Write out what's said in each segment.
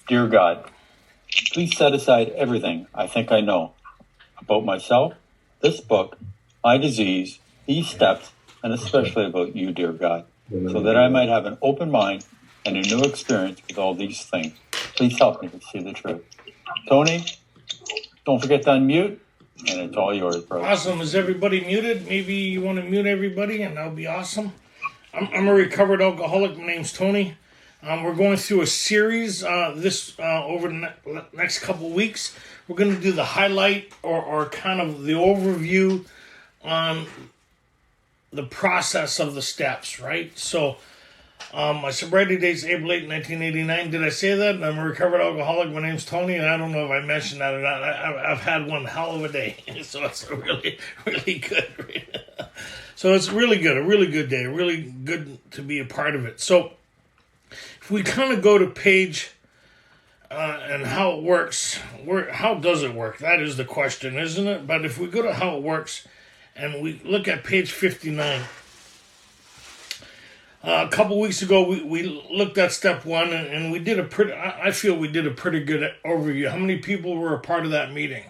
Dear God, please set aside everything I think I know about myself, this book, my disease, these steps, and especially about you, dear God, so that I might have an open mind and a new experience with all these things. Please help me to see the truth. Tony, don't forget to unmute, and it's all yours, bro. Awesome. Is everybody muted? Maybe you want to mute everybody, and that'll be awesome. I'm a recovered alcoholic. My name's Tony. We're going through a series over the next couple weeks. We're going to do the highlight or kind of the overview on the process of the steps, right? So my sobriety date's April 8, 1989. Did I say that? I'm a recovered alcoholic. My name's Tony, and I don't know if I mentioned that or not. I've had one hell of a day, so it's really, really good. So it's really good, a really good day, really good to be a part of it. So if we kind of go to page and how it works, how does it work? That is the question, isn't it? But if we go to how it works and we look at page 59, a couple weeks ago we looked at step one and we did I feel we did a pretty good overview. How many people were a part of that meeting?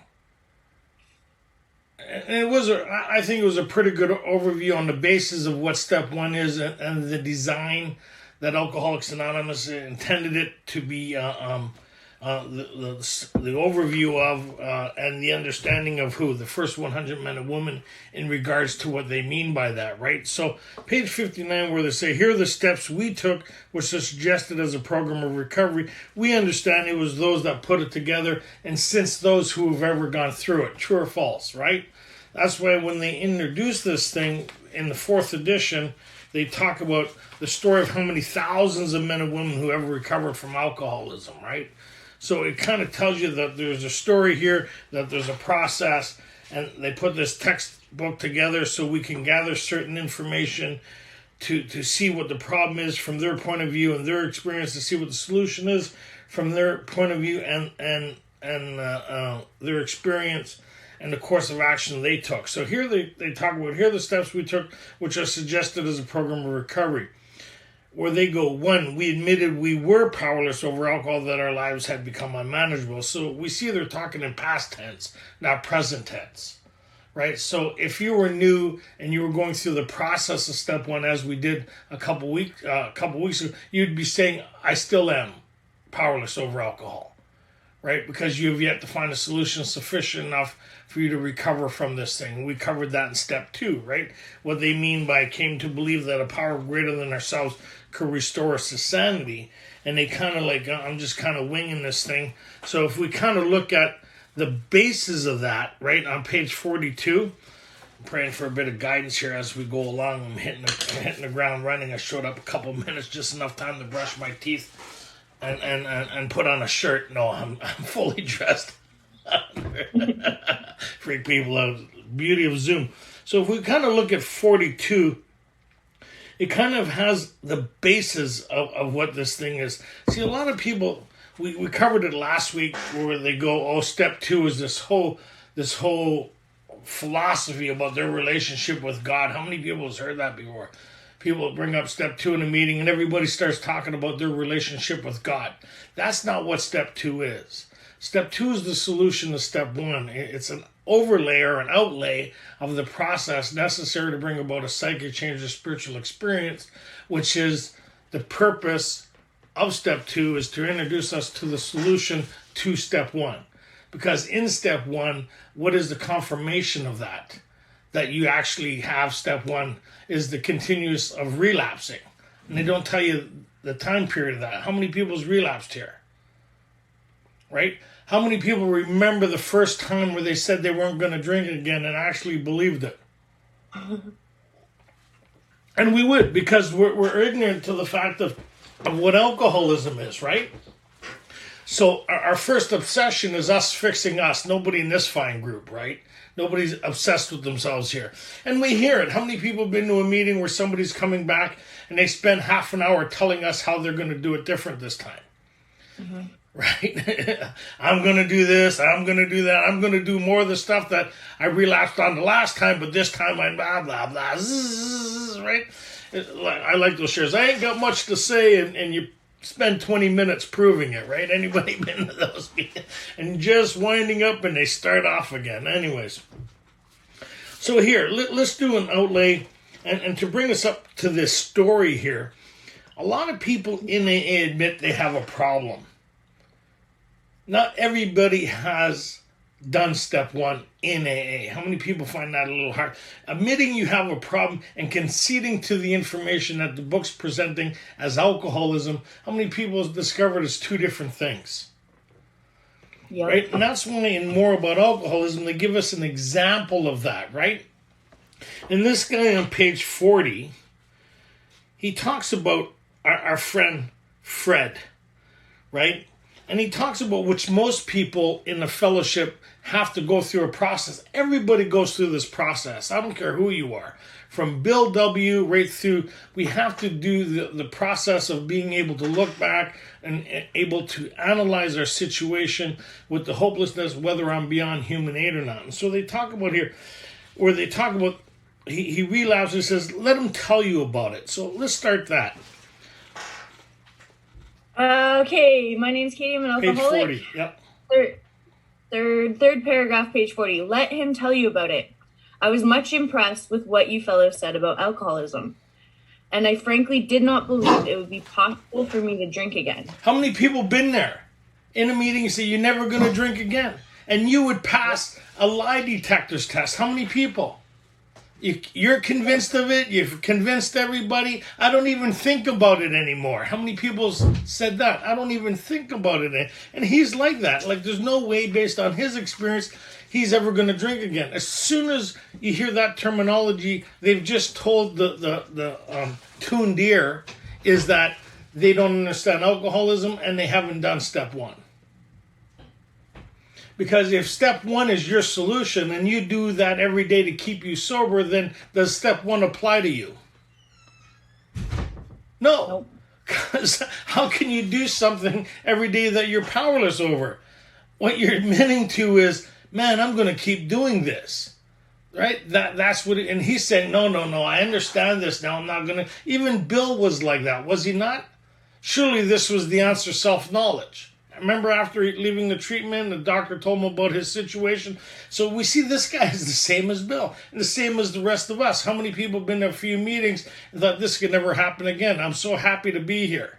And I think it was a pretty good overview on the basis of what step one is and the design that Alcoholics Anonymous intended it to be, the overview of and the understanding of the first 100 men and women in regards to what they mean by that, right? So page 59 where they say, here are the steps we took which are suggested as a program of recovery. We understand it was those that put it together and since those who have ever gone through it. True or false, right? That's why when they introduced this thing in the 4th edition, they talk about the story of how many thousands of men and women who ever recovered from alcoholism, right? So it kind of tells you that there's a story here, that there's a process, and they put this textbook together so we can gather certain information to see what the problem is from their point of view and their experience, to see what the solution is from their point of view and their experience and the course of action they took. So here they talk about, here are the steps we took, which are suggested as a program of recovery. Where they go, 1, we admitted we were powerless over alcohol, that our lives had become unmanageable. So we see they're talking in past tense, not present tense, right? So if you were new and you were going through the process of step 1, as we did a couple weeks ago, you'd be saying, I still am powerless over alcohol, right? Because you have yet to find a solution sufficient enough for you to recover from this thing. We covered that in step 2, right? What they mean by came to believe that a power greater than ourselves could restore us to sanity. And they kind of like, I'm just kind of winging this thing. So if we kind of look at the basis of that, right, on page 42, I'm praying for a bit of guidance here as we go along. I'm hitting the ground running. I showed up a couple minutes, just enough time to brush my teeth and put on a shirt. No, I'm fully dressed. Freak people out. Beauty of Zoom. So if we kind of look at 42, it kind of has the basis of what this thing is. See, a lot of people, we covered it last week where they go, step 2 is this whole philosophy about their relationship with God. How many people has heard that before? People bring up step 2 in a meeting and everybody starts talking about their relationship with God. That's not what step 2 is. Step 2 is the solution to step 1. It's an overlay or an outlay of the process necessary to bring about a psychic change or spiritual experience, which is the purpose of step 2 is to introduce us to the solution to step 1. Because in step 1, what is the confirmation of that? That you actually have step 1 is the continuous of relapsing. And they don't tell you the time period of that. How many people's relapsed here? Right? How many people remember the first time where they said they weren't going to drink again and actually believed it? And we would, because we're ignorant to the fact of what alcoholism is, right? So our first obsession is us fixing us. Nobody in this fine group, right? Nobody's obsessed with themselves here. And we hear it. How many people have been to a meeting where somebody's coming back and they spend half an hour telling us how they're going to do it different this time? Mm-hmm. Right? I'm going to do this. I'm going to do that. I'm going to do more of the stuff that I relapsed on the last time, but this time I'm blah, blah, blah. Zzz, right? I like those shares. I ain't got much to say, and you spend 20 minutes proving it, right? Anybody been to those meetings? And just winding up and they start off again. Anyways. So here, let's do an outlay. And to bring us up to this story here, a lot of people in AA admit they have a problem. Not everybody has done step one in AA. How many people find that a little hard? Admitting you have a problem and conceding to the information that the book's presenting as alcoholism, how many people have discovered it's two different things? Yep. Right? And that's why in More About Alcoholism, they give us an example of that, right? And this guy on page 40, he talks about our friend Fred, right? And he talks about which most people in the fellowship have to go through a process. Everybody goes through this process. I don't care who you are. From Bill W. right through, we have to do the process of being able to look back and able to analyze our situation with the hopelessness, whether I'm beyond human aid or not. And so they talk about here, where they talk about, he relapses and says, let him tell you about it. So let's start that. Okay, my name's Katie. I'm an alcoholic. Page 40, yep. Third paragraph, page 40. Let him tell you about it. I was much impressed with what you fellows said about alcoholism, and I frankly did not believe it would be possible for me to drink again. How many people been there in a meeting and say you're never going to drink again? And you would pass a lie detector's test. How many people? You're convinced of it. You've convinced everybody. I don't even think about it anymore. How many people said that? I don't even think about it. And he's like that. Like there's no way based on his experience he's ever going to drink again. As soon as you hear that terminology, they've just told the tuned ear is that they don't understand alcoholism and they haven't done step one. Because if step one is your solution and you do that every day to keep you sober, then does step one apply to you? No. Because how can you do something every day that you're powerless over? What you're admitting to is, man, I'm going to keep doing this. Right? That's what and he's saying, no, I understand this now. I'm not going to. Even Bill was like that, was he not? Surely this was the answer, self-knowledge. Remember after leaving the treatment, the doctor told him about his situation. So we see this guy is the same as Bill and the same as the rest of us. How many people have been to a few meetings and thought this could never happen again? I'm so happy to be here.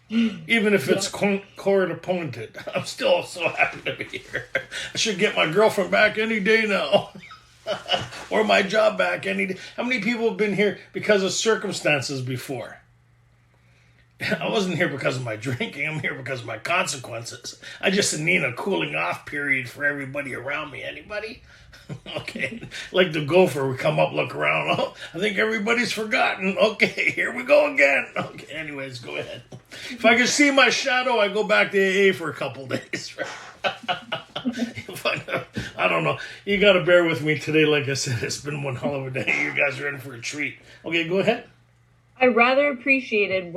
Even if it's court appointed. I'm still so happy to be here. I should get my girlfriend back any day now. Or my job back any day. How many people have been here because of circumstances before? I wasn't here because of my drinking. I'm here because of my consequences. I just need a cooling off period for everybody around me. Anybody? Okay. Like the gopher, we come up, look around. Oh, I think everybody's forgotten. Okay, here we go again. Okay, anyways, go ahead. If I can see my shadow, I go back to AA for a couple days. I don't know. You got to bear with me today. Like I said, it's been one hell of a day. You guys are in for a treat. Okay, go ahead. I rather appreciated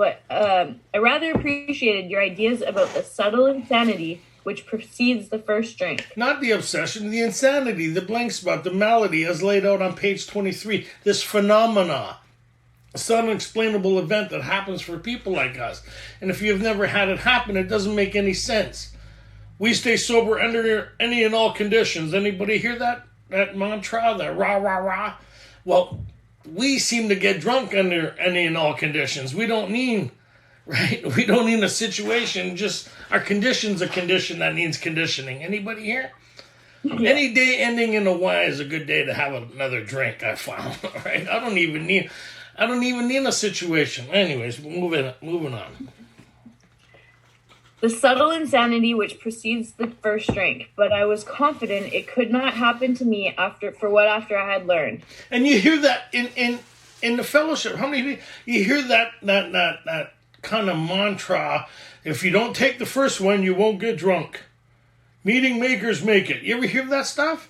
your ideas about the subtle insanity which precedes the first drink. Not the obsession, the insanity, the blank spot, the malady as laid out on page 23. This phenomena, it's an unexplainable event that happens for people like us. And if you've never had it happen, it doesn't make any sense. We stay sober under any and all conditions. Anybody hear that mantra, that rah, rah, rah? Well, we seem to get drunk under any and all conditions. We don't need, right? We don't need a situation. Just our condition's a condition that needs conditioning. Anybody here? Yeah. Any day ending in a Y is a good day to have another drink, I found. Right? I don't even need a situation. Anyways, moving on. The subtle insanity which precedes the first drink, but I was confident it could not happen to me after I had learned. And you hear that in the fellowship. How many people you hear that kind of mantra? If you don't take the first one, you won't get drunk. Meeting makers make it. You ever hear that stuff?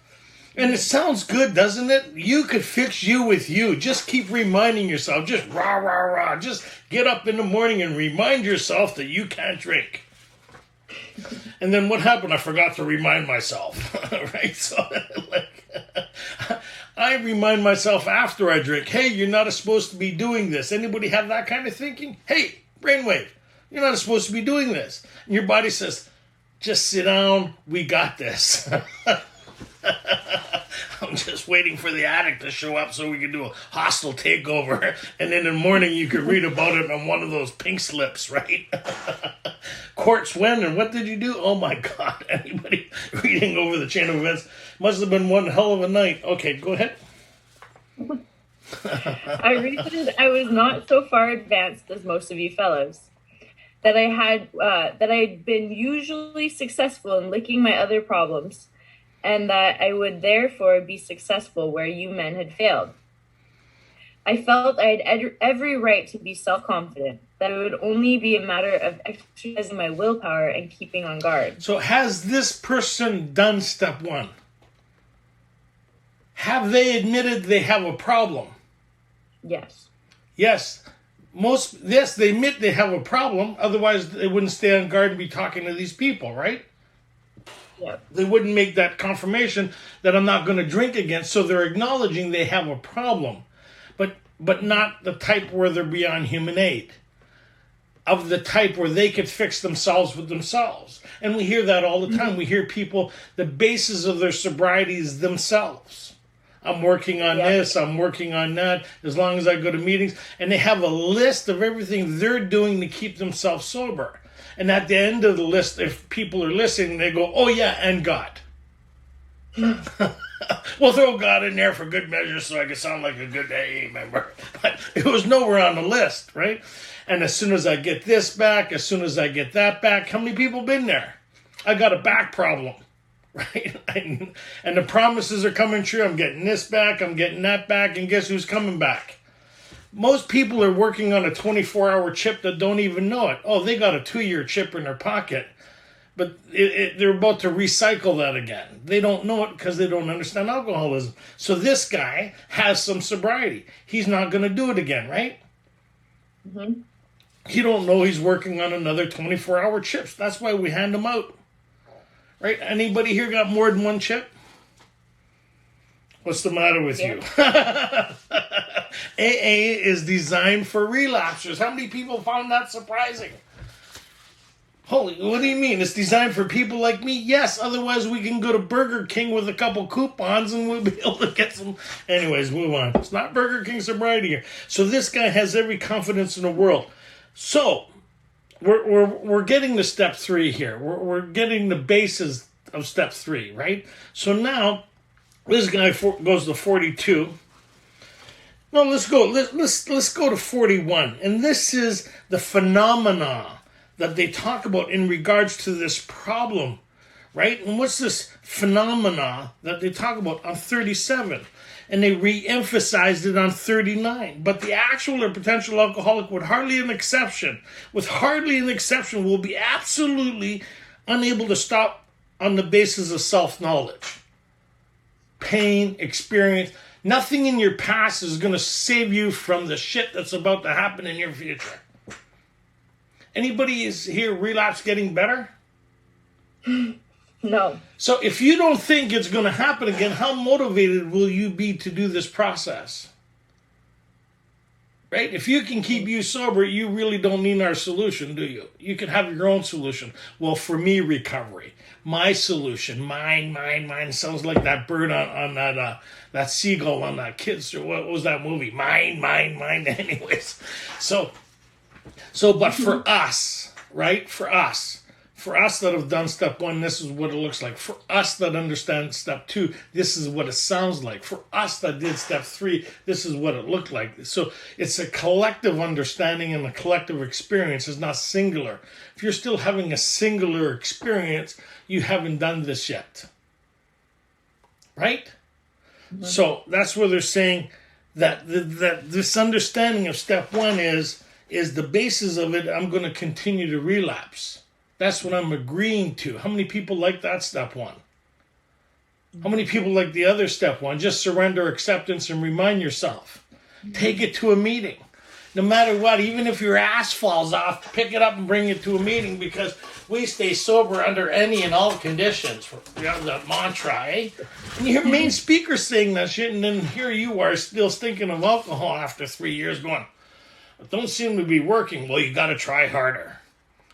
And it sounds good, doesn't it? You could fix you with you. Just keep reminding yourself. Just rah, rah, rah. Just get up in the morning and remind yourself that you can't drink. And then what happened? I forgot to remind myself, right? So, I remind myself after I drink, hey, you're not supposed to be doing this. Anybody have that kind of thinking? Hey, brainwave, You're not supposed to be doing this. And your body says, just sit down. We got this. I'm just waiting for the addict to show up so we can do a hostile takeover. And then in the morning you could read about it on one of those pink slips, right? Courts when and what did you do? Oh my God. Anybody reading over the chain of events? Must have been one hell of a night. Okay, go ahead. I reasoned I was not so far advanced as most of you fellows. That I'd been usually successful in licking my other problems, and that I would therefore be successful where you men had failed. I felt I had every right to be self-confident, that it would only be a matter of exercising my willpower and keeping on guard. So has this person done step one? Have they admitted they have a problem? Yes. Yes. Yes, they admit they have a problem. Otherwise, they wouldn't stay on guard and be talking to these people, right? Yeah. They wouldn't make that confirmation that I'm not going to drink again. So they're acknowledging they have a problem, but not the type where they're beyond human aid. Of the type where they could fix themselves with themselves. And we hear that all the time. We hear people, the basis of their sobriety is themselves. I'm working on this, I'm working on that, as long as I go to meetings. And they have a list of everything they're doing to keep themselves sober. And at the end of the list, if people are listening, they go, oh yeah, and God. We'll throw God in there for good measure so I can sound like a good AA member. But it was nowhere on the list, right? And as soon as I get this back, as soon as I get that back, how many people been there? I got a back problem. Right? And the promises are coming true. I'm getting this back. I'm getting that back. And guess who's coming back? Most people are working on a 24-hour chip that don't even know it. Oh, they got a 2-year chip in their pocket. But they're about to recycle that again. They don't know it because they don't understand alcoholism. So this guy has some sobriety. He's not going to do it again, right? Mm-hmm. He don't know he's working on another 24-hour chips. That's why we hand them out. Right? Anybody here got more than one chip? What's the matter with you? AA is designed for relapsers. How many people found that surprising? Holy, what do you mean? It's designed for people like me? Yes, otherwise we can go to Burger King with a couple coupons and we'll be able to get some. Anyways, move on. It's not Burger King sobriety here. So this guy has every confidence in the world. So we're getting to step 3 here. We're getting the basis of step 3, right? So now this guy goes to 42. No, let's go to 41. And this is the phenomena that they talk about in regards to this problem, right? And what's this phenomena that they talk about on 37? And they re-emphasized it on 39. But the actual or potential alcoholic, with hardly an exception, will be absolutely unable to stop on the basis of self-knowledge. Pain, experience. Nothing in your past is going to save you from the shit that's about to happen in your future. Anybody is here relapse getting better? No. So if you don't think it's going to happen again, how motivated will you be to do this process? Right? If you can keep you sober, you really don't need our solution, do you? You can have your own solution. Well, for me, recovery. My solution. Mine. Sounds like that bird on that seagull on that kids. What was that movie? Mine. Anyways. So, but for us, right? For us that have done step 1, this is what it looks like. For us that understand step 2, this is what it sounds like. For us that did step 3, this is what it looked like. So it's a collective understanding and a collective experience. It's not singular. If you're still having a singular experience, you haven't done this yet. Right? Mm-hmm. So that's where they're saying that this understanding of step 1 is the basis of it. I'm going to continue to relapse. That's what I'm agreeing to. How many people like that step 1? How many people like the other step 1? Just surrender, acceptance, and remind yourself. Take it to a meeting. No matter what, even if your ass falls off, pick it up and bring it to a meeting, because we stay sober under any and all conditions. The mantra, eh? And your main speaker saying that shit, and then here you are still stinking of alcohol after 3 years going, it don't seem to be working. Well, you got to try harder.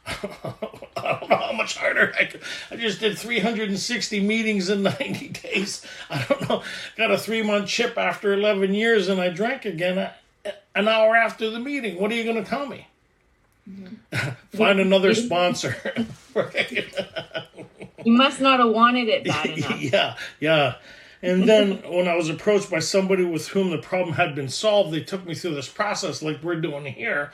I don't know how much harder I just did 360 meetings in 90 days. I don't know. Got a 3-month chip after 11 years, and I drank again an hour after the meeting. What are you going to tell me? Find another sponsor. You must not have wanted it bad enough. Yeah. And then when I was approached by somebody with whom the problem had been solved, they took me through this process like we're doing here,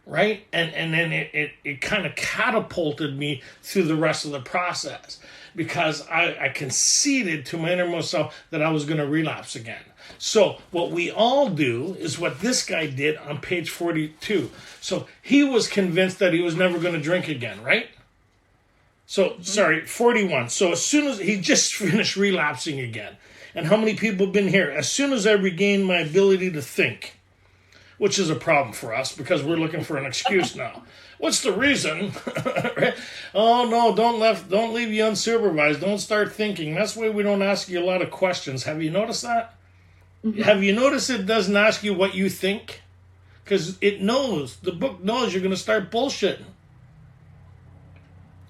right? And then it kind of catapulted me through the rest of the process, because I conceded to my innermost self that I was going to relapse again. So what we all do is what this guy did on page 42. So he was convinced that he was never going to drink again, right? So, 41. So as soon as he just finished relapsing again. And how many people have been here? As soon as I regained my ability to think, which is a problem for us because we're looking for an excuse now. What's the reason? Right? Oh, no, don't leave you unsupervised. Don't start thinking. That's why we don't ask you a lot of questions. Have you noticed that? Mm-hmm. Have you noticed it doesn't ask you what you think? Because it knows. The book knows you're going to start bullshitting.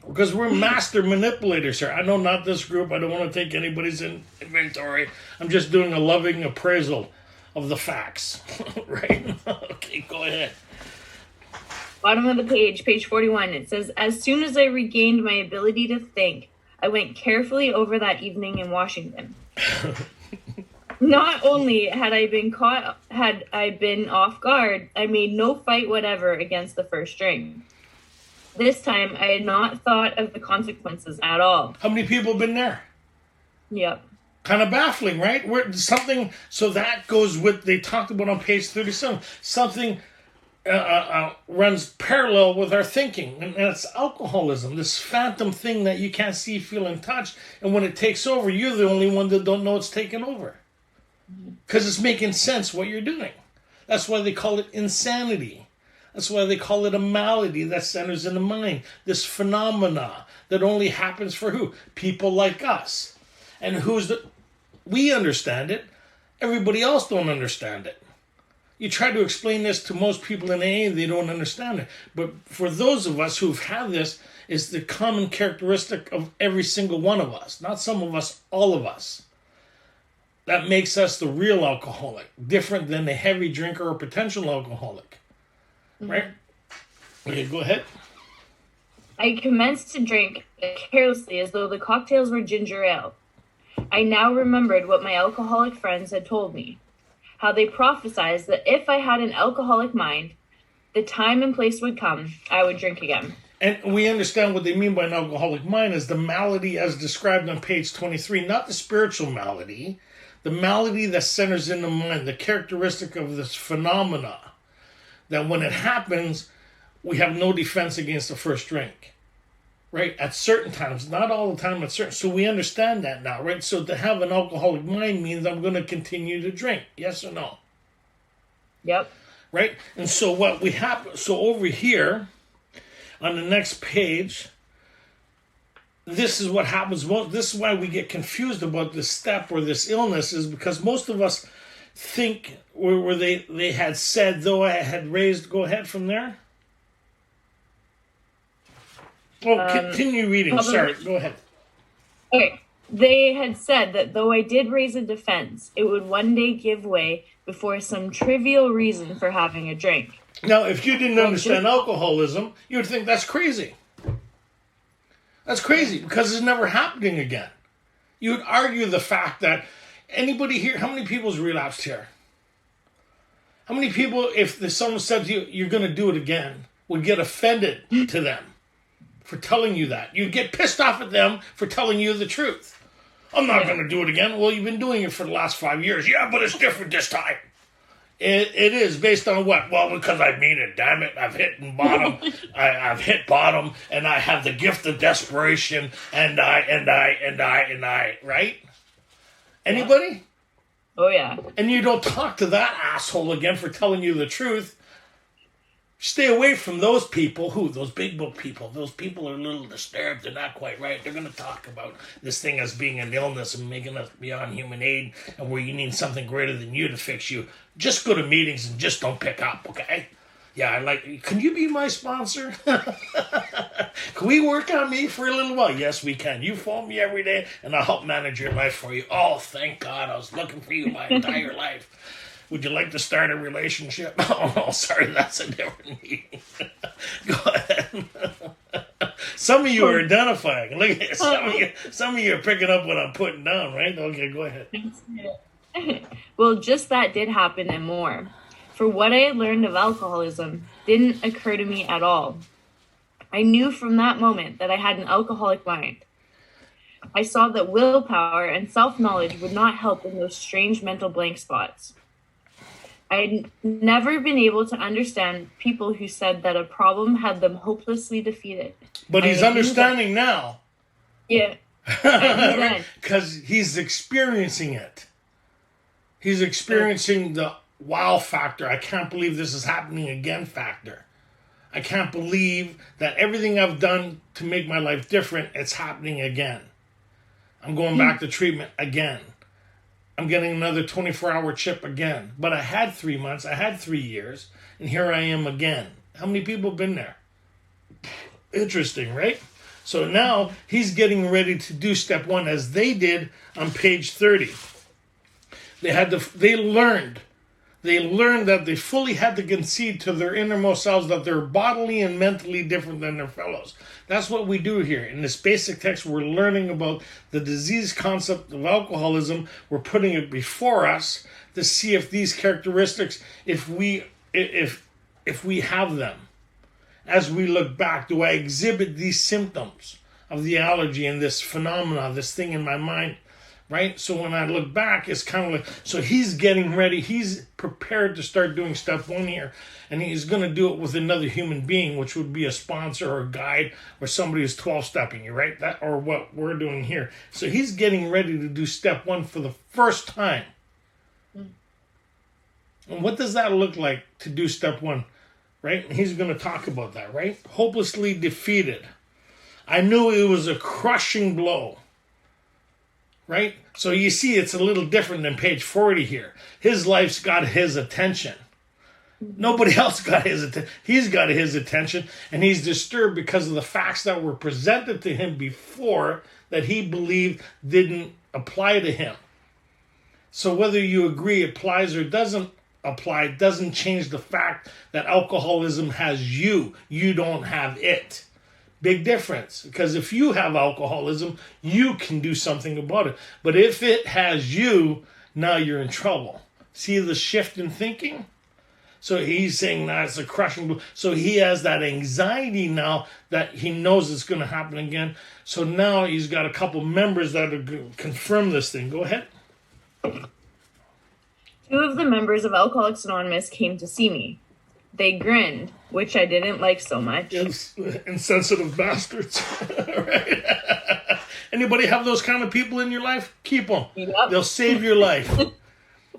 Because we're master manipulators here. I know not this group. I don't want to take anybody's inventory. I'm just doing a loving appraisal of the facts. Right? Okay, go ahead. Bottom of the page 41. It says, as soon as I regained my ability to think, I went carefully over that evening in Washington. Not only had I been off guard, I made no fight whatever against the first drink. This time, I had not thought of the consequences at all. How many people have been there? Yep. Kind of baffling, right? So that goes with, they talked about on page 37, something runs parallel with our thinking, and it's alcoholism, this phantom thing that you can't see, feel, and touch, and when it takes over, you're the only one that don't know it's taken over. Because it's making sense what you're doing. That's why they call it insanity. That's why they call it a malady that centers in the mind. This phenomena that only happens for who? People like us. And we understand it. Everybody else don't understand it. You try to explain this to most people in AA, they don't understand it. But for those of us who've had this, it's the common characteristic of every single one of us. Not some of us, all of us. That makes us the real alcoholic, different than the heavy drinker or potential alcoholic. Right? Okay, go ahead. I commenced to drink carelessly as though the cocktails were ginger ale. I now remembered what my alcoholic friends had told me, how they prophesied that if I had an alcoholic mind, the time and place would come, I would drink again. And we understand what they mean by an alcoholic mind is the malady as described on page 23, not the spiritual malady, the malady that centers in the mind, the characteristic of this phenomena, that when it happens, we have no defense against the first drink, right? At certain times, not all the time, at certain. So we understand that now, right? So to have an alcoholic mind means I'm going to continue to drink. Yes or no? Yep. Right? And so what we have, so over here on the next page, this is what happens. This is why we get confused about this step or this illness, is because most of us think where they had said, though I had raised, go ahead from there. Oh, continue reading. Sorry, go ahead. Okay. They had said that though I did raise a defense, it would one day give way before some trivial reason for having a drink. Now, if you didn't understand alcoholism, you would think that's crazy. That's crazy because it's never happening again. You would argue the fact that anybody here, how many people's relapsed here? How many people, if someone said to you, you're going to do it again, would get offended to them for telling you that? You'd get pissed off at them for telling you the truth. I'm not going to do it again. Well, you've been doing it for the last 5 years. Yeah, but it's different this time. It is based on what? Well, because I mean it, damn it. I've hit bottom. I've hit bottom, and I have the gift of desperation, and I, right? Anybody? Oh, yeah. And you don't talk to that asshole again for telling you the truth. Stay away from those people. Who? Those big book people. Those people are a little disturbed. They're not quite right. They're going to talk about this thing as being an illness and making us beyond human aid and where you need something greater than you to fix you. Just go to meetings and just don't pick up, okay? Yeah, can you be my sponsor? Can we work on me for a little while? Yes, we can. You phone me every day and I'll help manage your life for you. Oh, thank God. I was looking for you my entire life. Would you like to start a relationship? Oh, no, sorry, that's a different meeting. Go ahead. Some of you are identifying. Look at some of you are picking up what I'm putting down, right? Okay, go ahead. Well, just that did happen and more. For what I had learned of alcoholism didn't occur to me at all. I knew from that moment that I had an alcoholic mind. I saw that willpower and self-knowledge would not help in those strange mental blank spots. I had never been able to understand people who said that a problem had them hopelessly defeated. But he's understanding now. Yeah. Because he's experiencing it. He's experiencing the wow factor. I can't believe this is happening again factor. I can't believe that everything I've done to make my life different, it's happening again. I'm going back to treatment again. I'm getting another 24-hour chip again. But I had 3 months, I had 3 years, and here I am again. How many people have been there? Interesting, right? So now he's getting ready to do step 1 as they did on page 30. They learned that they fully had to concede to their innermost selves that they're bodily and mentally different than their fellows. That's what we do here. In this basic text, we're learning about the disease concept of alcoholism. We're putting it before us to see if these characteristics, if we have them. As we look back, do I exhibit these symptoms of the allergy and this phenomena, this thing in my mind? Right? So when I look back, it's kind of like, so he's getting ready. He's prepared to start doing step 1 here. And he's going to do it with another human being, which would be a sponsor or a guide or somebody who's 12-stepping you, right? That, or what we're doing here. So he's getting ready to do step 1 for the first time. And what does that look like to do step 1? Right? And he's going to talk about that, right? Hopelessly defeated. I knew it was a crushing blow. Right? So you see it's a little different than page 40 here. His life's got his attention. Nobody else got his attention. He's got his attention, and he's disturbed because of the facts that were presented to him before that he believed didn't apply to him. So whether you agree it applies or doesn't apply doesn't change the fact that alcoholism has you. You don't have it. Big difference, because if you have alcoholism, you can do something about it. But if it has you, now you're in trouble. See the shift in thinking? So he's saying that it's a crushing blow. So he has that anxiety now that he knows it's going to happen again. So now he's got a couple members that are going to confirm this thing. Go ahead. 2 of the members of Alcoholics Anonymous came to see me. They grinned, which I didn't like so much. Insensitive bastards. Right? Anybody have those kind of people in your life? Keep them. Yep. They'll save your life.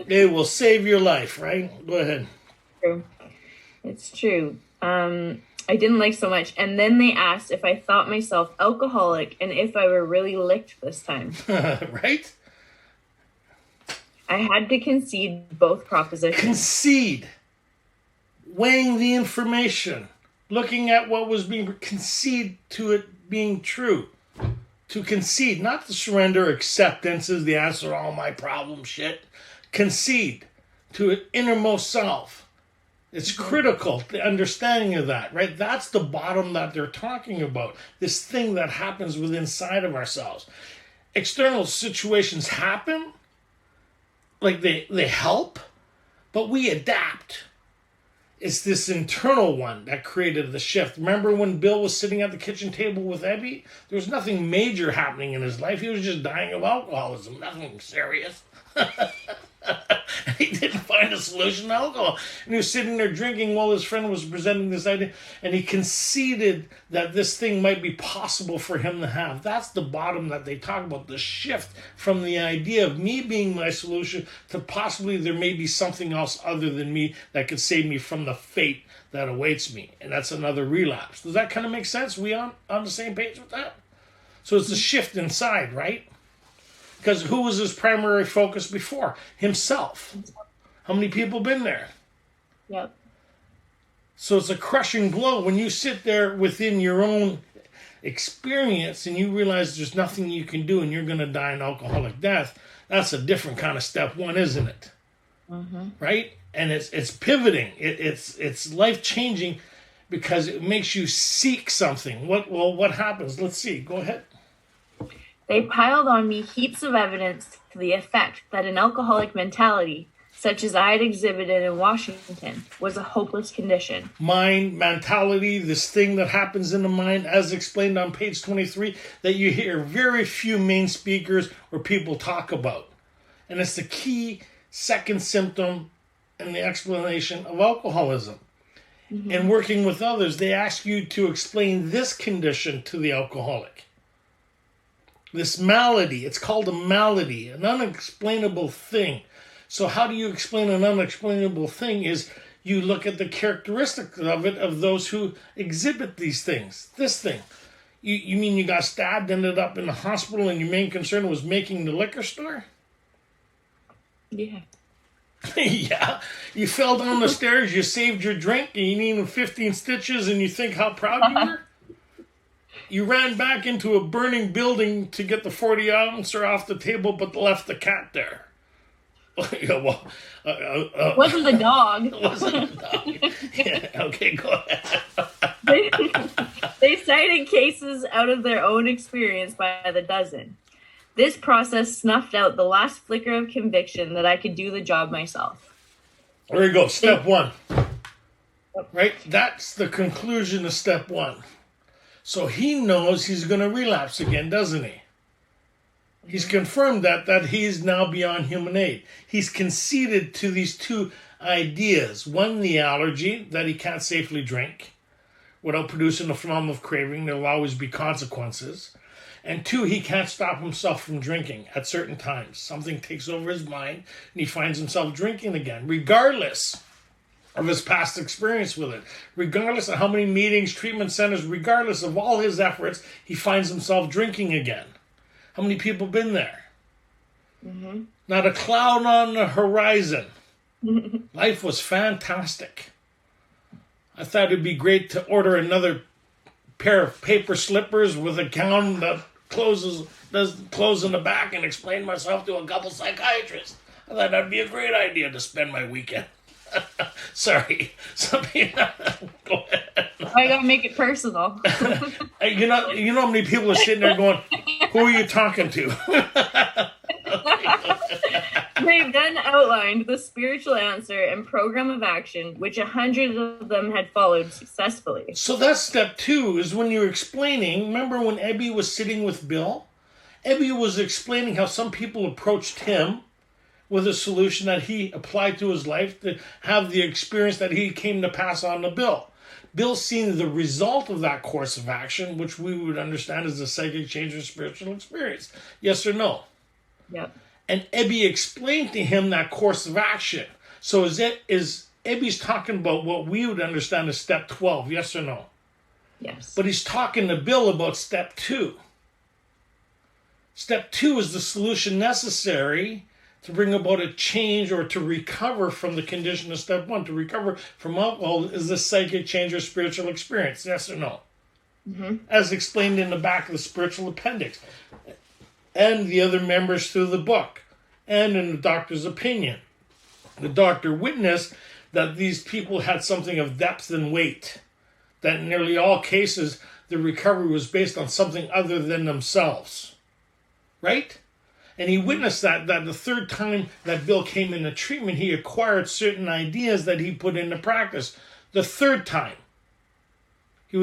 They will save your life, right? Go ahead. True. It's true. I didn't like so much. And then they asked if I thought myself alcoholic and if I were really licked this time. Right? I had to concede both propositions. Concede. Weighing the information, looking at what was being concede to it being true. To concede, not to surrender. Acceptance is the answer to all my problem shit. Concede to an innermost self. It's critical, the understanding of that, right? That's the bottom that they're talking about. This thing that happens within inside of ourselves. External situations happen, like they help, but we adapt. It's this internal one that created the shift. Remember when Bill was sitting at the kitchen table with Ebby? There was nothing major happening in his life. He was just dying of alcoholism. Nothing serious. He didn't find a solution to alcohol. And he was sitting there drinking while his friend was presenting this idea. And he conceded that this thing might be possible for him to have. That's the bottom that they talk about. The shift from the idea of me being my solution to possibly there may be something else other than me that could save me from the fate that awaits me. And that's another relapse. Does that kind of make sense? We on the same page with that? So it's a shift inside, right? Because who was his primary focus before? Himself. How many people been there? Yep. So it's a crushing blow when you sit there within your own experience and you realize there's nothing you can do and you're going to die an alcoholic death. That's a different kind of step one, isn't it? Mm-hmm. Right? And it's pivoting. It's life changing because it makes you seek something. What happens? Let's see. Go ahead. They piled on me heaps of evidence to the effect that an alcoholic mentality, such as I had exhibited in Washington, was a hopeless condition. Mind, mentality, this thing that happens in the mind, as explained on page 23, that you hear very few main speakers or people talk about. And it's the key second symptom in the explanation of alcoholism. Mm-hmm. And working with others, they ask you to explain this condition to the alcoholic. This malady, it's called a malady, an unexplainable thing. So how do you explain an unexplainable thing is you look at the characteristics of it, of those who exhibit these things. This thing. You mean you got stabbed, ended up in the hospital, and your main concern was making the liquor store? Yeah. Yeah. You fell down the stairs, you saved your drink, and you needed 15 stitches, and you think how proud you were? You ran back into a burning building to get the 40-ouncer off the table, but left the cat there. Yeah, well, wasn't the dog. It wasn't the dog. Yeah, okay, go ahead. They cited cases out of their own experience by the dozen. This process snuffed out the last flicker of conviction that I could do the job myself. There you go, step one. Right? That's the conclusion of step one. So he knows he's going to relapse again, doesn't he? He's confirmed that he's now beyond human aid. He's conceded to these two ideas. One, the allergy, that he can't safely drink without producing a phenomenon of craving. There will always be consequences. And two, he can't stop himself from drinking at certain times. Something takes over his mind and he finds himself drinking again, regardless of his past experience with it. Regardless of how many meetings, treatment centers, regardless of all his efforts, he finds himself drinking again. How many people been there? Mm-hmm. Not a cloud on the horizon. Life was fantastic. I thought it'd be great to order another pair of paper slippers with a gown that doesn't close in the back and explain myself to a couple psychiatrists. I thought that'd be a great idea to spend my weekend. Sorry. Go ahead. I gotta make it personal. You know how many people are sitting there going, who are you talking to? They've then outlined the spiritual answer and program of action, which 100 of them had followed successfully. So that's step two, is when you're explaining. Remember when Ebby was sitting with Bill? Ebby was explaining how some people approached him with a solution that he applied to his life to have the experience that he came to pass on to Bill. Bill's seen the result of that course of action, which we would understand as a psychic change or spiritual experience. Yes or no? Yep. And Ebby explained to him that course of action. So is Ebby's talking about what we would understand as step 12, yes or no? Yes. But he's talking to Bill about step 2. Step 2 is the solution necessary to bring about a change or to recover from the condition of step 1. To recover from alcohol is the psychic change or spiritual experience, yes or no? Mm-hmm. As explained in the back of the spiritual appendix. And the other members through the book. And in the doctor's opinion. The doctor witnessed that these people had something of depth and weight. That in nearly all cases, the recovery was based on something other than themselves. Right? And he witnessed that the third time that Bill came into treatment, he acquired certain ideas that he put into practice. The third time. He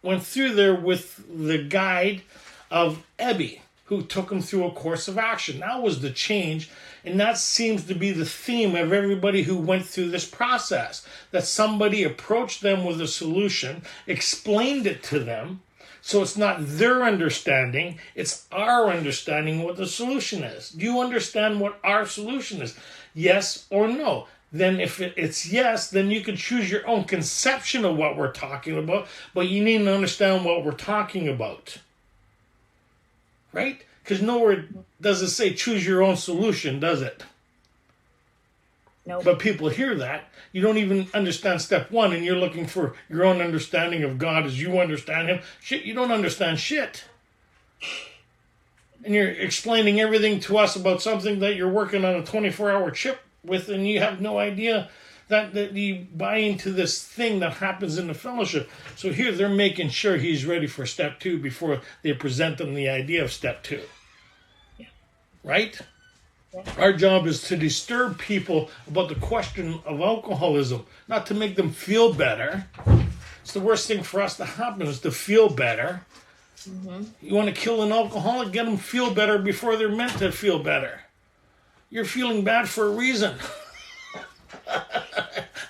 went through there with the guide of Ebby, who took him through a course of action. That was the change, and that seems to be the theme of everybody who went through this process. That somebody approached them with a solution, explained it to them, so it's not their understanding, it's our understanding what the solution is. Do you understand what our solution is? Yes or no? Then if it's yes, then you can choose your own conception of what we're talking about, but you need to understand what we're talking about. Right? Because nowhere does it say choose your own solution, does it? Nope. But people hear that. You don't even understand step one, and you're looking for your own understanding of God as you understand him. Shit, you don't understand shit. And you're explaining everything to us about something that you're working on a 24-hour chip with, and you have no idea that you buy into this thing that happens in the fellowship. So here they're making sure he's ready for step two before they present him the idea of step two. Yeah. Right? Yeah. Our job is to disturb people about the question of alcoholism, not to make them feel better. It's the worst thing for us to happen is to feel better. Mm-hmm. You want to kill an alcoholic, get them feel better before they're meant to feel better. You're feeling bad for a reason.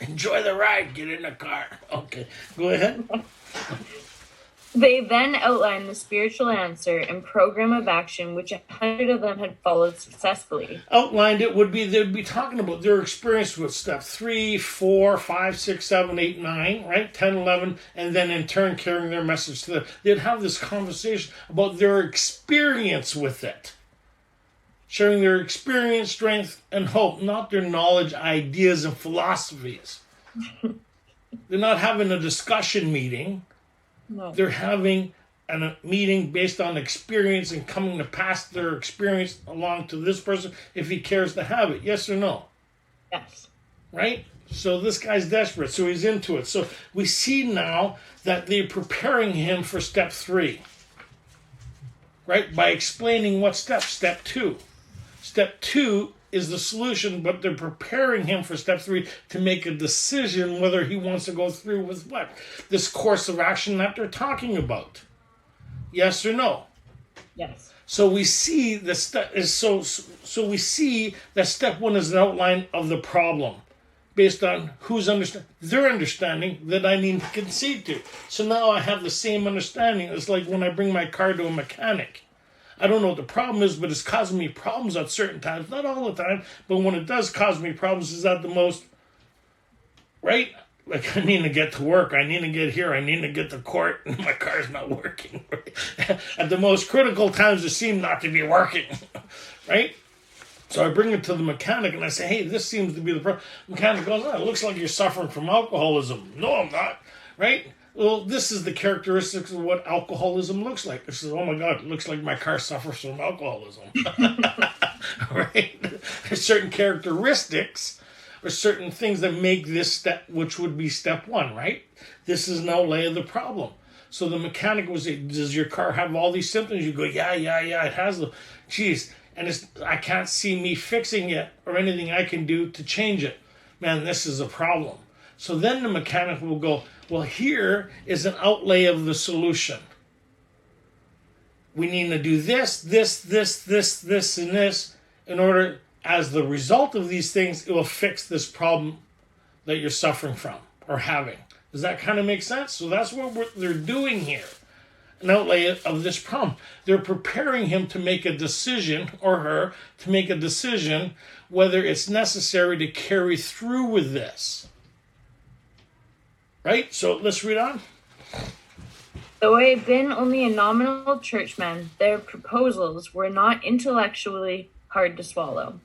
Enjoy the ride. Get in the car. Okay, go ahead. They then outlined the spiritual answer and program of action, which 100 of them had followed successfully. Outlined it would be, they'd be talking about their experience with step 3, 4, 5, 6, 7, 8, 9, right? 10, 11, and then in turn carrying their message to them. They'd have this conversation about their experience with it. Sharing their experience, strength, and hope, not their knowledge, ideas, and philosophies. They're not having a discussion meeting. No. They're having a meeting based on experience and coming to pass their experience along to this person if he cares to have it. Yes or no? Yes. Right? So this guy's desperate, so he's into it. So we see now that they're preparing him for step 3. Right? By explaining what step? Step 2. Step 2 is the solution, but they're preparing him for step 3 to make a decision whether he wants to go through with what? This course of action that they're talking about. Yes or no? Yes. So we see the step is so we see that step 1 is an outline of the problem based on who's their understanding that I need to concede to. So now I have the same understanding. It's like when I bring my car to a mechanic. I don't know what the problem is, but it's causing me problems at certain times. Not all the time, but when it does cause me problems, is that the most, right? Like I need to get to work. I need to get here. I need to get to court. And my car's not working. Right? At the most critical times, it seems not to be working. Right? So I bring it to the mechanic and I say, hey, this seems to be the problem. The mechanic goes, oh, it looks like you're suffering from alcoholism. No, I'm not. Right? Well, this is the characteristics of what alcoholism looks like. It says, oh my God, it looks like my car suffers from alcoholism. Right? There's certain characteristics or certain things that make this step, which would be step 1, right? This is an outlay of the problem. So the mechanic would say, does your car have all these symptoms? You go, yeah, it has them. Geez, and I can't see me fixing it or anything I can do to change it. Man, this is a problem. So then the mechanic will go, well, here is an outlay of the solution. We need to do this, and this in order, as the result of these things, it will fix this problem that you're suffering from or having. Does that kind of make sense? So that's what they're doing here. An outlay of this problem. They're preparing him to make a decision, or her, to make a decision whether it's necessary to carry through with this. Right? So let's read on. Though I had been only a nominal churchman, their proposals were not intellectually hard to swallow.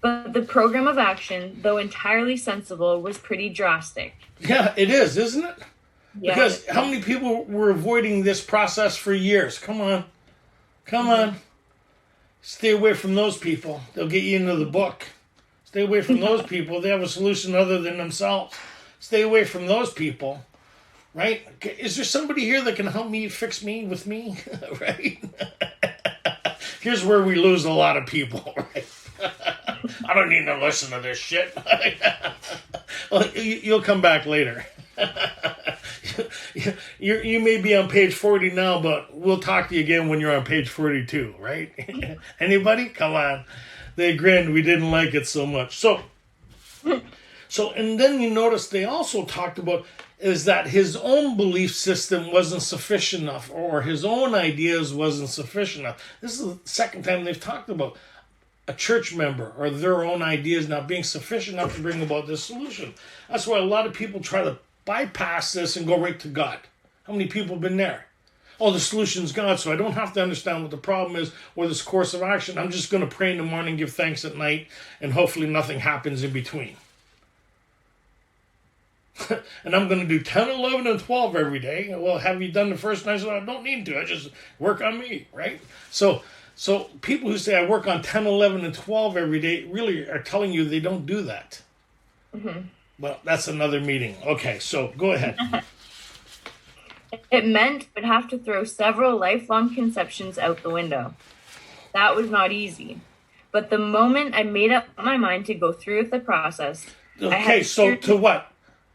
But the program of action, though entirely sensible, was pretty drastic. Yeah, it is, isn't it? Yeah. Because how many people were avoiding this process for years? Come on. Stay away from those people. They'll get you into the book. Stay away from those people. They have a solution other than themselves. Stay away from those people, right? Is there somebody here that can help me fix me with me, right? Here's where we lose a lot of people, right? I don't need to listen to this shit. Well, you'll come back later. You may be on page 40 now, but we'll talk to you again when you're on page 42, right? Anybody? Come on. They grinned. We didn't like it so much. So, and then you notice they also talked about is that his own belief system wasn't sufficient enough, or his own ideas wasn't sufficient enough. This is the second time they've talked about a church member or their own ideas not being sufficient enough to bring about this solution. That's why a lot of people try to bypass this and go right to God. How many people have been there? Oh, the solution's God, so I don't have to understand what the problem is or this course of action. I'm just going to pray in the morning, give thanks at night, and hopefully nothing happens in between. And I'm going to do 10, 11, and 12 every day. Well, have you done the first 9? So I don't need to. I just work on me, right? So people who say I work on 10, 11, and 12 every day really are telling you they don't do that. Mm-hmm. Well, that's another meeting. Okay, so go ahead. It meant I'd have to throw several lifelong conceptions out the window. That was not easy. But the moment I made up my mind to go through with the process... Okay, so to what?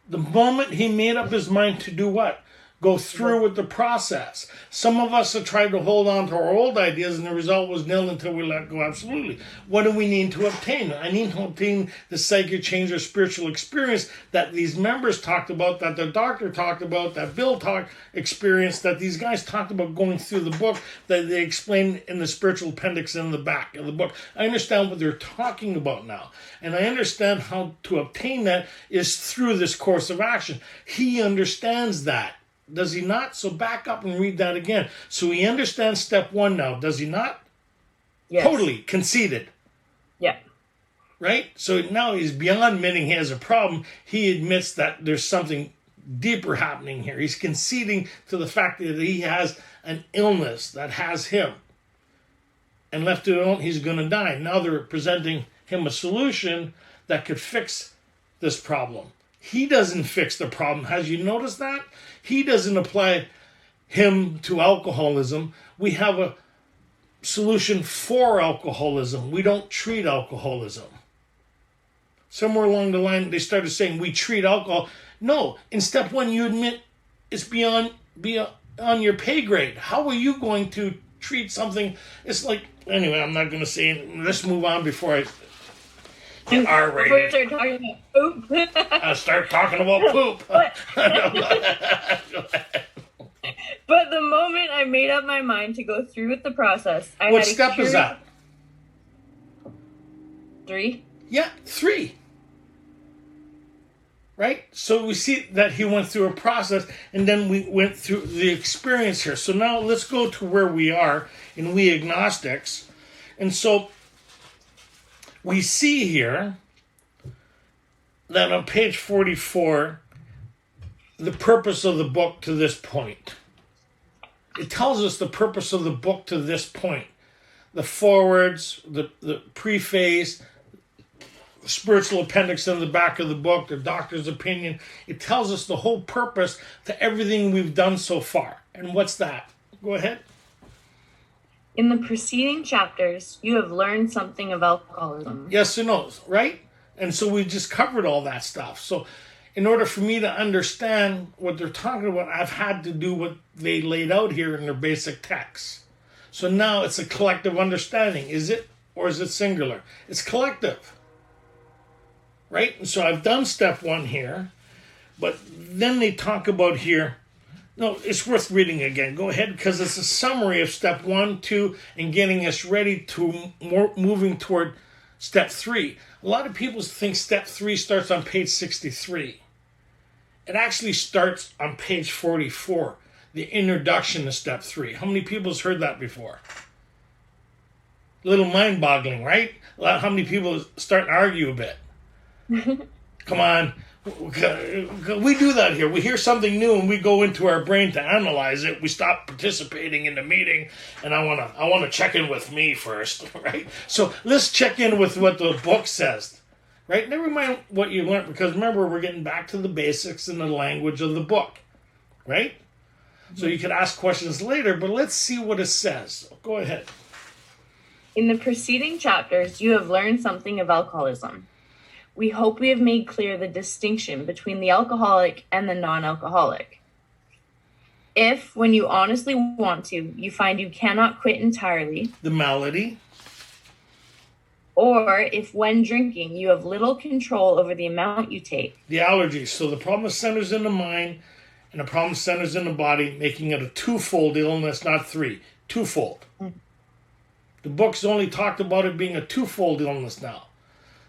The moment he made up his mind to do what? Go through with the process. Some of us have tried to hold on to our old ideas, and the result was nil until we let go. Absolutely. What do we need to obtain? I need to obtain the psychic change or spiritual experience that these members talked about, that the doctor talked about, that Bill experienced, that these guys talked about going through the book, that they explained in the spiritual appendix in the back of the book. I understand what they're talking about now. And I understand how to obtain that is through this course of action. He understands that. Does he not? So back up and read that again. So he understands step 1 now. Does he not? Yes. Totally conceded. Yeah. Right? So now he's beyond admitting he has a problem. He admits that there's something deeper happening here. He's conceding to the fact that he has an illness that has him. And left alone, he's going to die. Now they're presenting him a solution that could fix this problem. He doesn't fix the problem. Has you noticed that? He doesn't apply him to alcoholism. We have a solution for alcoholism. We don't treat alcoholism. Somewhere along the line, they started saying we treat alcohol. No, in step 1, you admit it's beyond on your pay grade. How are you going to treat something? It's like, anyway, I'm not going to say it. Let's move on before I... R-rated. Start talking about poop. But the moment I made up my mind to go through with the process, what step is that? 3. Yeah, 3. Right? So we see that he went through a process, and then we went through the experience here. So now let's go to where we are in We Agnostics. And so we see here that on page 44, the purpose of the book to this point. It tells us the purpose of the book to this point. The forwards, the preface, spiritual appendix in the back of the book, the doctor's opinion. It tells us the whole purpose to everything we've done so far. And what's that? Go ahead. In the preceding chapters, you have learned something of alcoholism. Yes or no, right? And so we just covered all that stuff. So in order for me to understand what they're talking about, I've had to do what they laid out here in their basic text. So now it's a collective understanding. Is it, or is it singular? It's collective. Right? And so I've done step 1 here, but then they talk about here. No, it's worth reading again. Go ahead, because it's a summary of step 1, 2, and getting us ready to moving toward step 3. A lot of people think step 3 starts on page 63. It actually starts on page 44, the introduction to step 3. How many people has heard that before? A little mind-boggling, right? How many people start to argue a bit? Come on. We do that here. We hear something new and we go into our brain to analyze it. We stop participating in the meeting, and I want to check in with me first, right? So let's check in with what the book says, right? Never mind what you learned, because remember, we're getting back to the basics and the language of the book, right? So you can ask questions later, but let's see what it says. Go ahead. In the preceding chapters, you have learned something of alcoholism. We hope we have made clear the distinction between the alcoholic and the non-alcoholic. If, when you honestly want to, you find you cannot quit entirely, the malady, or if when drinking you have little control over the amount you take, the allergies. So the problem centers in the mind, and the problem centers in the body, making it a twofold illness, not 3. Twofold. The book's only talked about it being a twofold illness now.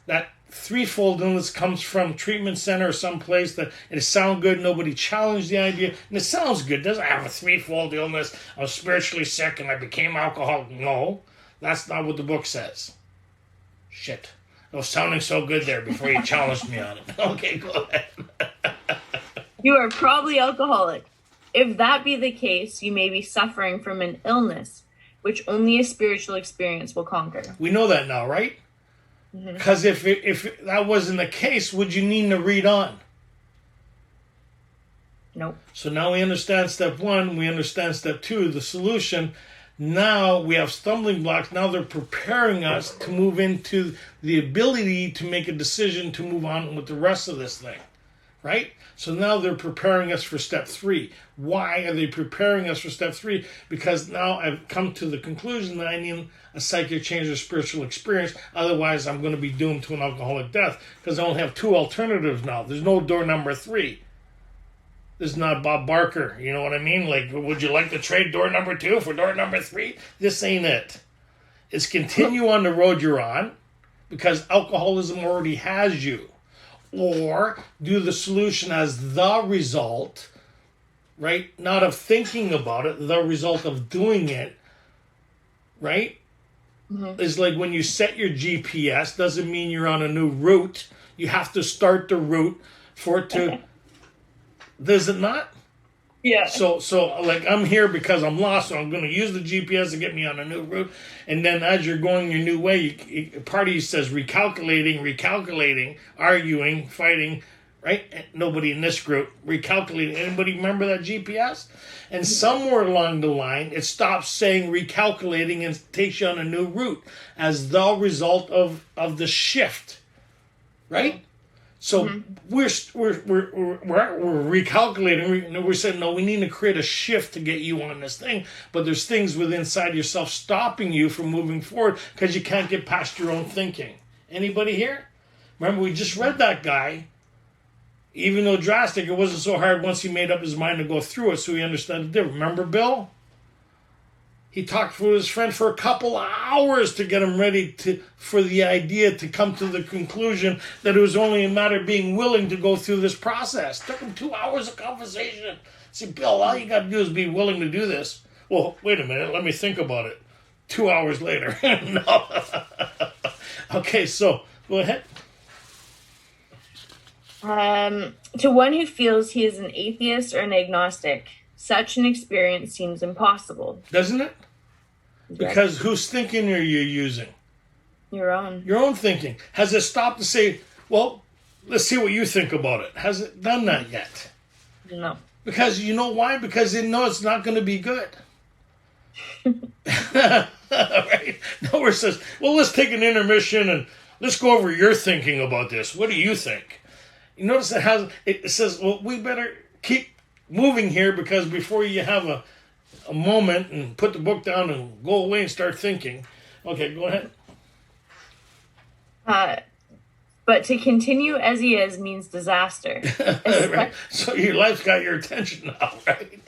That threefold illness comes from treatment center or someplace that it sounds good, nobody challenged the idea, and it sounds good. It doesn't have a threefold illness, I was spiritually sick and I became alcoholic. No, that's not what the book says. Shit. It was sounding so good there before you challenged me on it. Okay, go ahead. You are probably alcoholic. If that be the case, you may be suffering from an illness, which only a spiritual experience will conquer. We know that now, right? Because if that wasn't the case, would you need to read on? Nope. So now we understand step 1, we understand step 2, the solution. Now we have stumbling blocks. Now they're preparing us to move into the ability to make a decision to move on with the rest of this thing, right? So now they're preparing us for step 3. Why are they preparing us for step 3? Because now I've come to the conclusion that I need a psychic change or spiritual experience. Otherwise, I'm going to be doomed to an alcoholic death because I only have 2 alternatives now. There's no door number 3. This is not Bob Barker. You know what I mean? Like, would you like to trade door number 2 for door number 3? This ain't it. It's continue on the road you're on because alcoholism already has you. Or do the solution as the result, right? Not of thinking about it, the result of doing it, right? Is like when you set your GPS, doesn't mean you're on a new route. You have to start the route for it to... Does it not? Yeah. So like I'm here because I'm lost, so I'm going to use the GPS to get me on a new route. And then as you're going your new way, part of you says recalculating, arguing, fighting, right? Nobody in this group recalculating. Anybody remember that GPS? And somewhere along the line, it stops saying recalculating and takes you on a new route as the result of the shift, right? So we're recalculating. We're saying, no, we need to create a shift to get you on this thing. But there's things within inside yourself stopping you from moving forward because you can't get past your own thinking. Anybody here? Remember, we just read that guy. Even though drastic, it wasn't so hard once he made up his mind to go through it, so he understood the difference. Remember Bill? He talked with his friend for a couple hours to get him ready for the idea to come to the conclusion that it was only a matter of being willing to go through this process. It took him 2 hours of conversation. I said, Bill, all you got to do is be willing to do this. Well, wait a minute. Let me think about it. 2 hours later. No. Okay, so go ahead. To one who feels he is an atheist or an agnostic, such an experience seems impossible. Doesn't it? Because whose thinking are you using? Your own. Your own thinking. Has it stopped to say, well, let's see what you think about it? Has it done that yet? No. Because you know why? Because it knows it's not going to be good. Right? Nowhere says, well, let's take an intermission and let's go over your thinking about this. What do you think? You notice it says, well, we better keep moving here because before you have a moment and put the book down and go away and start thinking. Okay, go ahead. But to continue as he is means disaster. Right. So your life's got your attention now, right?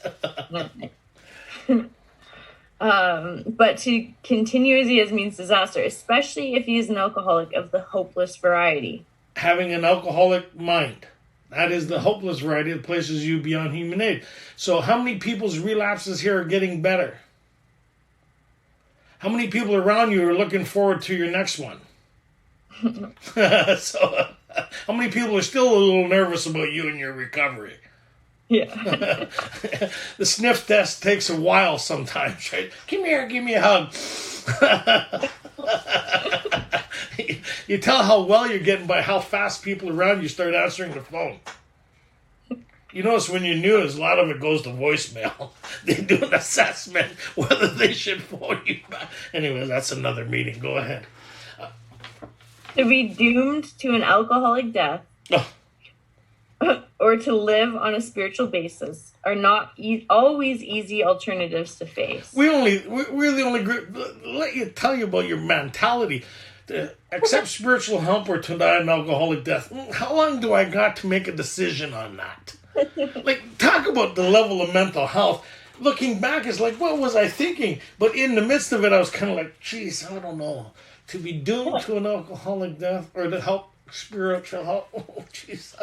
But to continue as he is means disaster, especially if he is an alcoholic of the hopeless variety. Having an alcoholic mind. That is the hopeless variety that places you beyond human aid. So how many people's relapses here are getting better? How many people around you are looking forward to your next one? So how many people are still a little nervous about you and your recovery? Yeah. The sniff test takes a while sometimes, right? Come here, give me a hug. You tell how well you're getting by how fast people around you start answering the phone. You notice when you're new, a lot of it goes to voicemail. They do an assessment whether they should phone you back. Anyway, that's another meeting. Go ahead. To be doomed to an alcoholic death or to live on a spiritual basis are not always easy alternatives to face. We're the only group. Let you tell you about your mentality. To accept spiritual help or to die an alcoholic death. How long do I got to make a decision on that? Like, talk about the level of mental health. Looking back, it's like, what was I thinking? But in the midst of it, I was kind of like, geez, I don't know. To be doomed to an alcoholic death or to help spiritual. Oh, jeez.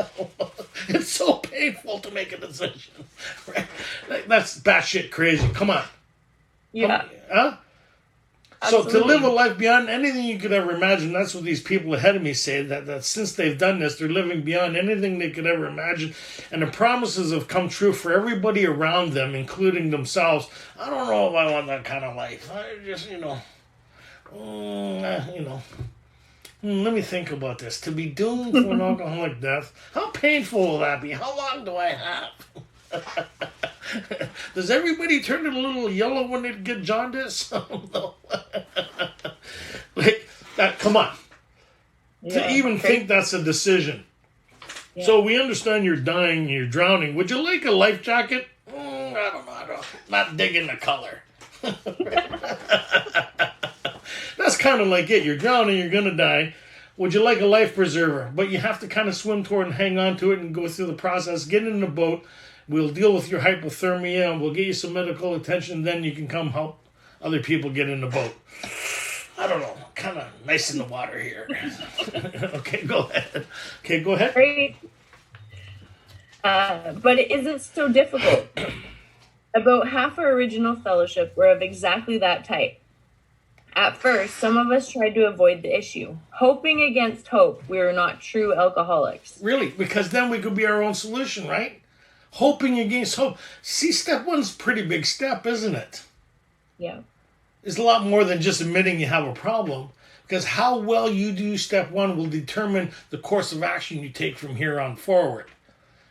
It's so painful to make a decision. Right? That's batshit crazy. Come on. Yeah. Huh? Absolutely. So to live a life beyond anything you could ever imagine, that's what these people ahead of me say, that since they've done this, they're living beyond anything they could ever imagine. And the promises have come true for everybody around them, including themselves. I don't know if I want that kind of life. I just, let me think about this. To be doomed to an alcoholic death, how painful will that be? How long do I have? Does everybody turn a little yellow when they get jaundice? No. Like that. Come on. Yeah, to even think that's a decision. Yeah. So we understand you're dying, you're drowning. Would you like a life jacket? I don't know. Not digging the color. That's kind of like it. You're drowning, you're going to die. Would you like a life preserver? But you have to kind of swim toward and hang on to it and go through the process. Get in the boat. We'll deal with your hypothermia and we'll get you some medical attention. Then you can come help other people get in the boat. I don't know. Kind of nice in the water here. Okay, go ahead. Great. But it isn't so difficult. About half our original fellowship were of exactly that type. At first, some of us tried to avoid the issue, hoping against hope we were not true alcoholics. Really? Because then we could be our own solution, right? Hoping against hope. See, step one's a pretty big step, isn't it? Yeah. It's a lot more than just admitting you have a problem. Because how well you do step one will determine the course of action you take from here on forward.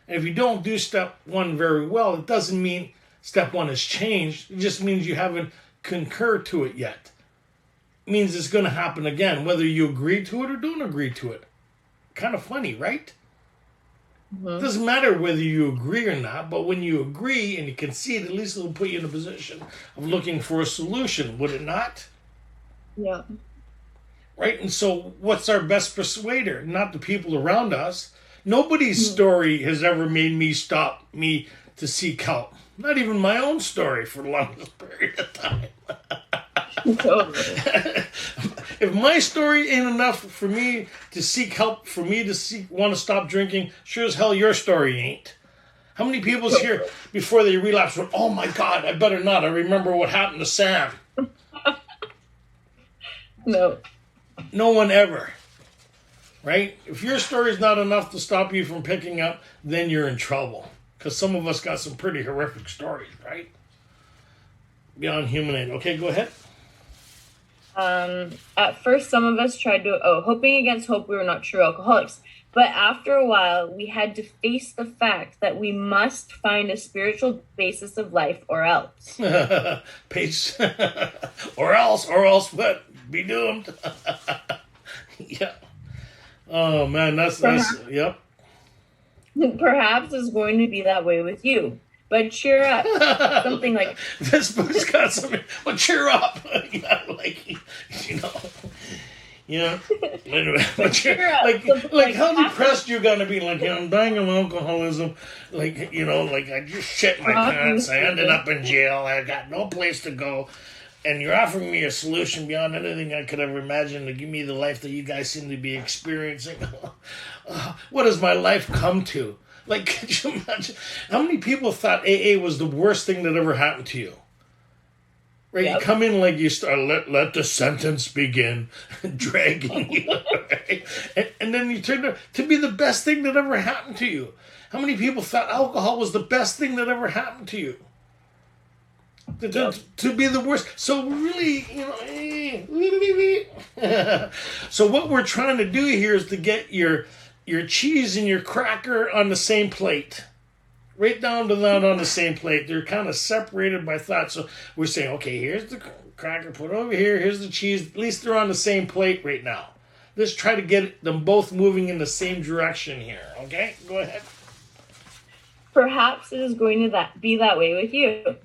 And if you don't do step one very well, it doesn't mean step one has changed. It just means you haven't concurred to it yet. It means it's going to happen again, whether you agree to it or don't agree to it. Kind of funny, right? Mm-hmm. It doesn't matter whether you agree or not, but when you agree and you concede, at least it'll put you in a position of looking for a solution, would it not? Yeah. Right? And so what's our best persuader? Not the people around us. Nobody's story has ever made me stop me to seek help. Not even my own story for the longest period of time. Totally. If my story ain't enough for me to seek help, for me to want to stop drinking, sure as hell your story ain't. How many people's here before they relapse went, oh my God, I better not. I remember what happened to Sam. No. No one ever. Right? If your story's not enough to stop you from picking up, then you're in trouble. Because some of us got some pretty horrific stories, right? Beyond human aid. Okay, go ahead. At first, some of us tried to, hoping against hope we were not true alcoholics. But after a while, we had to face the fact that we must find a spiritual basis of life or else. or else what? Be doomed. Yeah. Oh, man, that's yep. Perhaps it's going to be that way with you. But cheer up. Something like... This book's got something... But cheer up. Yeah, but cheer up. Like how depressed you're going to be. Like, I'm dying of alcoholism. Like, I just shit my pants. I ended up in jail. I got no place to go. And you're offering me a solution beyond anything I could ever imagine to give me the life that you guys seem to be experiencing. What has my life come to? Like, could you imagine? How many people thought AA was the worst thing that ever happened to you? Right? Yep. You come in like you start, let the sentence begin, dragging you. Right? And then you turn to be the best thing that ever happened to you. How many people thought alcohol was the best thing that ever happened to you? To be the worst. So really, so what we're trying to do here is to get your cheese and your cracker on the same plate. Right down to that on the same plate. They're kind of separated by thought. So we're saying, okay, here's the cracker, put it over here, here's the cheese. At least they're on the same plate right now. Let's try to get them both moving in the same direction here. Okay? Go ahead. Perhaps it is going to be that way with you.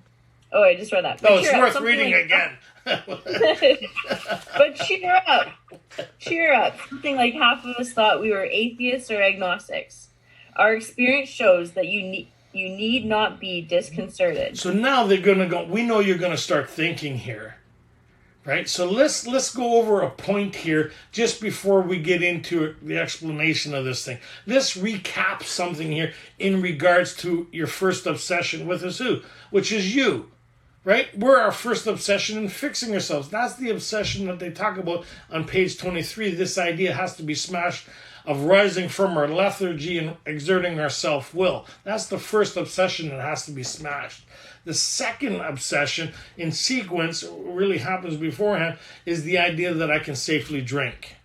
Oh, I just read that. But it's worth reading again. But cheer up. Cheer up. Something like half of us thought we were atheists or agnostics. Our experience shows that you need not be disconcerted. So now they're going to go, we know you're going to start thinking here. Right, so let's go over a point here just before we get into the explanation of this thing. Let's recap something here in regards to your first obsession with us, which is you, right? We're our first obsession in fixing ourselves. That's the obsession that they talk about on page 23. This idea has to be smashed of rising from our lethargy and exerting our self-will. That's the first obsession that has to be smashed. The second obsession in sequence, really happens beforehand, is the idea that I can safely drink.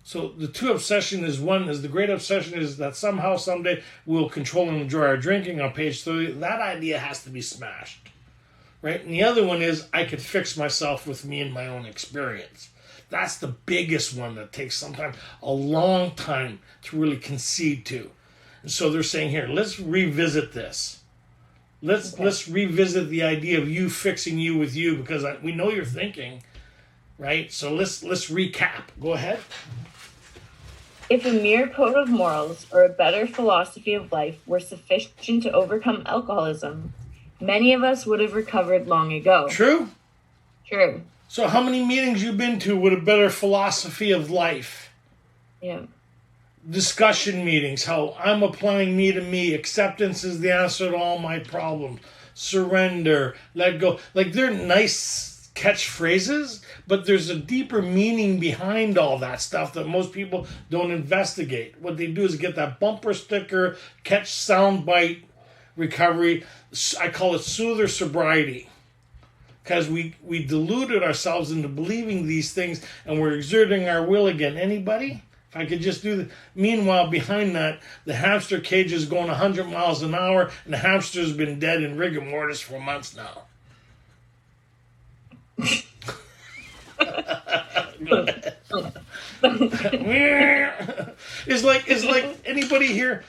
So the two obsession is one is the great obsession is that somehow, someday, we'll control and enjoy our drinking on page 30. That idea has to be smashed, right? And the other one is I could fix myself with me and my own experience. That's the biggest one that takes sometimes a long time to really concede to. And so they're saying here, let's revisit this. Let's revisit the idea of you fixing you with you, because we know you're thinking, right? So let's recap. Go ahead. If a mere code of morals or a better philosophy of life were sufficient to overcome alcoholism, many of us would have recovered long ago. True? True. So how many meetings you been to with a better philosophy of life? Yeah. Discussion meetings, how I'm applying me to me. Acceptance is the answer to all my problems. Surrender, let go. Like, they're nice catchphrases, but there's a deeper meaning behind all that stuff that most people don't investigate. What they do is get that bumper sticker, catch soundbite recovery. I call it soother sobriety. Because we deluded ourselves into believing these things, and we're exerting our will again. Anybody? If I could just do that. Meanwhile, behind that, the hamster cage is going 100 miles an hour, and the hamster's been dead in rigor mortis for months now. It's like anybody here.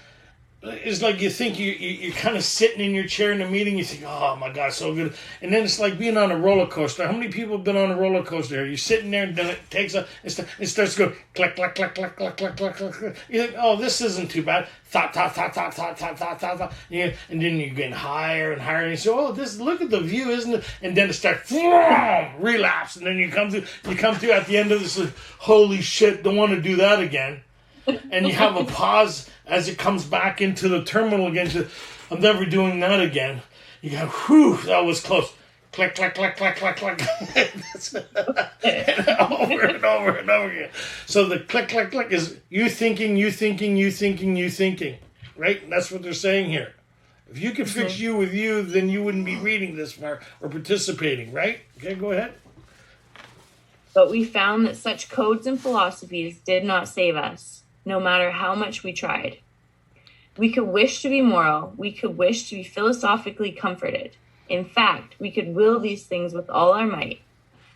It's like you think you're kind of sitting in your chair in a meeting. You think, oh my God, so good. And then it's like being on a roller coaster. How many people have been on a roller coaster? You're sitting there and then it takes a, it starts to go click, click, click, click, click, click, click, click, click. You think, oh, this isn't too bad. Thought. And then you're getting higher and higher. And you say, oh, look at the view, isn't it? And then it starts, relapse. And then you come to at the end of this, holy shit, don't want to do that again. And you have a pause as it comes back into the terminal again. I'm never doing that again. You go, whew, that was close. Click, click, click, click, click, click. And over and over and over again. So the click, click, click is you thinking, right? That's what they're saying here. If you could fix you with you, then you wouldn't be reading this far or participating, right? Okay, go ahead. But we found that such codes and philosophies did not save us, no matter how much we tried. We could wish to be moral. We could wish to be philosophically comforted. In fact, we could will these things with all our might,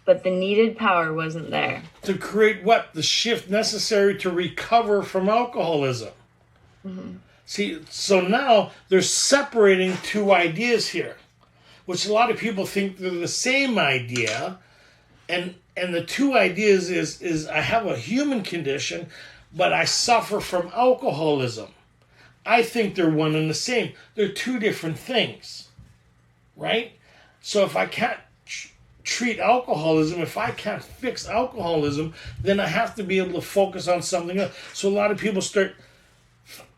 but the needed power wasn't there. To create what? The shift necessary to recover from alcoholism. Mm-hmm. See, so now they're separating two ideas here, which a lot of people think they're the same idea. And the two ideas is I have a human condition, but I suffer from alcoholism. I think they're one and the same. They're two different things, right? So if I can't treat alcoholism, if I can't fix alcoholism, then I have to be able to focus on something else. So a lot of people start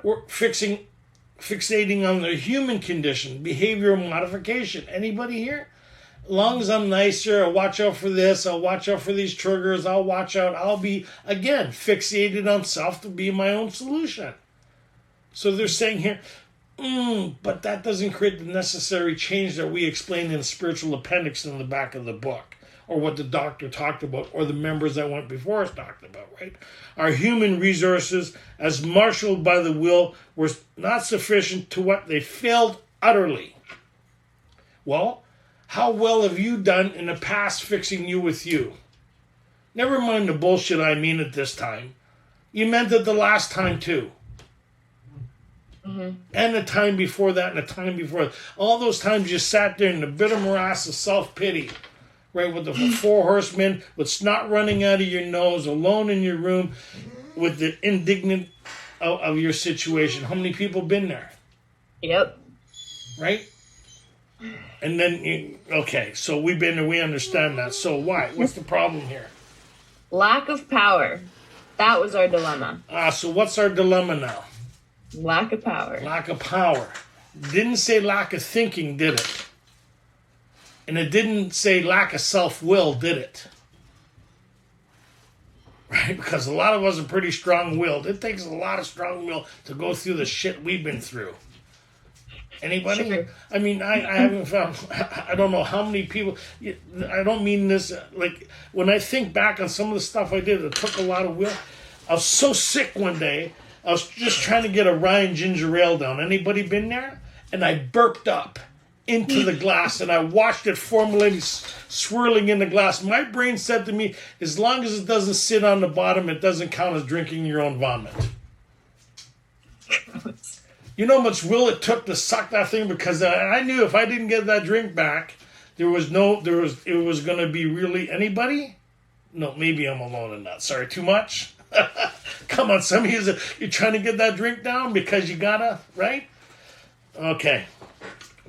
fixating on their human condition, behavioral modification. Anybody here? As long as I'm nicer, I'll watch out for this, I'll watch out for these triggers, I'll be, again, fixated on self to be my own solution. So they're saying here, but that doesn't create the necessary change that we explained in the spiritual appendix in the back of the book, or what the doctor talked about, or the members that went before us talked about, right? Our human resources, as marshaled by the will, were not sufficient to what they failed utterly. Well, how well have you done in the past fixing you with you? Never mind the bullshit I mean at this time. You meant it the last time too. Mm-hmm. And the time before that and the time before that. All those times you sat there in the bitter morass of self-pity, right, with the four horsemen, with snot running out of your nose, alone in your room, with the indignant of your situation. How many people been there? Yep. Right? And then, okay, so we understand that. So why? What's the problem here? Lack of power. That was our dilemma. So what's our dilemma now? Lack of power. Lack of power. Didn't say lack of thinking, did it? And it didn't say lack of self-will, did it? Right? Because a lot of us are pretty strong-willed. It takes a lot of strong will to go through the shit we've been through. Anybody? Sure. I mean, I haven't found, I don't know how many people, I don't mean this, like, when I think back on some of the stuff I did, it took a lot of will. I was so sick one day, I was just trying to get a Ryan ginger ale down. Anybody been there? And I burped up into the glass, and I watched it formulating, swirling in the glass. My brain said to me, as long as it doesn't sit on the bottom, it doesn't count as drinking your own vomit. You know how much will it took to suck that thing? Because I knew if I didn't get that drink back, it was going to be really anybody? No, maybe I'm alone in that. Sorry, too much? Come on, some of you're trying to get that drink down because you gotta, right? Okay.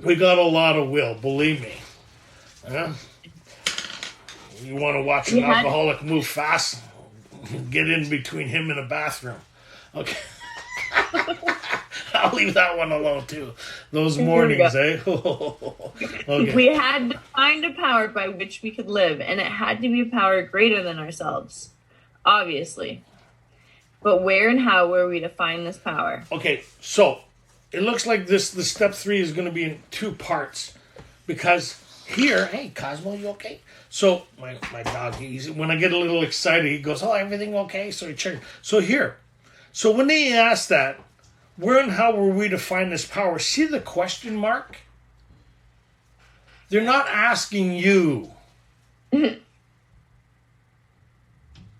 We got a lot of will, believe me. You want to watch an alcoholic move fast? Get in between him and the bathroom. Okay. I'll leave that one alone too. Those mornings, eh? Okay. We had to find a power by which we could live, and it had to be a power greater than ourselves, obviously. But where and how were we to find this power? Okay, so it looks like the step 3 is going to be in 2 parts, because here, hey Cosmo, you okay? So my dog, when I get a little excited, he goes, "Oh, everything okay?" So he checks. So here, so when they ask that, where and how were we to find this power? See the question mark? They're not asking you.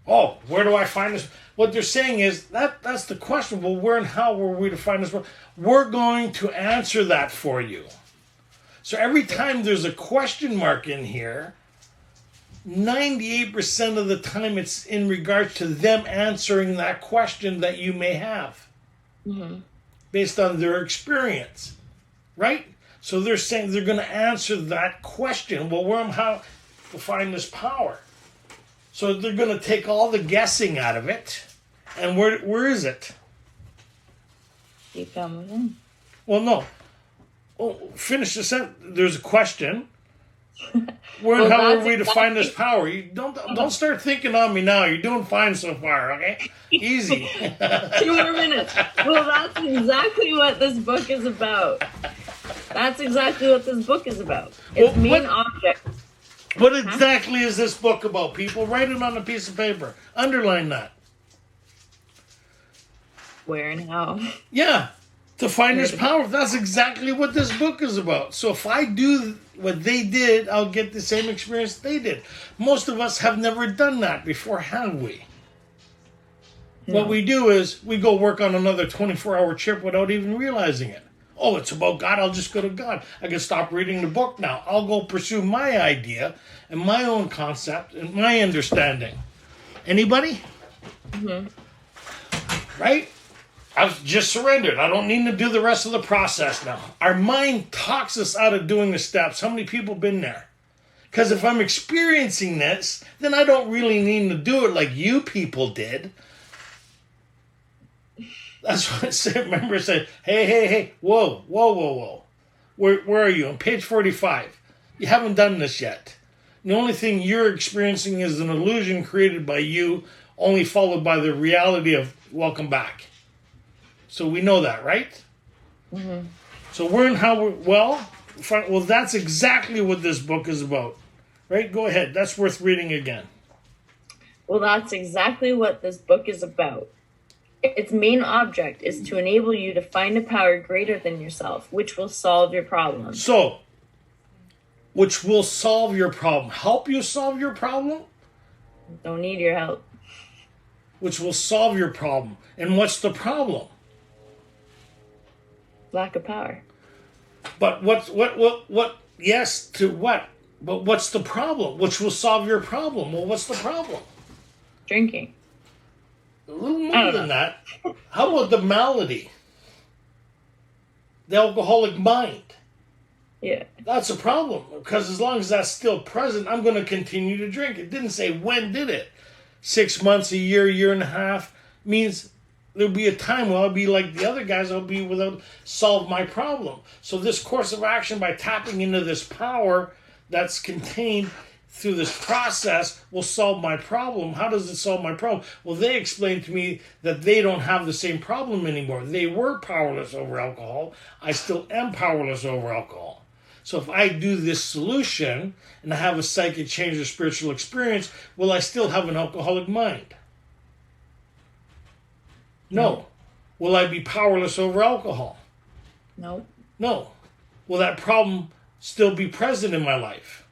Oh, where do I find this? What they're saying is that's the question. Well, where and how were we to find this? We're going to answer that for you. So every time there's a question mark in here, 98% of the time it's in regards to them answering that question that you may have. Mm-hmm. Based on their experience, right? So they're saying they're going to answer that question. Well, where and how to find this power? So they're going to take all the guessing out of it. And where is it? Deep down within. Well, no. Oh, finish the sentence. There's a question. Where and how are we to find this power? You don't start thinking on me now. You're doing fine so far, okay? Easy. 2 more minutes. Well, that's exactly what this book is about. That's exactly what this book is about. Its main object. What exactly is this book about, people? Write it on a piece of paper. Underline that. Where and how. Yeah. To find this power. That's exactly what this book is about. So if I do what they did, I'll get the same experience they did. Most of us have never done that before, have we? No. What we do is we go work on another 24-hour trip without even realizing it. Oh, it's about God. I'll just go to God. I can stop reading the book now. I'll go pursue my idea and my own concept and my understanding. Anybody? Mm-hmm. Right? I've just surrendered. I don't need to do the rest of the process now. Our mind talks us out of doing the steps. How many people have been there? Because if I'm experiencing this, then I don't really need to do it like you people did. That's what I said. Remember, I said, hey, whoa. Where are you? On page 45. You haven't done this yet. The only thing you're experiencing is an illusion created by you, only followed by the reality of welcome back. So we know that, right? Mm-hmm. So where and how well, that's exactly what this book is about. Right? Go ahead. That's worth reading again. Well, that's exactly what this book is about. Its main object is to enable you to find a power greater than yourself, which will solve your problem. So, which will solve your problem. Help you solve your problem? Don't need your help. Which will solve your problem. And what's the problem? Lack of power. But yes to what? But what's the problem? Which will solve your problem. Well, what's the problem? Drinking. A little more than that. How about the malady? The alcoholic mind. Yeah. That's a problem, because as long as that's still present, I'm going to continue to drink. It didn't say when did it. 6 months, a year and a half means there'll be a time where I'll be like the other guys, I'll be without solve my problem. So this course of action, by tapping into this power that's contained through this process, will solve my problem. How does it solve my problem? Well, they explained to me that they don't have the same problem anymore. They were powerless over alcohol. I still am powerless over alcohol. So if I do this solution and I have a psychic change or spiritual experience, will I still have an alcoholic mind? No. Will I be powerless over alcohol? No. No. Will that problem still be present in my life?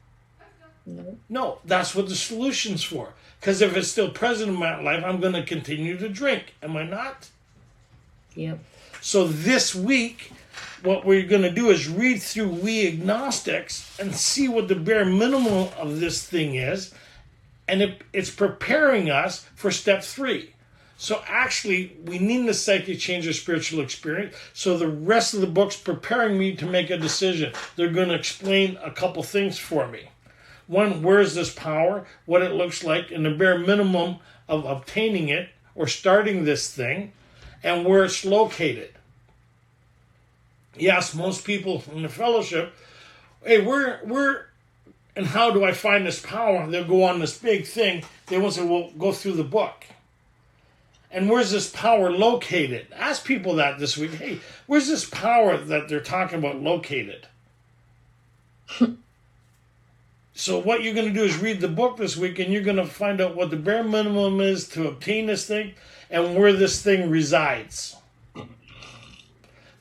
No. No. That's what the solution's for. Because if it's still present in my life, I'm going to continue to drink. Am I not? Yep. So this week, what we're going to do is read through We Agnostics and see what the bare minimum of this thing is. And it's preparing us for step 3. So actually, we need the psychic change or spiritual experience. So the rest of the book's preparing me to make a decision. They're going to explain a couple things for me. One, where's this power, what it looks like, and the bare minimum of obtaining it or starting this thing, and where it's located. Yes, most people in the fellowship, hey, where and how do I find this power? They'll go on this big thing. They won't say, well, go through the book. And where's this power located? Ask people that this week. Hey, where's this power that they're talking about located? So what you're going to do is read the book this week, and you're going to find out what the bare minimum is to obtain this thing and where this thing resides.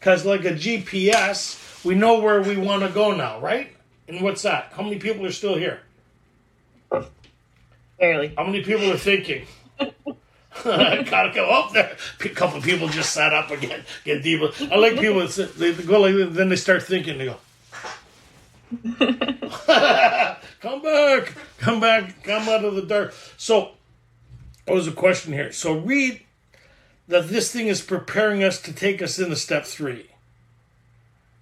Because like a GPS, we know where we want to go now, right? And what's that? How many people are still here? Barely. How many people are thinking? Gotta go up there. A couple of people just sat up again, get deeper. I like people that sit, they go like this, then they start thinking. They go, come back, come out of the dark. So, what was the question here? So read that this thing is preparing us to take us into step 3,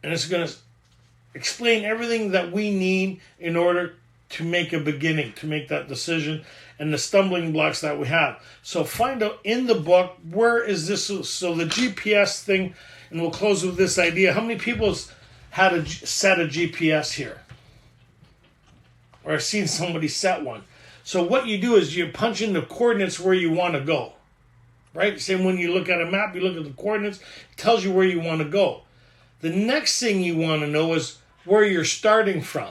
and it's going to explain everything that we need in order to make a beginning, to make that decision, and the stumbling blocks that we have. So find out in the book, where is this? So the GPS thing, and we'll close with this idea. How many people had a set a GPS here? Or I've seen somebody set one. So what you do is you punch in the coordinates where you want to go. Right? Same when you look at a map, you look at the coordinates, it tells you where you want to go. The next thing you want to know is where you're starting from.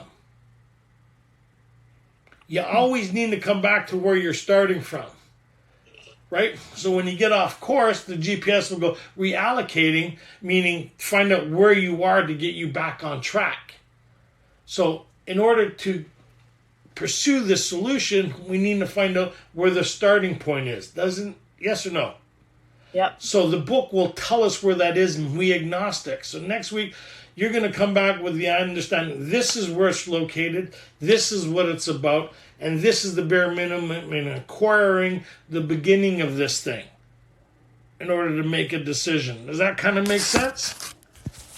You always need to come back to where you're starting from, right? So when you get off course, the GPS will go reallocating, meaning find out where you are to get you back on track. So in order to pursue this solution, we need to find out where the starting point is. Yes or no? Yep. So the book will tell us where that is, and we agnostic. So next week, you're going to come back with the understanding, this is where it's located, this is what it's about, and this is the bare minimum in acquiring the beginning of this thing in order to make a decision. Does that kind of make sense?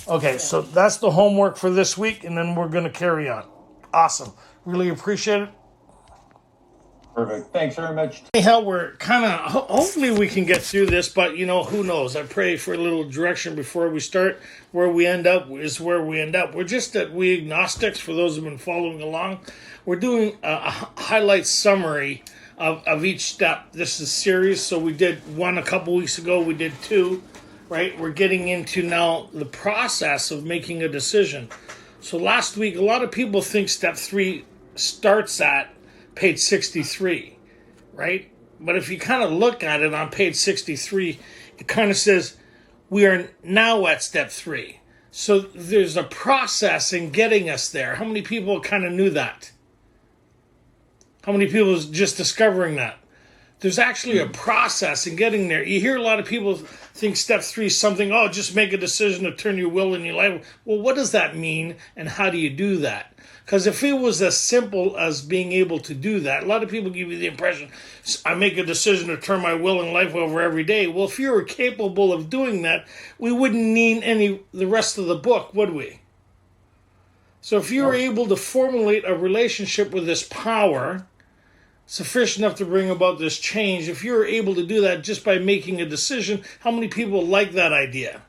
Okay, so that's the homework for this week, and then we're going to carry on. Awesome. Really appreciate it. Perfect. Thanks very much. Anyhow, we're kind of, hopefully we can get through this, but, who knows? I pray for a little direction before we start. Where we end up is where we end up. We're just at We Agnostics, for those who've been following along. We're doing a highlight summary of each step. This is series, so we did one a couple weeks ago. We did 2, right? We're getting into now the process of making a decision. So last week, a lot of people think step 3 starts at page 63, right? But if you kind of look at it on page 63, it kind of says we are now at step 3. So there's a process in getting us there. How many people kind of knew that? How many people is just discovering that? There's actually a process in getting there. You hear a lot of people think step 3 is something, just make a decision to turn your will in your life. Well, what does that mean, and how do you do that? Because if it was as simple as being able to do that, a lot of people give you the impression, I make a decision to turn my will and life over every day. Well, if you were capable of doing that, we wouldn't need the rest of the book, would we? So if you're able to formulate a relationship with this power sufficient enough to bring about this change, if you're able to do that just by making a decision, how many people like that idea?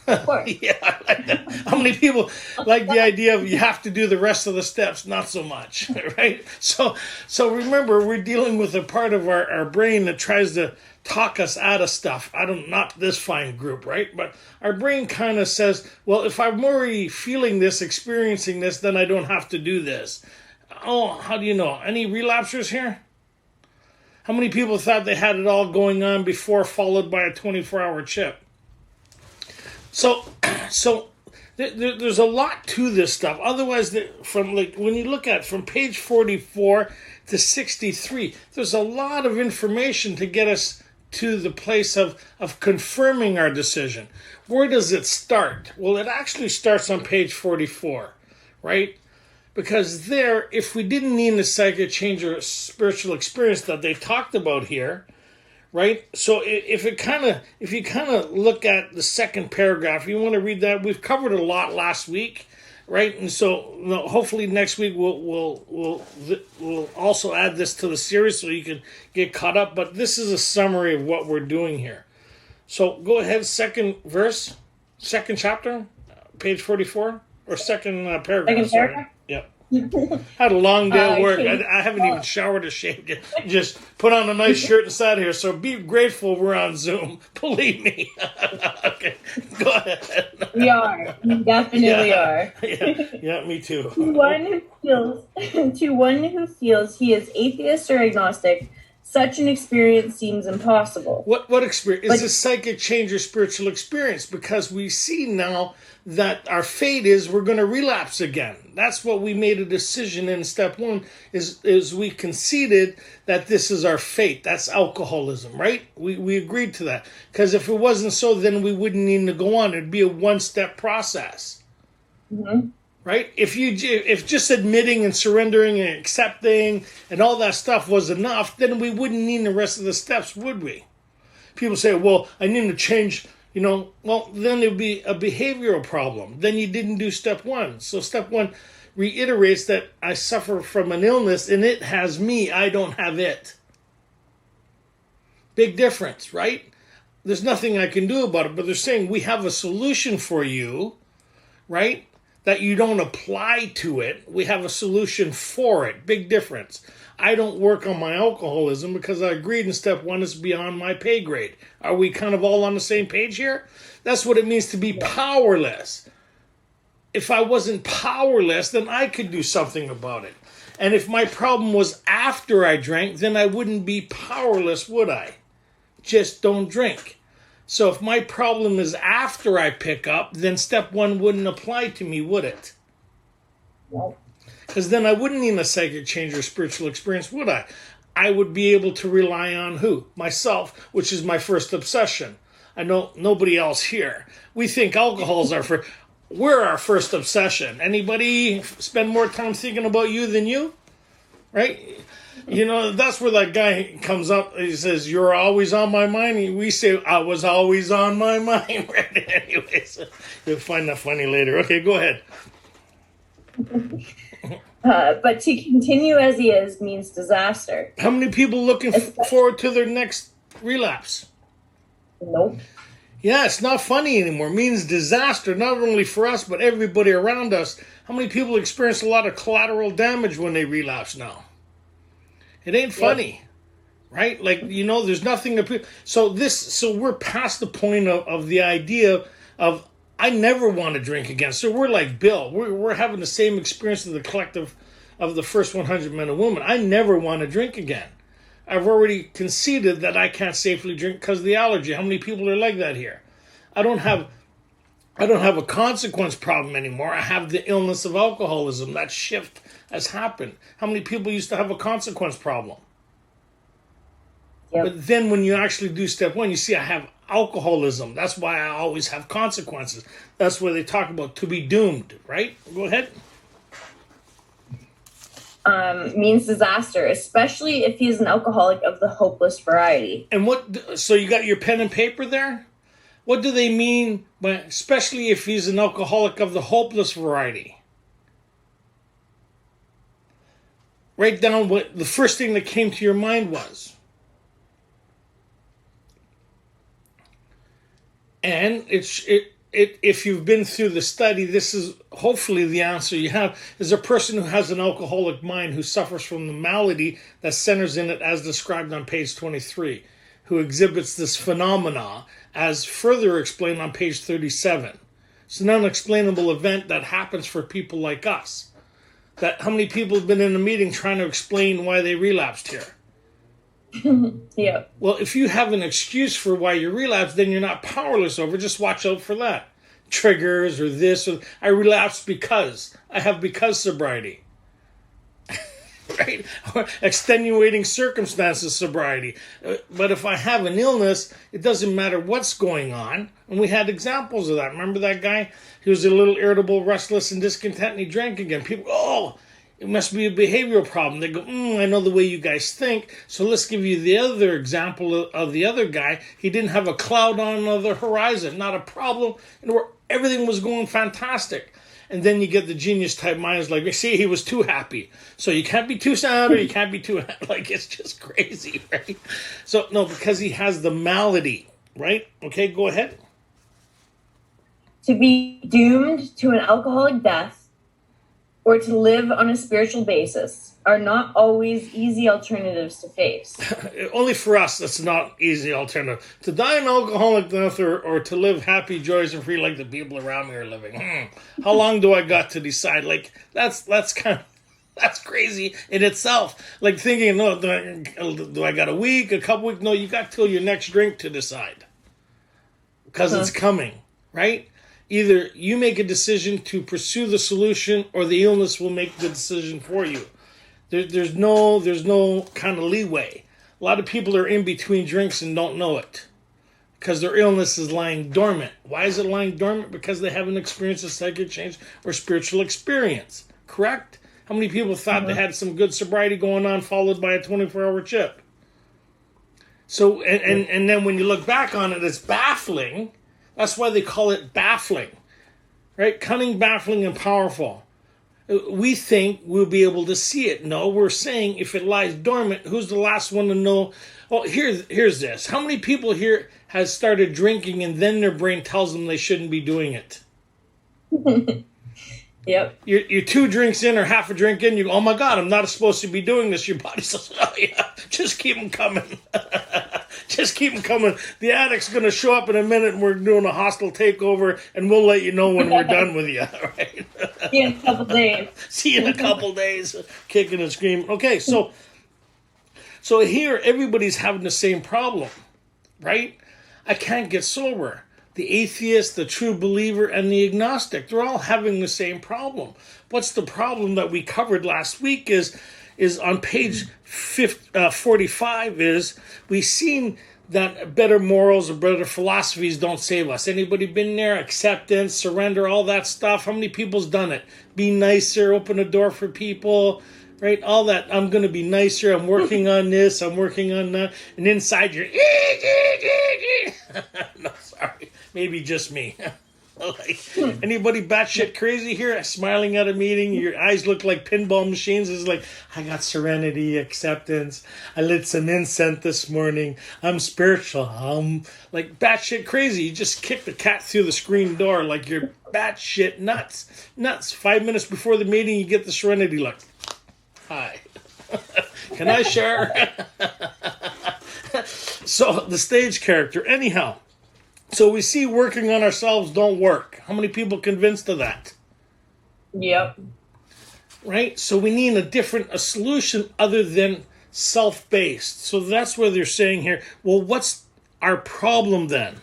Of course. Yeah, I like that. How many people like the idea of you have to do the rest of the steps? Not so much, right? So remember, we're dealing with a part of our brain that tries to talk us out of stuff. Not this fine group, right? But our brain kind of says, well, if I'm already feeling this, experiencing this, then I don't have to do this. Oh, how do you know? Any relapsers here? How many people thought they had it all going on before, followed by a 24-hour chip? So there's a lot to this stuff. Otherwise, when you look at from page 44 to 63, there's a lot of information to get us to the place of confirming our decision. Where does it start? Well, it actually starts on page 44, right? Because there, if we didn't need a psychic change or spiritual experience that they talked about here, right? So if you kind of look at the second paragraph, you want to read that. We've covered a lot last week, right? And so hopefully next week we'll also add this to the series so you can get caught up. But this is a summary of what we're doing here. So go ahead, second verse, second chapter, page 44, or second paragraph. Second paragraph? Yep. Had a long day at work. Okay. I haven't even showered or shaved yet. Just put on a nice shirt and sat here. So be grateful we're on Zoom. Believe me. Okay, go ahead. We are. We definitely are. Yeah, me too. To one who feels he is atheist or agnostic, such an experience seems impossible. What experience? Is this psychic change or spiritual experience? Because we see now that our fate is we're going to relapse again. That's what we made a decision in step one, is we conceded that this is our fate. That's alcoholism, right? We agreed to that. Because if it wasn't so, then we wouldn't need to go on. It'd be a one-step process. Mm-hmm. Right? If just admitting and surrendering and accepting and all that stuff was enough, then we wouldn't need the rest of the steps, would we? People say, well, I need to change, well, then it would be a behavioral problem. Then you didn't do step one. So step one reiterates that I suffer from an illness and it has me, I don't have it. Big difference, right? There's nothing I can do about it, but they're saying we have a solution for you, right? That you don't apply to it. We have a solution for it. Big difference. I don't work on my alcoholism because I agreed in step one it's beyond my pay grade. Are we kind of all on the same page here? That's what it means to be powerless. If I wasn't powerless, then I could do something about it. And if my problem was after I drank, then I wouldn't be powerless, would I? Just don't drink. So if my problem is after I pick up, then step one wouldn't apply to me, would it? Nope. Because then I wouldn't need a psychic change or spiritual experience, would I? I would be able to rely on who? Myself, which is my first obsession. I know nobody else here. We think alcohol's we're our first obsession. Anybody spend more time thinking about you than you? Right? That's where that guy comes up. He says, you're always on my mind. And we say, I was always on my mind. Right? Anyways, you'll find that funny later. Okay, go ahead. But to continue as he is means disaster. How many people looking forward to their next relapse? Nope. Yeah, it's not funny anymore. It means disaster, not only for us, but everybody around us. How many people experience a lot of collateral damage when they relapse now? It ain't funny, right? There's nothing. So we're past the point of the idea of I never want to drink again. So we're like Bill. We're having the same experience as the collective of the first 100 men and women. I never want to drink again. I've already conceded that I can't safely drink because of the allergy. How many people are like that here? I don't have a consequence problem anymore. I have the illness of alcoholism. That shift has happened. How many people used to have a consequence problem? Yep. But then when you actually do step one, you see I have alcoholism. That's why I always have consequences. That's where they talk about to be doomed, right? Go ahead. Means disaster, especially if he's an alcoholic of the hopeless variety. And so you got your pen and paper there? What do they mean by, especially if he's an alcoholic of the hopeless variety? write down what the first thing that came to your mind was. And if you've been through the study, this is hopefully the answer you have, is a person who has an alcoholic mind who suffers from the malady that centers in it as described on page 23, who exhibits this phenomena as further explained on page 37. It's an unexplainable event that happens for people like us. That how many people have been in a meeting trying to explain why they relapsed here? Yeah. Well, if you have an excuse for why you relapsed, then you're not powerless over. Just watch out for that. Triggers or this. Or, I relapsed because. I have because sobriety. Right? Or extenuating circumstances sobriety. But if I have an illness, it doesn't matter what's going on. And we had examples of that. Remember that guy? He was a little irritable, restless, and discontent, and he drank again. People, it must be a behavioral problem. They go, I know the way you guys think, so let's give you the other example of the other guy. He didn't have a cloud on the horizon, not a problem, and where everything was going fantastic. And then you get the genius-type minds like, see, he was too happy. So you can't be too sad or you can't be too happy. Like, it's just crazy, right? So, no, because he has the malady, right? Okay, go ahead. To be doomed to an alcoholic death or to live on a spiritual basis are not always easy alternatives to face. Only for us, that's not easy alternative. To die an alcoholic death or to live happy, joyous, and free like the people around me are living. How long do I got to decide? Like, that's crazy in itself. Like thinking, no, do I got a week, a couple weeks? No, you got till your next drink to decide. Because it's coming, right? Either you make a decision to pursue the solution or the illness will make the decision for you. There's no kind of leeway. A lot of people are in between drinks and don't know it because their illness is lying dormant. Why is it lying dormant? Because they haven't experienced a psychic change or spiritual experience. Correct? How many people thought they had some good sobriety going on followed by a 24-hour chip? So, and then when you look back on it, it's baffling. That's why they call it baffling, right? Cunning, baffling, and powerful. We think we'll be able to see it. No, we're saying if it lies dormant, who's the last one to know? Oh, here's this. How many people here has started drinking and then their brain tells them they shouldn't be doing it? Yep. You're 2 drinks in or half a drink in, you go, oh my God, I'm not supposed to be doing this. Your body says, oh yeah, just keep them coming. Just keep them coming. The addict's going to show up in a minute and we're doing a hostile takeover and we'll let you know when we're done with you. Right? See you in a couple days. See you in a couple days. Kicking and screaming. Okay, so here everybody's having the same problem, right? I can't get sober. The atheist, the true believer, and the agnostic, they're all having the same problem. What's the problem that we covered last week is on page 45 is we've seen that better morals or better philosophies don't save us. Anybody been there? Acceptance, surrender, all that stuff. How many people's done it? Be nicer, open a door for people, right? All that. I'm going to be nicer. I'm working on this. I'm working on that. And inside you're, no, sorry. Maybe just me. Like, anybody batshit crazy here? Smiling at a meeting, your eyes look like pinball machines. It's like, I got serenity, acceptance. I lit some incense this morning. I'm spiritual. I'm like batshit crazy. You just kick the cat through the screen door like you're batshit nuts. 5 minutes before the meeting, you get the serenity look. Hi. Can I share? So the stage character. Anyhow. So we see working on ourselves don't work. How many people convinced of that? Yep. Right? So we need a solution other than self-based. So that's where they're saying here, well, what's our problem then?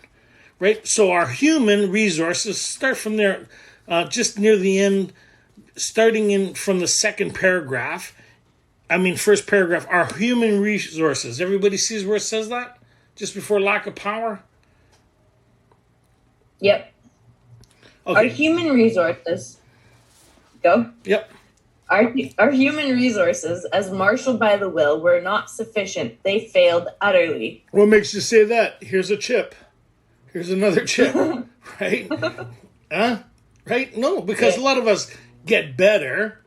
Right? So our human resources, start from there, just near the end, starting in from the first paragraph, our human resources. Everybody sees where it says that? Just before lack of power? Yep. Okay. Our human resources. Go. Yep. Our human resources, as marshaled by the will, were not sufficient. They failed utterly. What makes you say that? Here's a chip. Here's another chip. Right? Huh? Right? No, because a lot of us get better.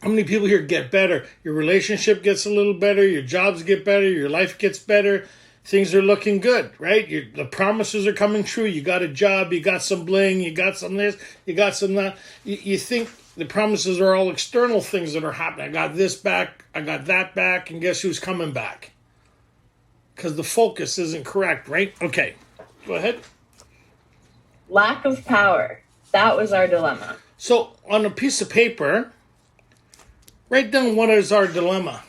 How many people here get better? Your relationship gets a little better, your jobs get better, your life gets better, things are looking good, right? The promises are coming true. You got a job, you got some bling, you got some this, you got some that. You think the promises are all external things that are happening. I got this back, I got that back, and guess who's coming back? Because the focus isn't correct, right? Okay, go ahead. Lack of power. That was our dilemma. So on a piece of paper, write down what is our dilemma.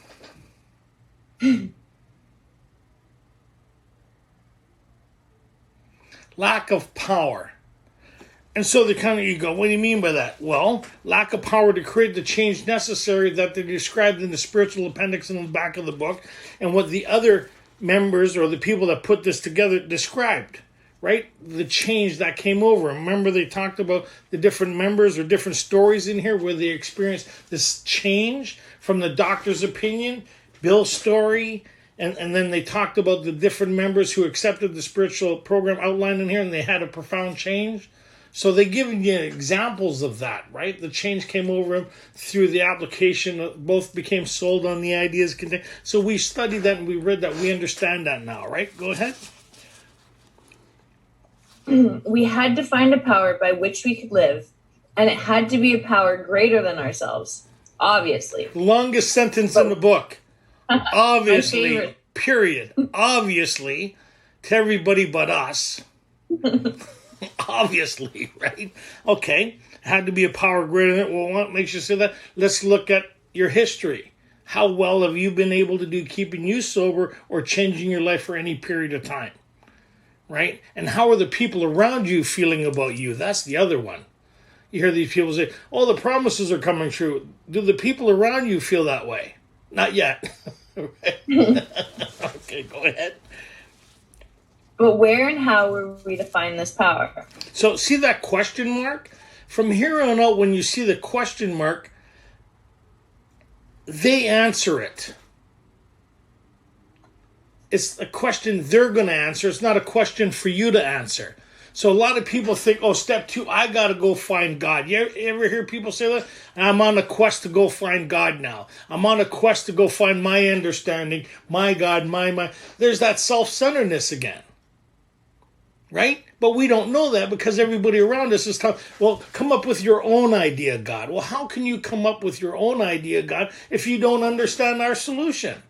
Lack of power. And so you go, what do you mean by that? Well, lack of power to create the change necessary that they described in the spiritual appendix in the back of the book, and what the other members or the people that put this together described, right? The change that came over. Remember they talked about the different members or different stories in here where they experienced this change from the doctor's opinion, Bill's story, and then they talked about the different members who accepted the spiritual program outlined in here and they had a profound change. So they give you examples of that, right? The change came over him through the application. Both became sold on the ideas contained. So we studied that and we read that. We understand that now, right? Go ahead. We had to find a power by which we could live, and it had to be a power greater than ourselves, obviously. Longest sentence in the book. Obviously, period. Obviously, to everybody but us. Obviously, right? Okay, had to be a power greater than, well, what makes you say that? Let's look at your history. How well have you been able to do keeping you sober or changing your life for any period of time? Right? And how are the people around you feeling about you? That's the other one. You hear these people say, oh, the promises are coming true. Do the people around you feel that way? Not yet. Okay, go ahead. But where and how were we to find this power? So see that question mark? From here on out, when you see the question mark, they answer it. It's a question they're going to answer. It's not a question for you to answer. So a lot of people think, oh, step 2, I got to go find God. You ever hear people say that? I'm on a quest to go find God now. I'm on a quest to go find my understanding, my God, my. There's that self-centeredness again. Right? But we don't know that because everybody around us is telling, well, come up with your own idea, God. Well, how can you come up with your own idea, God, if you don't understand our solution?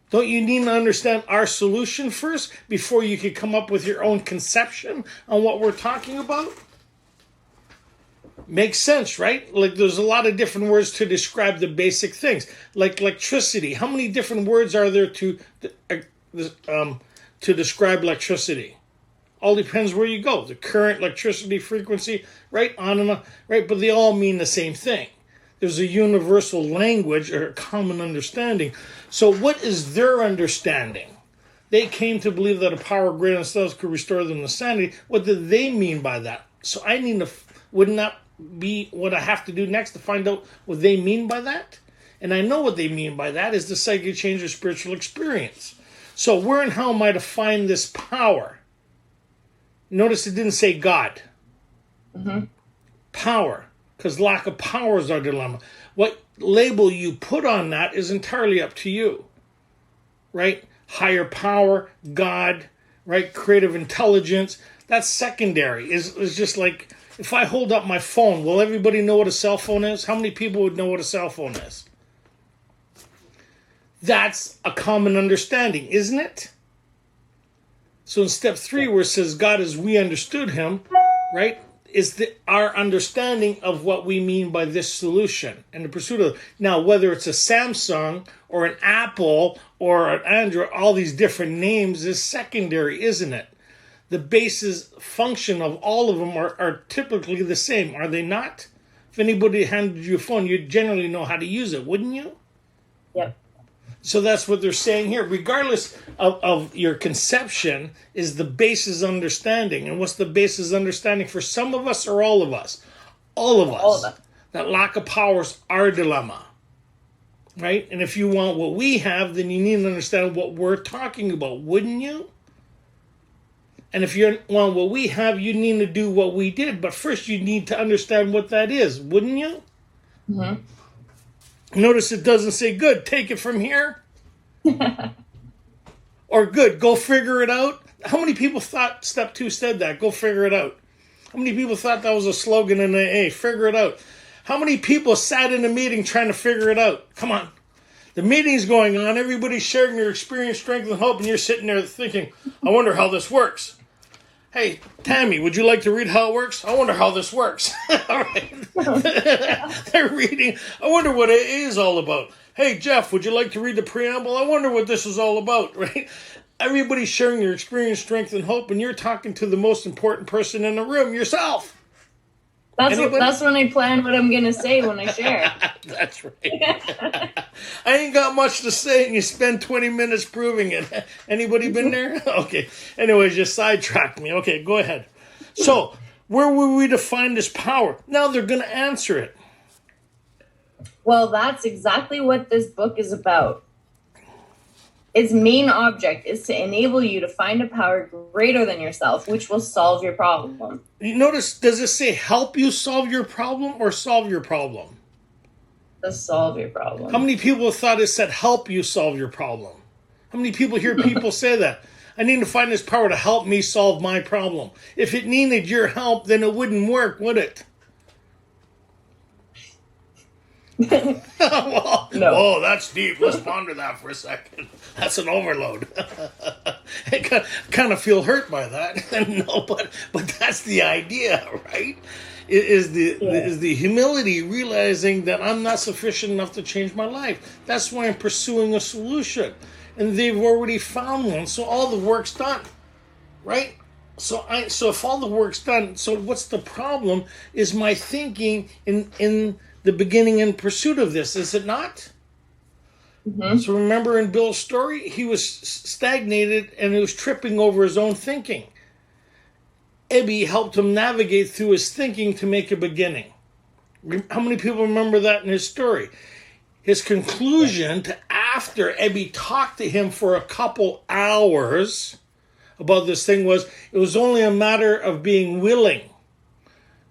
Don't you need to understand our solution first before you can come up with your own conception on what we're talking about? Makes sense, right? Like there's a lot of different words to describe the basic things. Like electricity. How many different words are there to describe electricity? All depends where you go. The current, electricity, frequency, right? On and on, right? But they all mean the same thing. There's a universal language or a common understanding. So what is their understanding? They came to believe that a power greater than themselves could restore them to sanity. What did they mean by that? So I need to, wouldn't that be what I have to do next to find out what they mean by that? And I know what they mean by that is the psychic change or spiritual experience. So where and how am I to find this power? Notice it didn't say God. Mm-hmm. Power. Because lack of power is our dilemma. What label you put on that is entirely up to you. Right? Higher power, God, right? Creative intelligence. That's secondary. Is just like, if I hold up my phone, will everybody know what a cell phone is? How many people would know what a cell phone is? That's a common understanding, isn't it? So in step 3, where it says God as we understood him, right, is our understanding of what we mean by this solution and the pursuit of it. Now, whether it's a Samsung or an Apple or an Android, all these different names is secondary, isn't it? The basis function of all of them are typically the same, are they not? If anybody handed you a phone, you'd generally know how to use it, wouldn't you? Yep. So that's what they're saying here. Regardless of your conception is the basis understanding. And what's the basis understanding for some of us or all of us? All of us. All of us. That lack of power is our dilemma. Right? And if you want what we have, then you need to understand what we're talking about, wouldn't you? And if you want what we have, you need to do what we did. But first you need to understand what that is, wouldn't you? Notice it doesn't say, good, take it from here. Or good, go figure it out. How many people thought step 2 said that? Go figure it out. How many people thought that was a slogan in AA? Figure it out. How many people sat in a meeting trying to figure it out? Come on. The meeting's going on. Everybody's sharing their experience, strength, and hope. And you're sitting there thinking, I wonder how this works. Hey, Tammy, would you like to read how it works? I wonder how this works. All right. They're reading. I wonder what AA is all about. Hey, Jeff, would you like to read the preamble? I wonder what this is all about, right? Everybody's sharing their experience, strength, and hope, and you're talking to the most important person in the room, yourself. That's when I plan what I'm going to say when I share. That's right. I ain't got much to say, and you spend 20 minutes proving it. Anybody been there? Okay. Anyways, you sidetracked me. Okay, go ahead. So, where will we define this power? Now they're going to answer it. Well, that's exactly what this book is about. Its main object is to enable you to find a power greater than yourself, which will solve your problem. You notice, does it say help you solve your problem or solve your problem? To solve your problem. How many people thought it said help you solve your problem? How many people hear people say that? I need to find this power to help me solve my problem. If it needed your help, then it wouldn't work, would it? Well, no. Whoa, that's deep. Let's ponder that for a second. That's an overload. I kind of feel hurt by that. No, but that's the idea, right? Is the humility, realizing that I'm not sufficient enough to change my life. That's why I'm pursuing a solution, and they've already found one. So all the work's done, right? So if all the work's done, so what's the problem? Is my thinking in the beginning and pursuit of this, is it not? Mm-hmm. So remember in Bill's story, he was stagnated and he was tripping over his own thinking. Ebby helped him navigate through his thinking to make a beginning. How many people remember that in his story? His conclusion to after Ebby talked to him for a couple hours about this thing was, it was only a matter of being willing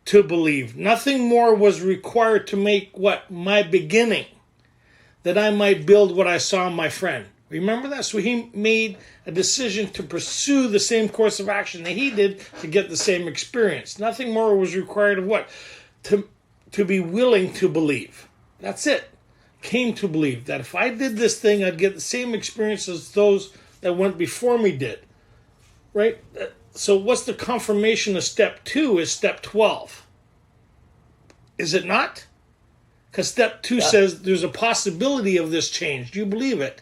to believe. Nothing more was required to make what? My beginning. That I might build what I saw in my friend. Remember that? So he made a decision to pursue the same course of action that he did to get the same experience. Nothing more was required of what? To be willing to believe. That's it. Came to believe that if I did this thing, I'd get the same experience as those that went before me did. Right? So what's the confirmation of step 2 is step 12. Is it not? Because step 2 says there's a possibility of this change. Do you believe it?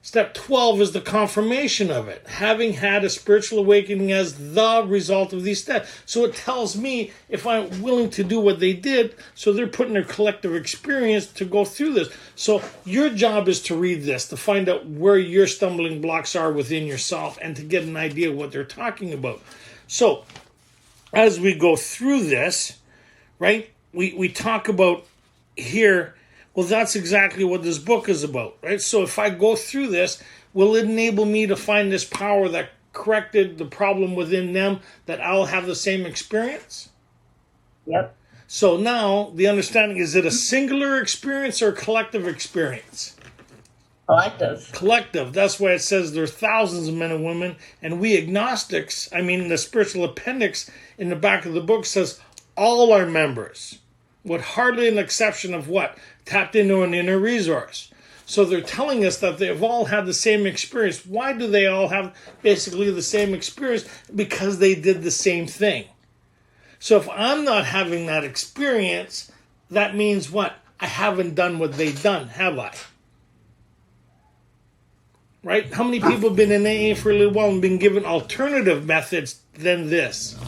Step 12 is the confirmation of it. Having had a spiritual awakening as the result of these steps. So it tells me if I'm willing to do what they did, so they're putting their collective experience to go through this. So your job is to read this, to find out where your stumbling blocks are within yourself and to get an idea of what they're talking about. So as we go through this, right, we talk about here, well, that's exactly what this book is about, right? So if I go through this, will it enable me to find this power that corrected the problem within them, that I'll have the same experience? Yep. So now the understanding, is it a singular experience or a collective experience? Collective. Collective. That's why it says there are thousands of men and women, and we agnostics, the spiritual appendix in the back of the book says all our members, with hardly an exception of what? Tapped into an inner resource. So they're telling us that they've all had the same experience. Why do they all have basically the same experience? Because they did the same thing. So if I'm not having that experience, that means what? I haven't done what they've done, have I? Right? How many people have been in AA for a little while and been given alternative methods than this?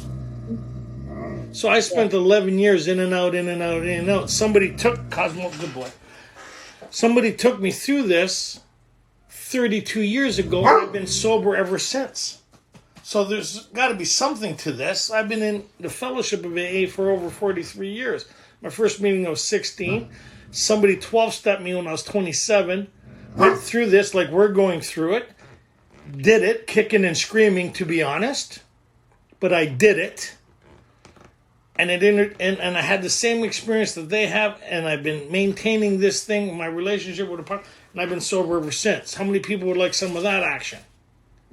So I spent 11 years in and out, in and out, in and out. Somebody took, Cosmo, good boy. Somebody took me through this 32 years ago, and I've been sober ever since. So there's got to be something to this. I've been in the fellowship of AA for over 43 years. My first meeting I was 16. Somebody 12-stepped me when I was 27. Went through this like we're going through it. Did it, kicking and screaming, to be honest. But I did it. and and I had the same experience that they have, and I've been maintaining this thing, my relationship with a partner, and I've been sober ever since. How many people would like some of that action?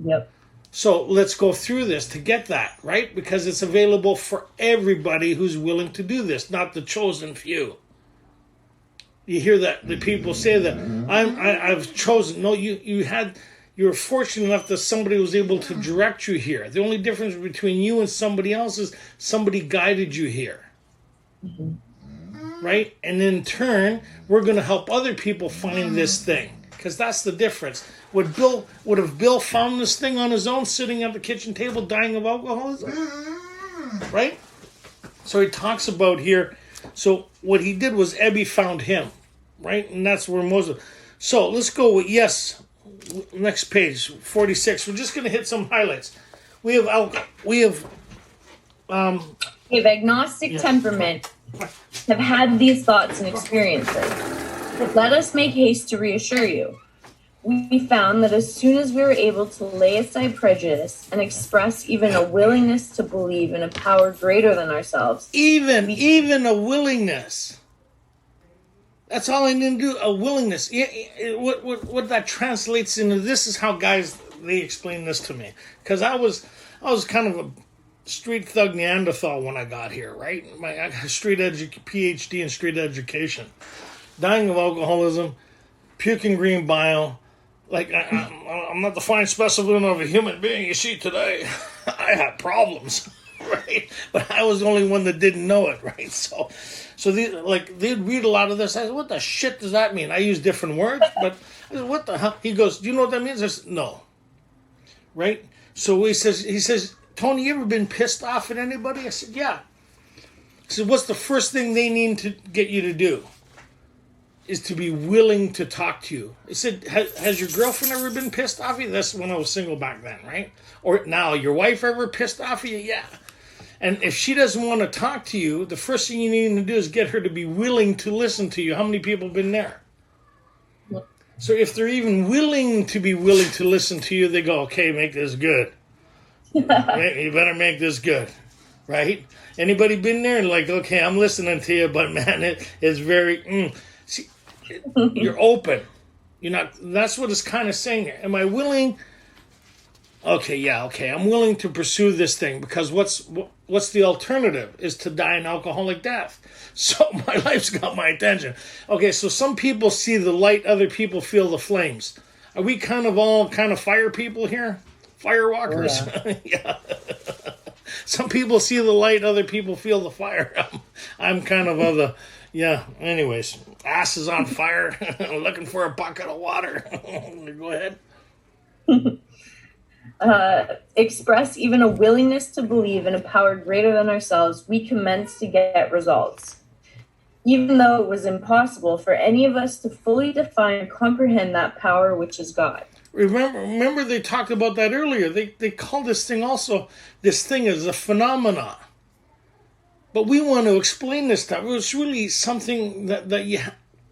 Yep. So let's go through this to get that, right? Because it's available for everybody who's willing to do this, not the chosen few. You hear that the people say that I've chosen. No, you were fortunate enough that somebody was able to direct you here. The only difference between you and somebody else is somebody guided you here. Mm-hmm. Right? And in turn, we're going to help other people find this thing. Because that's the difference. Would have Bill found this thing on his own, sitting at the kitchen table, dying of alcoholism? Right? So he talks about here. So what he did was Ebby found him, right? And that's where most of. So let's go with next page 46. We're just going to hit some highlights. We have agnostic temperament have had these thoughts and experiences. Let us make haste to reassure you. We found that as soon as we were able to lay aside prejudice and express even a willingness to believe in a power greater than ourselves. Even a willingness. That's all I need to do, a willingness. What that translates into, this is how guys, they explain this to me. Because I was kind of a street thug Neanderthal when I got here, right? I got a PhD in street education. Dying of alcoholism, puking green bile. Like, I'm not the fine specimen of a human being you see today. I had problems, right? But I was the only one that didn't know it, right? So they'd read a lot of this. I said, what the shit does that mean? I use different words, but I said, what the hell? He goes, do you know what that means? I said, no. Right? So he says, Tony, you ever been pissed off at anybody? I said, yeah. He said, what's the first thing they need to get you to do? Is to be willing to talk to you. He said, has your girlfriend ever been pissed off at you? That's when I was single back then, right? Or now, your wife ever pissed off at you? Yeah. And if she doesn't want to talk to you, the first thing you need to do is get her to be willing to listen to you. How many people have been there? Yep. So if they're even willing to listen to you, they go, okay, make this good. Right? You better make this good. Right? Anybody been there and like, okay, I'm listening to you, but man, it's very... See, you're open. You're not. That's what it's kind of saying here. Am I willing? Okay, I'm willing to pursue this thing because what's the alternative? Is to die an alcoholic death. So my life's got my attention. Okay, so some people see the light, other people feel the flames. Are we all fire people here? Firewalkers? Oh, yeah. Some people see the light, other people feel the fire. I'm kind of the... Yeah, anyways, ass is on fire, looking for a bucket of water. Go ahead. Express even a willingness to believe in a power greater than ourselves, we commenced to get results. Even though it was impossible for any of us to fully define and comprehend that power which is God. Remember they talked about that earlier. They call this thing as a phenomena. But we want to explain this stuff. It's really something that you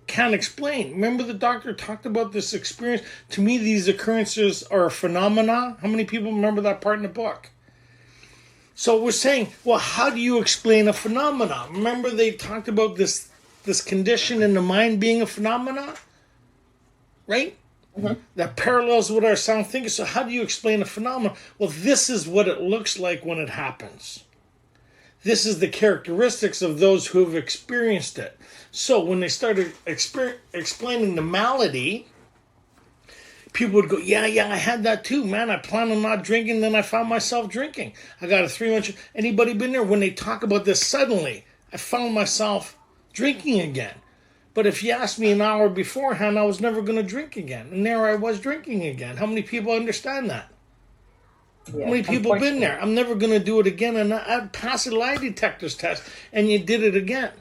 can't explain. Remember the doctor talked about this experience? To me, these occurrences are a phenomena. How many people remember that part in the book? So we're saying, well, how do you explain a phenomena? Remember they talked about this condition in the mind being a phenomena? Right? Mm-hmm. That parallels with our sound thinking. So how do you explain a phenomenon? Well, this is what it looks like when it happens. This is the characteristics of those who have experienced it. So when they started explaining the malady, people would go, yeah, I had that too, man. I planned on not drinking, then I found myself drinking. I got a 3-month... Anybody been there? When they talk about this suddenly, I found myself drinking again. But if you asked me an hour beforehand, I was never going to drink again. And there I was drinking again. How many people understand that? Yeah, how many people have been there? I'm never going to do it again. And I'd pass a lie detector's test, and you did it again.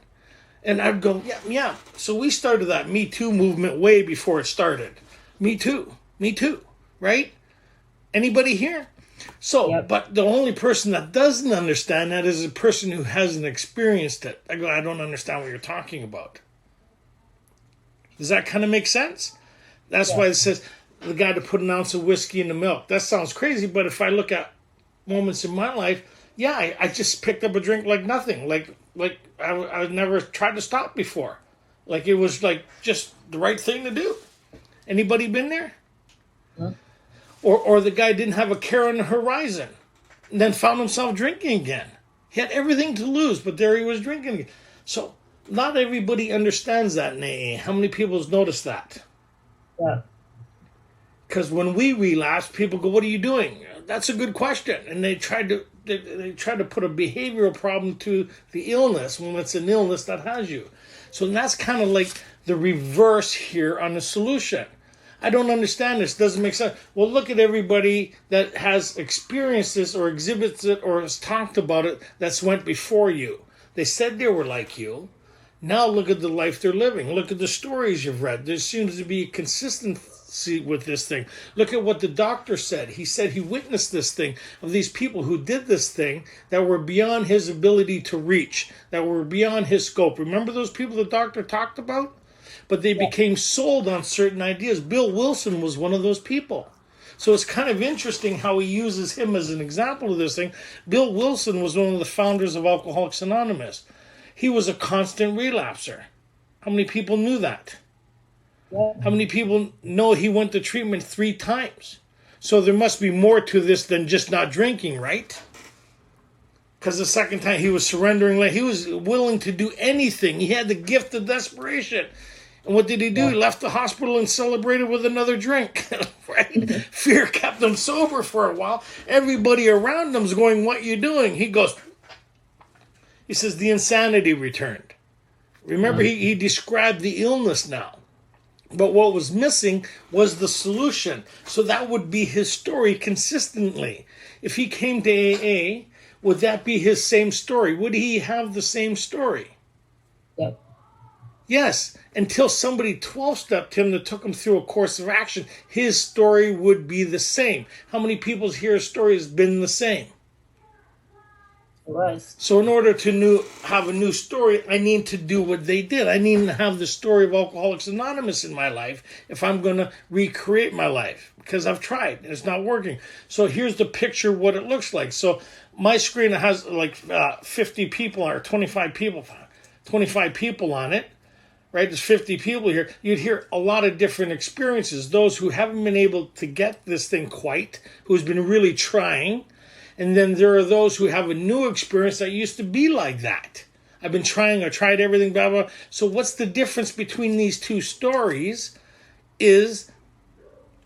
And I'd go, yeah. So we started that Me Too movement way before it started. Me too, right? Anybody here? So, yep. But the only person that doesn't understand that is a person who hasn't experienced it. I go, I don't understand what you're talking about. Does that kind of make sense? That's why it says... the guy to put an ounce of whiskey in the milk. That sounds crazy, but if I look at moments in my life, Yeah, I just picked up a drink like nothing. Like I never tried to stop before. Like it was like just the right thing to do. Anybody been there? Huh? Or the guy didn't have a care on the horizon and then found himself drinking again. He had everything to lose, but there he was drinking again. So not everybody understands that in AA. How many people has noticed that? Yeah. Because when we relapse, people go, "What are you doing?" That's a good question. And they try to put a behavioral problem to the illness when it's an illness that has you. So that's kind of like the reverse here on the solution. I don't understand this. Doesn't make sense. Well, look at everybody that has experienced this or exhibits it or has talked about it that's went before you. They said they were like you. Now look at the life they're living. Look at the stories you've read. There seems to be a consistency with this thing. Look at what the doctor said. He said he witnessed this thing of these people who did this thing that were beyond his ability to reach, that were beyond his scope. Remember those people the doctor talked about? But they became sold on certain ideas. Bill Wilson was one of those people. So it's kind of interesting how he uses him as an example of this thing. Bill Wilson was one of the founders of Alcoholics Anonymous. He was a constant relapser. How many people knew that? Yeah. How many people know he went to treatment 3 times? So there must be more to this than just not drinking, right? Because the second time he was surrendering, he was willing to do anything. He had the gift of desperation. And what did he do? Yeah. He left the hospital and celebrated with another drink, right? Fear kept him sober for a while. Everybody around him's going, "What you doing?" He says, the insanity returned. Remember, he described the illness now. But what was missing was the solution. So that would be his story consistently. If he came to AA, would that be his same story? Would he have the same story? Yep. Yes, until somebody 12-stepped him that took him through a course of action, his story would be the same. How many people's here story has been the same? It was. So in order to have a new story, I need to do what they did. I need to have the story of Alcoholics Anonymous in my life if I'm going to recreate my life. Because I've tried. It's not working. So here's the picture of what it looks like. So my screen has like 50 people or 25 people on it. Right, there's 50 people here. You'd hear a lot of different experiences. Those who haven't been able to get this thing quite, who's been really trying. And then there are those who have a new experience that used to be like that. I've been trying, I tried everything, blah, blah. So what's the difference between these two stories is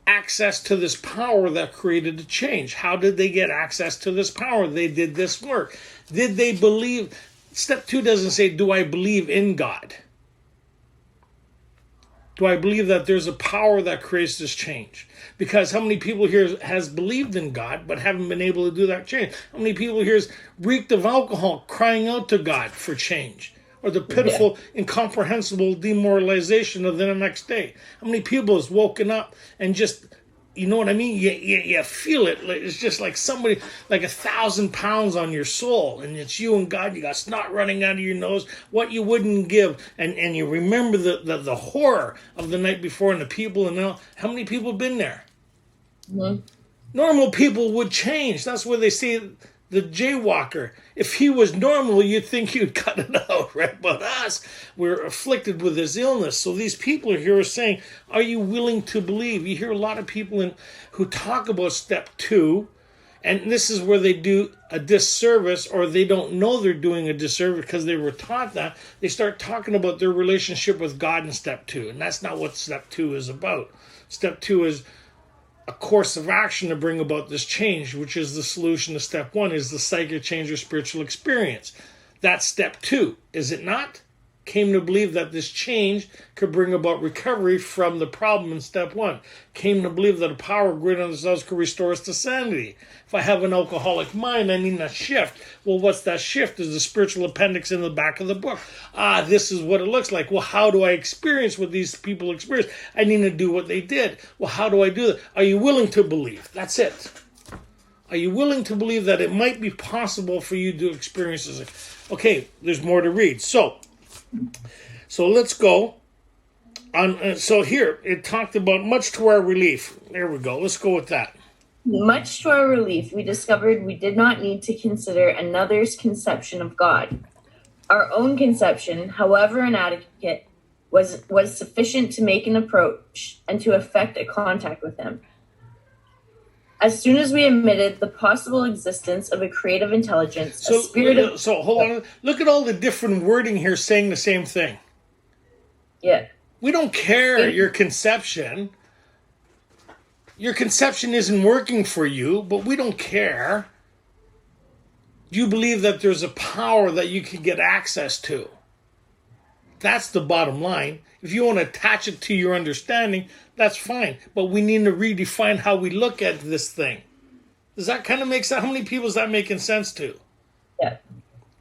access to this power that created the change. How did they get access to this power? They did this work. Did they believe? Step 2 doesn't say, do I believe in God? Do I believe that there's a power that creates this change? Because how many people here has believed in God but haven't been able to do that change? How many people here is reeked of alcohol crying out to God for change? Or the pitiful, incomprehensible demoralization of the next day? How many people has woken up and just, you know what I mean? You feel it. It's just like somebody, like 1,000 pounds on your soul. And it's you and God. You got snot running out of your nose. What you wouldn't give. And you remember the horror of the night before and the people. And now, how many people have been there? Mm-hmm. Normal people would change. That's where they say the jaywalker. If he was normal, you'd think he'd cut it out, right? But us, we're afflicted with this illness. So these people here are saying, are you willing to believe? You hear a lot of people who talk about step 2, and this is where they do a disservice, or they don't know they're doing a disservice because they were taught that. They start talking about their relationship with God in step 2, and that's not what step 2 is about. Step 2 is a course of action to bring about this change, which is the solution to step 1, is the psychic change or spiritual experience. That's step 2, is it not? Came to believe that this change could bring about recovery from the problem in step 1. Came to believe that a power greater than ourselves could restore us to sanity. If I have an alcoholic mind, I need a shift. Well, what's that shift? Is the spiritual appendix in the back of the book. This is what it looks like. Well, how do I experience what these people experience? I need to do what they did. Well, how do I do that? Are you willing to believe? That's it. Are you willing to believe that it might be possible for you to experience this? Okay, there's more to read. So let's go on. So here, it talked about much to our relief. There we go. Let's go with that. Much to our relief, we discovered we did not need to consider another's conception of God. Our own conception, however inadequate, was sufficient to make an approach and to effect a contact with him. As soon as we admitted the possible existence of a creative intelligence, a spirit of... So hold on. Look at all the different wording here saying the same thing. Yeah. We don't care your conception. Your conception isn't working for you, but we don't care. Do you believe that there's a power that you can get access to? That's the bottom line. If you want to attach it to your understanding, that's fine. But we need to redefine how we look at this thing. Does that kind of make sense? How many people is that making sense to? Yeah.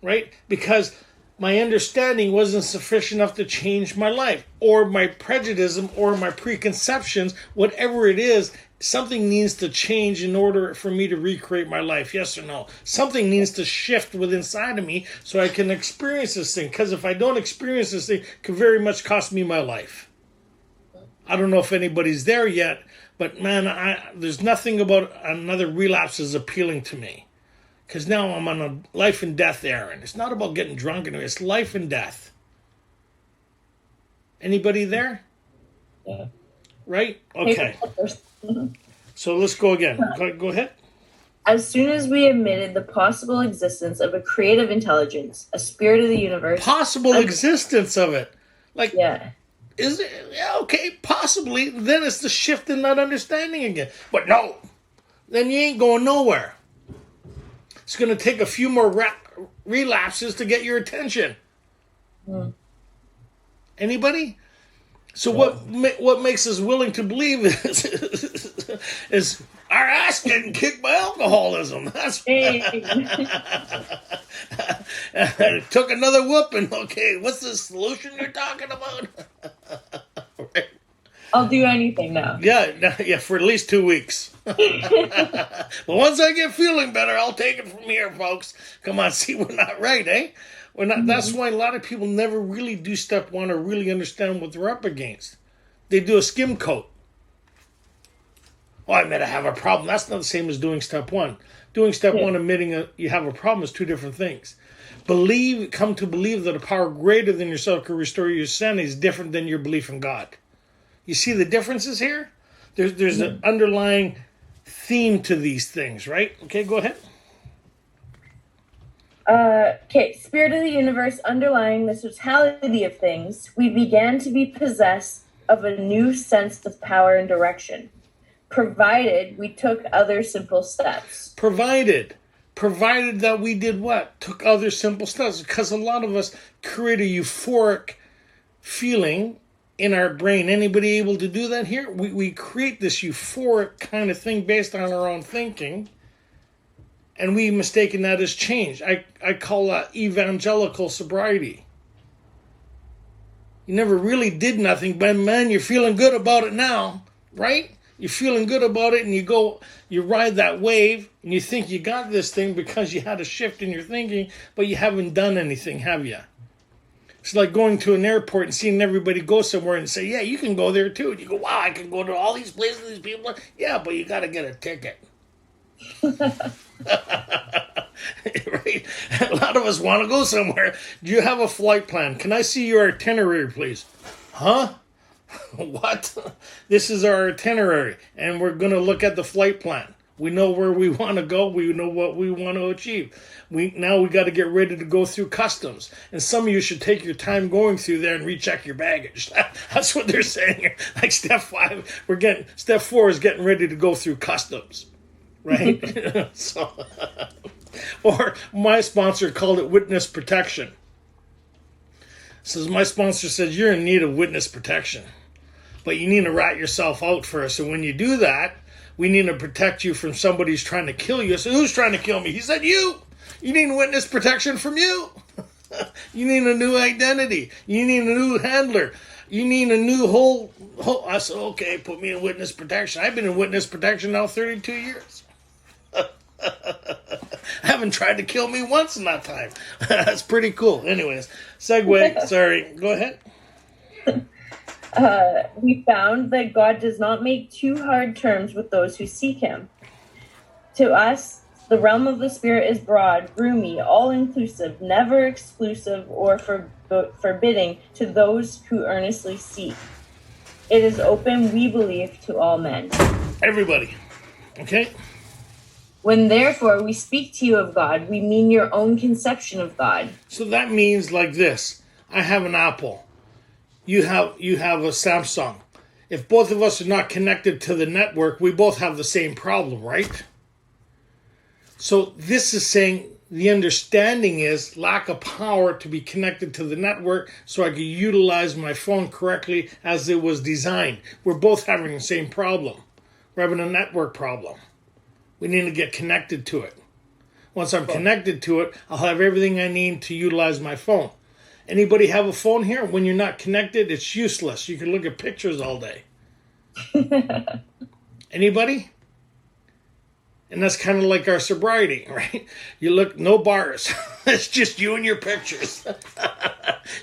Right? Because my understanding wasn't sufficient enough to change my life, or my prejudice, or my preconceptions, whatever it is. Something needs to change in order for me to recreate my life, yes or no? Something needs to shift within inside of me so I can experience this thing. Because if I don't experience this thing, it could very much cost me my life. I don't know if anybody's there yet, but man, there's nothing about another relapse is appealing to me. Because now I'm on a life and death errand. It's not about getting drunk anymore. It's life and death. Anybody there? Yeah. Right? Okay. So let's go again. Go ahead. As soon as we admitted the possible existence of a creative intelligence, a spirit of the universe... Possible existence of it. Like, yeah. Is it? Yeah, okay, possibly. Then it's the shift in that understanding again. But no, then you ain't going nowhere. It's going to take a few more relapses to get your attention. Anybody? So what makes us willing to believe is our ass getting kicked by alcoholism. That's it took another whooping. Okay, what's the solution you're talking about? Right. I'll do anything now. Yeah, for at least 2 weeks. But once I get feeling better, I'll take it from here, folks. Come on, see, we're not right, eh? We're not. That's why a lot of people never really do step one or really understand what they're up against. They do a skim coat. Oh, I admit I have a problem. That's not the same as doing step one. Doing step one, admitting you have a problem, is two different things. Come to believe that a power greater than yourself can restore your sanity is different than your belief in God. You see the differences here? There's an underlying theme to these things, right? Okay, go ahead. Spirit of the universe underlying the totality of things, we began to be possessed of a new sense of power and direction, provided we took other simple steps. Provided that we did what? Took other simple steps. Because a lot of us create a euphoric feeling in our brain. Anybody able to do that here? We create this euphoric kind of thing based on our own thinking, and we mistaken that as change. I call that evangelical sobriety. You never really did nothing, but man, you're feeling good about it now, right? You're feeling good about it, and you ride that wave, and you think you got this thing because you had a shift in your thinking, but you haven't done anything, have you? It's like going to an airport and seeing everybody go somewhere and say, yeah, you can go there too. And you go, wow, I can go to all these places, these people. Yeah, but you got to get a ticket. Right? A lot of us want to go somewhere. Do you have a flight plan? Can I see your itinerary, please? Huh? What? This is our itinerary, and we're going to look at the flight plan. We know where we want to go. We know what we want to achieve. Now we got to get ready to go through customs. And some of you should take your time going through there and recheck your baggage. That's what they're saying here. Like step 5, step 4 is getting ready to go through customs. Right? Or my sponsor called it witness protection. Says my sponsor says you're in need of witness protection, but you need to rat yourself out first. And when you do that, we need to protect you from somebody who's trying to kill you. So who's trying to kill me? He said you. You need witness protection from you. You need a new identity. You need a new handler. You need a new whole. I said, okay, put me in witness protection. I've been in witness protection now 32 years. Haven't tried to kill me once in that time. That's pretty cool. Anyways, segue. Sorry. Go ahead. We found that God does not make too hard terms with those who seek him. To us, the realm of the spirit is broad, roomy, all-inclusive, never exclusive or forbidding to those who earnestly seek. It is open, we believe, to all men. Everybody. Okay? When therefore we speak to you of God, we mean your own conception of God. So that means like this. I have an Apple. You have a Samsung. If both of us are not connected to the network, we both have the same problem, right? So this is saying the understanding is lack of power to be connected to the network so I can utilize my phone correctly as it was designed. We're both having the same problem. We're having a network problem. We need to get connected to it. Once I'm connected to it, I'll have everything I need to utilize my phone. Anybody have a phone here? When you're not connected, it's useless. You can look at pictures all day. Anybody? And that's kind of like our sobriety, right? You look, no bars. It's just you and your pictures.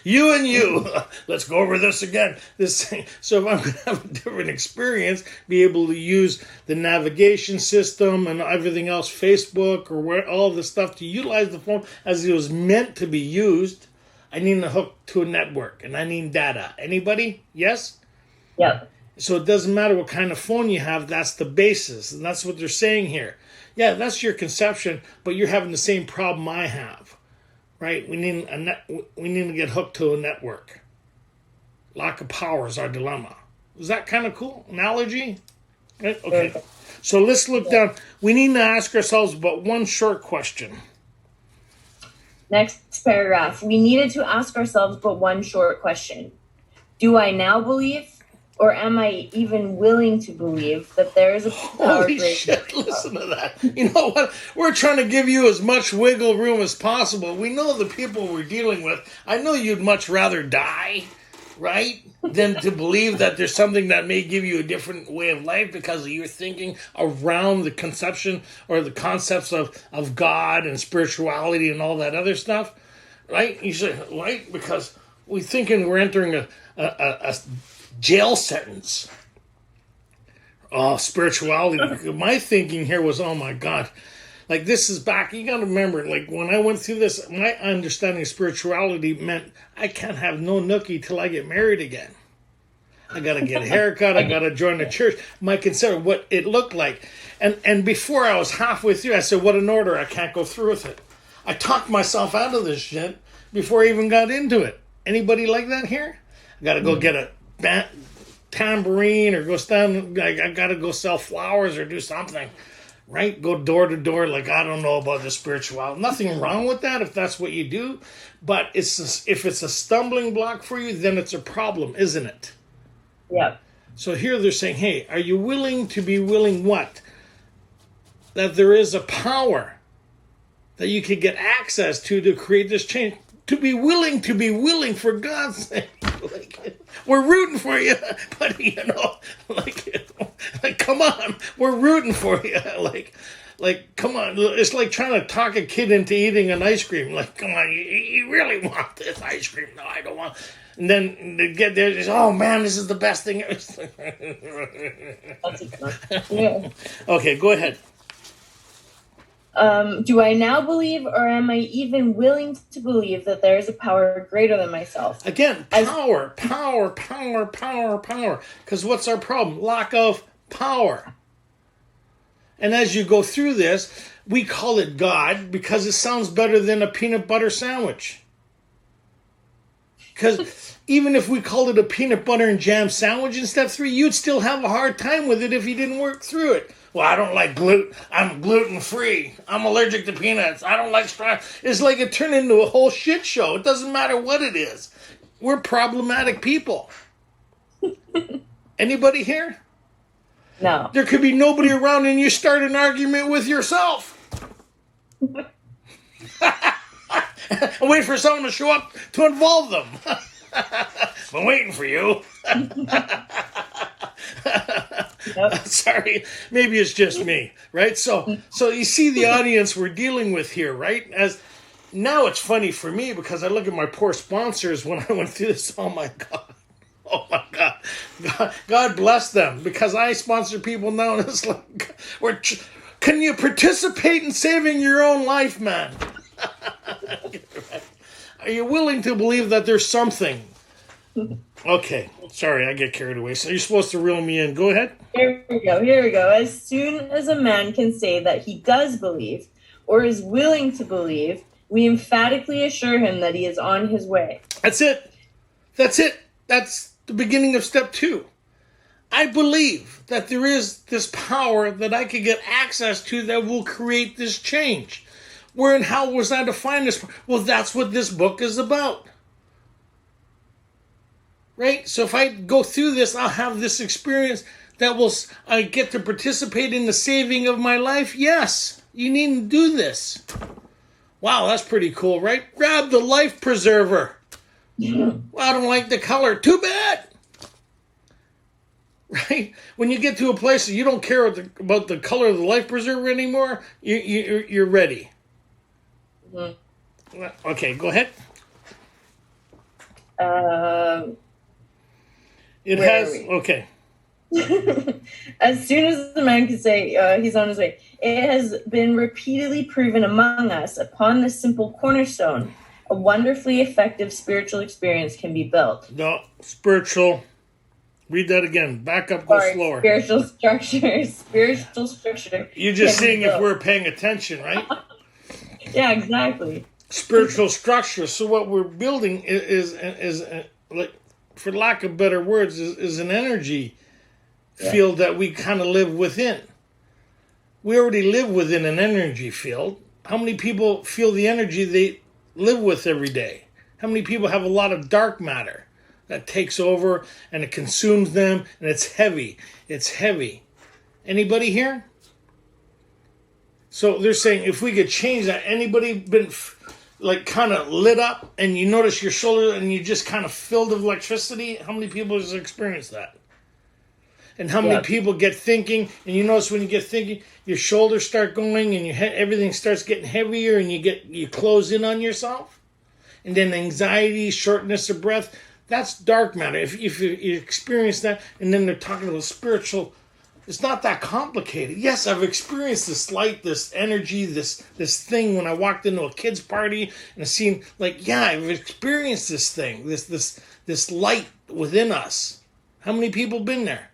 You and you. Let's go over this again. This thing. So if I'm going to have a different experience, be able to use the navigation system and everything else, Facebook or where all the stuff to utilize the phone as it was meant to be used, I need to hook to a network and I need data. Anybody? Yes? Yep. So it doesn't matter what kind of phone you have, that's the basis. And that's what they're saying here. Yeah, that's your conception, but you're having the same problem I have. Right? We need to get hooked to a network. Lack of power is our dilemma. Is that kind of cool? Analogy? Right? Okay. So let's look down. We need to ask ourselves about one short question. Next paragraph. We needed to ask ourselves but one short question. Do I now believe, or am I even willing to believe that there is a power Holy shit, listen to that. You know what? We're trying to give you as much wiggle room as possible. We know the people we're dealing with. I know you'd much rather die, right, than to believe that there's something that may give you a different way of life because of your thinking around the conception or the concepts of God and spirituality and all that other stuff, right? You say, right? Because we're thinking we're entering a jail sentence. Oh, spirituality. My thinking here was, oh my God. Like this is back, you got to remember, like when I went through this, my understanding of spirituality meant I can't have no nookie till I get married again. I got to get a haircut. I got to join the church. My concern, what it looked like. And before I was halfway through, I said, what an order. I can't go through with it. I talked myself out of this shit before I even got into it. Anybody like that here? I got to go get a tambourine or go stand. I got to go sell flowers or do something, right? Go door to door. Like, I don't know about the spirituality. Nothing wrong with that if that's what you do. But if it's a stumbling block for you, then it's a problem, isn't it? Yeah. So here they're saying, hey, are you willing to be willing what? That there is a power that you could get access to create this change. To be willing, for God's sake. Like, we're rooting for you, but you know, like, come on, we're rooting for you. Like, come on, it's like trying to talk a kid into eating an ice cream. Like, come on, you really want this ice cream? No, I don't want. And then they get there, just, oh man, this is the best thing. Yeah. Okay, go ahead. Do I now believe, or am I even willing to believe that there is a power greater than myself? Again, power. Because what's our problem? Lack of power. And as you go through this, we call it God because it sounds better than a peanut butter sandwich. Because even if we called it a peanut butter and jam sandwich in step 3, you'd still have a hard time with it if you didn't work through it. Well, I don't like gluten. I'm gluten-free. I'm allergic to peanuts. I don't like strawberries. It's like it turned into a whole shit show. It doesn't matter what it is. We're problematic people. Anybody here? No. There could be nobody around and you start an argument with yourself. Wait for someone to show up to involve them. I'm waiting for you. Yep. Sorry, maybe it's just me, right? So you see the audience we're dealing with here, right? As now it's funny for me because I look at my poor sponsors when I went through this. Oh my God, God bless them because I sponsor people now, and it's like Can you participate in saving your own life, man? Are you willing to believe that there's something? Okay, sorry, I get carried away. So you're supposed to reel me in. Go ahead. Here we go. As soon as a man can say that he does believe or is willing to believe, we emphatically assure him that he is on his way. That's it. That's the beginning of step 2. I believe that there is this power that I could get access to that will create this change. Where and how was I to find this? Well, that's what this book is about. Right? So if I go through this, I'll have this experience that I get to participate in the saving of my life. Yes, you needn't do this. Wow, that's pretty cool, right? Grab the life preserver. Well, I don't like the color. Too bad. Right? When you get to a place that you don't care about the color of the life preserver anymore, you're ready. Mm-hmm. Okay, go ahead. Okay. As soon as the man can say he's on his way, it has been repeatedly proven among us upon this simple cornerstone, a wonderfully effective spiritual experience can be built. No, spiritual. Read that again. Back up, go slower. Spiritual structure. You're just seeing if we're paying attention, right? Yeah, exactly. Spiritual structure. So what we're building is like, for lack of better words, is an energy field that we kind of live within. We already live within an energy field. How many people feel the energy they live with every day? How many people have a lot of dark matter that takes over and it consumes them and it's heavy? It's heavy. Anybody here? So they're saying if we could change that, anybody been like kind of lit up and you notice your shoulder and you just kind of filled with electricity? How many people has experienced that? And how many people get thinking, and you notice when you get thinking, your shoulders start going and everything starts getting heavier and you close in on yourself? And then anxiety, shortness of breath, that's dark matter. If you experience that, and then they're talking about spiritual, it's not that complicated. Yes, I've experienced this light, this energy, this thing when I walked into a kid's party and I seen, like, yeah, I've experienced this thing, this light within us. How many people been there?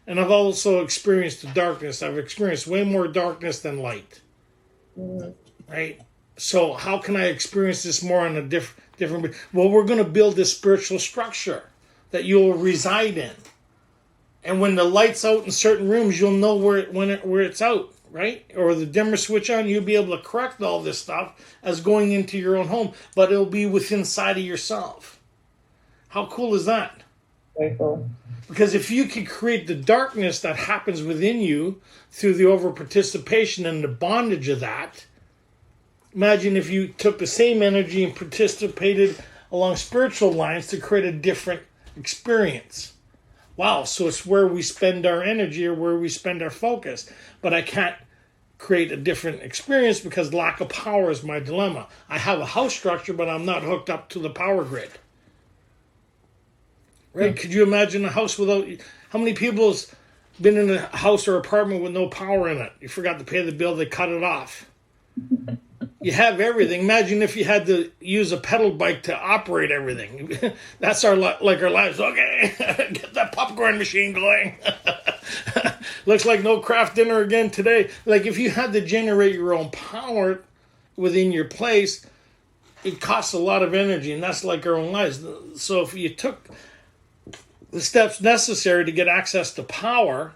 And I've also experienced the darkness. I've experienced way more darkness than light. Right? So how can I experience this more on a different... Well, we're going to build this spiritual structure that you'll reside in. And when the light's out in certain rooms, you'll know where it's out, right? Or the dimmer switch on, you'll be able to correct all this stuff as going into your own home. But it'll be within inside of yourself. How cool is that? Very cool. Because if you can create the darkness that happens within you through the over-participation and the bondage of that, imagine if you took the same energy and participated along spiritual lines to create a different experience. Wow, so it's where we spend our energy or where we spend our focus. But I can't create a different experience because lack of power is my dilemma. I have a house structure, but I'm not hooked up to the power grid. Right? Could you imagine a house without... How many people's been in a house or apartment with no power in it? You forgot to pay the bill, they cut it off. You have everything. Imagine if you had to use a pedal bike to operate everything. That's our lives. Okay, get that popcorn machine going. Looks like no craft dinner again today. Like if you had to generate your own power within your place, it costs a lot of energy, and that's like our own lives. So if you took the steps necessary to get access to power,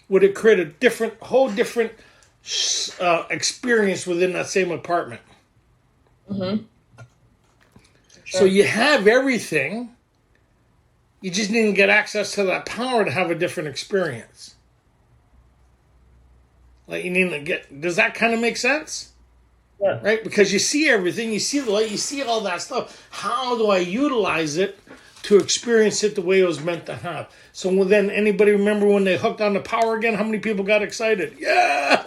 would it create a whole different experience within that same apartment? Mm-hmm. Sure. So you have everything, you just didn't get access to that power to have a different experience. Like you need to get... Does that kind of make sense? Yeah. Right? Because you see everything, you see the light, you see all that stuff. How do I utilize it to experience it the way it was meant to have? So then, anybody remember when they hooked on the power again? How many people got excited? Yeah!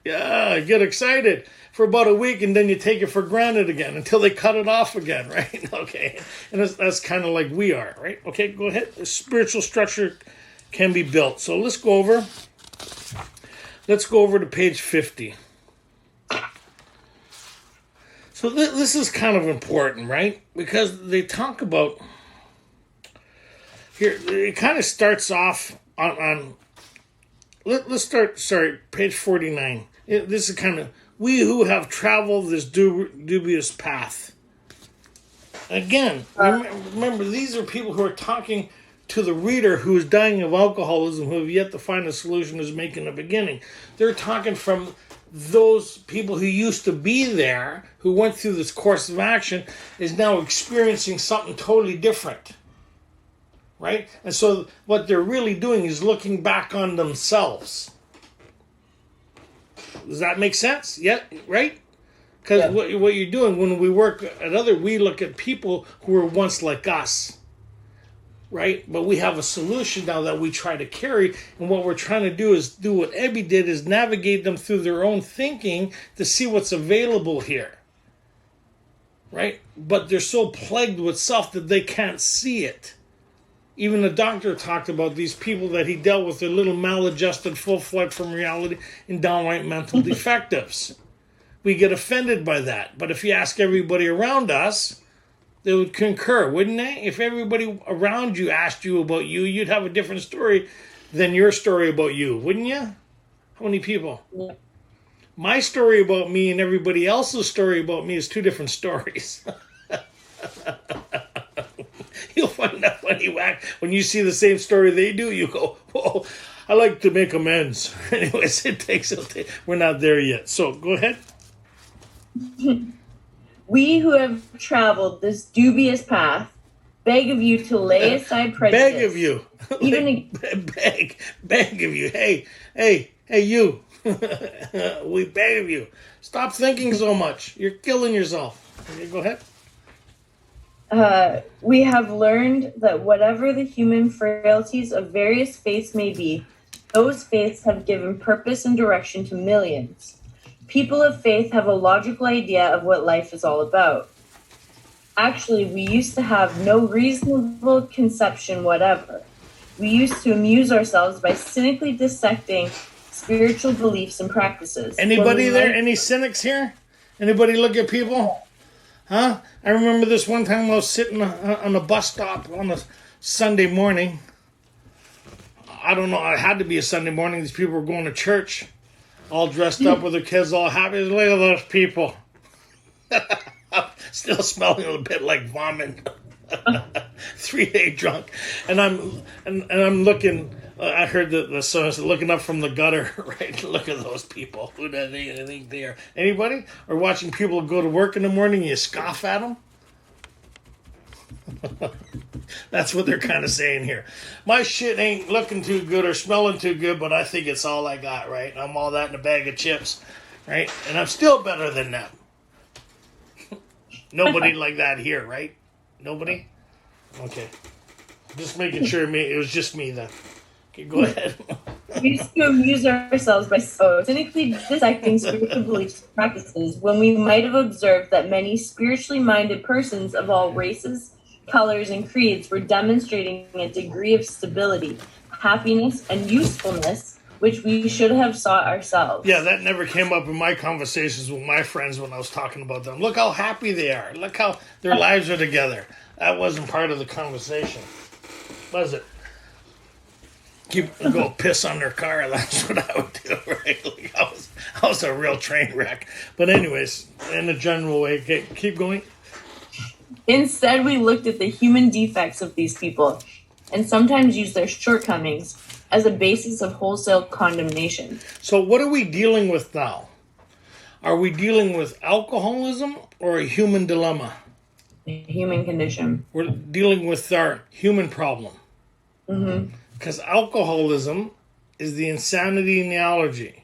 Yeah, get excited for about a week, and then you take it for granted again until they cut it off again, right? Okay, and that's kind of like we are, right? Okay, go ahead. The spiritual structure can be built. So let's go over to page 50. So this is kind of important, right? Because they talk about here. It kind of starts off on let's start. Sorry, page 49. This is kind of we who have traveled this dubious path. Again, remember these are people who are talking to the reader who is dying of alcoholism, who have yet to find a solution, is making a beginning. They're talking from those people who used to be there, who went through this course of action, is now experiencing something totally different. Right? And so what they're really doing is looking back on themselves. Does that make sense? Yeah, right? Because what you're doing when we work we look at people who were once like us. Right? But we have a solution now that we try to carry, and what we're trying to do is do what Ebby did, is navigate them through their own thinking to see what's available here. Right? But they're so plagued with self that they can't see it. Even the doctor talked about these people that he dealt with, they're little maladjusted, full-fledged from reality, and downright mental defectives. We get offended by that. But if you ask everybody around us, they would concur, wouldn't they? If everybody around you asked you about you, you'd have a different story than your story about you, wouldn't you? How many people? Yeah. My story about me and everybody else's story about me is two different stories. You'll find that when you see the same story they do, you go, whoa, I like to make amends. Anyways, we're not there yet. So go ahead. We who have traveled this dubious path beg of you to lay aside prejudice. Beg of you. Beg of you. Hey, you. We beg of you. Stop thinking so much. You're killing yourself. Okay, go ahead. We have learned that whatever the human frailties of various faiths may be, those faiths have given purpose and direction to millions. People of faith have a logical idea of what life is all about. Actually, we used to have no reasonable conception whatever. We used to amuse ourselves by cynically dissecting spiritual beliefs and practices. Anybody there? Any cynics here? Anybody look at people? Huh? I remember this one time I was sitting on a bus stop on a Sunday morning. I don't know, it had to be a Sunday morning. These people were going to church, all dressed up with their kids, all happy. Look at those people. Still smelling a bit like vomit. 3-day drunk. And I'm looking, I heard the song looking up from the gutter, right? Look at those people. Who do they think they are? Anybody? Or watching people go to work in the morning, you scoff at them? That's what they're kind of saying here. My shit ain't looking too good or smelling too good, but I think it's all I got, right? I'm all that in a bag of chips, right? And I'm still better than them. Nobody like that here, right? Nobody? Okay. Just making sure it was just me then. Okay, go ahead. We used to amuse ourselves by cynically dissecting spiritual beliefs and practices when we might have observed that many spiritually minded persons of all races, colors, and creeds were demonstrating a degree of stability, happiness, and usefulness which we should have sought ourselves. Yeah, that never came up in my conversations with my friends when I was talking about them. Look how happy they are. Look how their lives are together. That wasn't part of the conversation, was it? Go piss on their car. That's what I would do, right? Like I was a real train wreck. But anyways, in a general way, keep going. Instead, we looked at the human defects of these people and sometimes used their shortcomings as a basis of wholesale condemnation. So what are we dealing with now? Are we dealing with alcoholism or a human dilemma? A human condition. We're dealing with our human problem. Mm-hmm. Because alcoholism is the insanity in the allergy,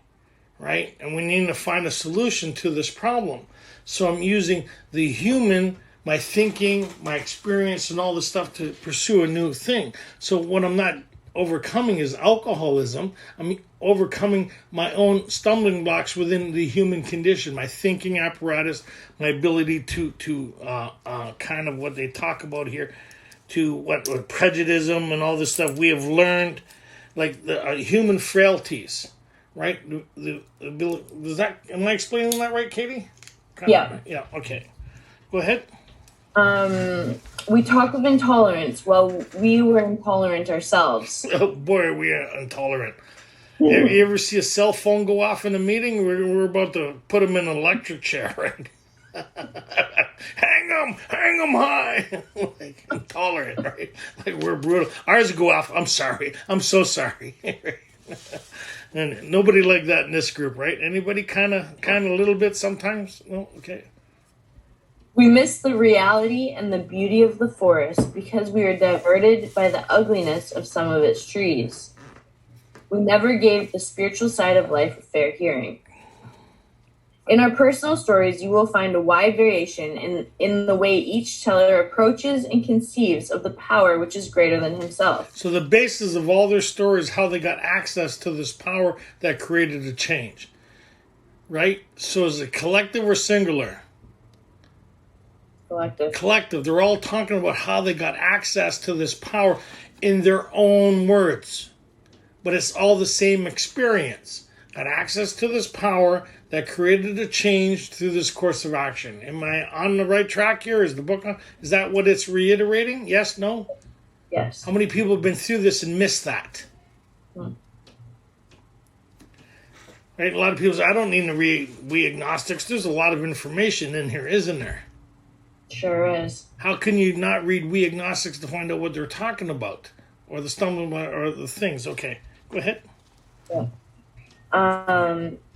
right? And we need to find a solution to this problem. So I'm using the human, my thinking, my experience, and all this stuff to pursue a new thing. So what I'm not overcoming is alcoholism. I'm overcoming my own stumbling blocks within the human condition, my thinking apparatus, my ability to kind of what they talk about here, to what prejudice and all this stuff we have learned like the human frailties, right? Does that, am I explaining that right, Katie? Yeah. Yeah, okay. Go ahead. We talk of intolerance. Well, we were intolerant ourselves. Oh boy, we are intolerant. You ever see a cell phone go off in a meeting? We're about to put them in an electric chair, right? hang them high. Like, intolerant, right? Like, we're brutal. Ours go off. I'm sorry. I'm so sorry. And nobody like that in this group, right? Anybody kind of a little bit sometimes? No? Okay. We miss the reality and the beauty of the forest because we are diverted by the ugliness of some of its trees. We never gave the spiritual side of life a fair hearing. In our personal stories, you will find a wide variation in the way each teller approaches and conceives of the power which is greater than himself. So the basis of all their stories, how they got access to this power that created a change, right? So is it collective or singular? Collective. They're all talking about how they got access to this power in their own words. But it's all the same experience. Got access to this power that created a change through this course of action. Am I on the right track here? Is the book on? Is that what it's reiterating? Yes, no? Yes. How many people have been through this and missed that? Right? A lot of people say, I don't need to read We Agnostics. There's a lot of information in here, isn't there? Sure is. How can you not read We Agnostics to find out what they're talking about? Or the stumbling block, or the things? Okay, go ahead. Yeah.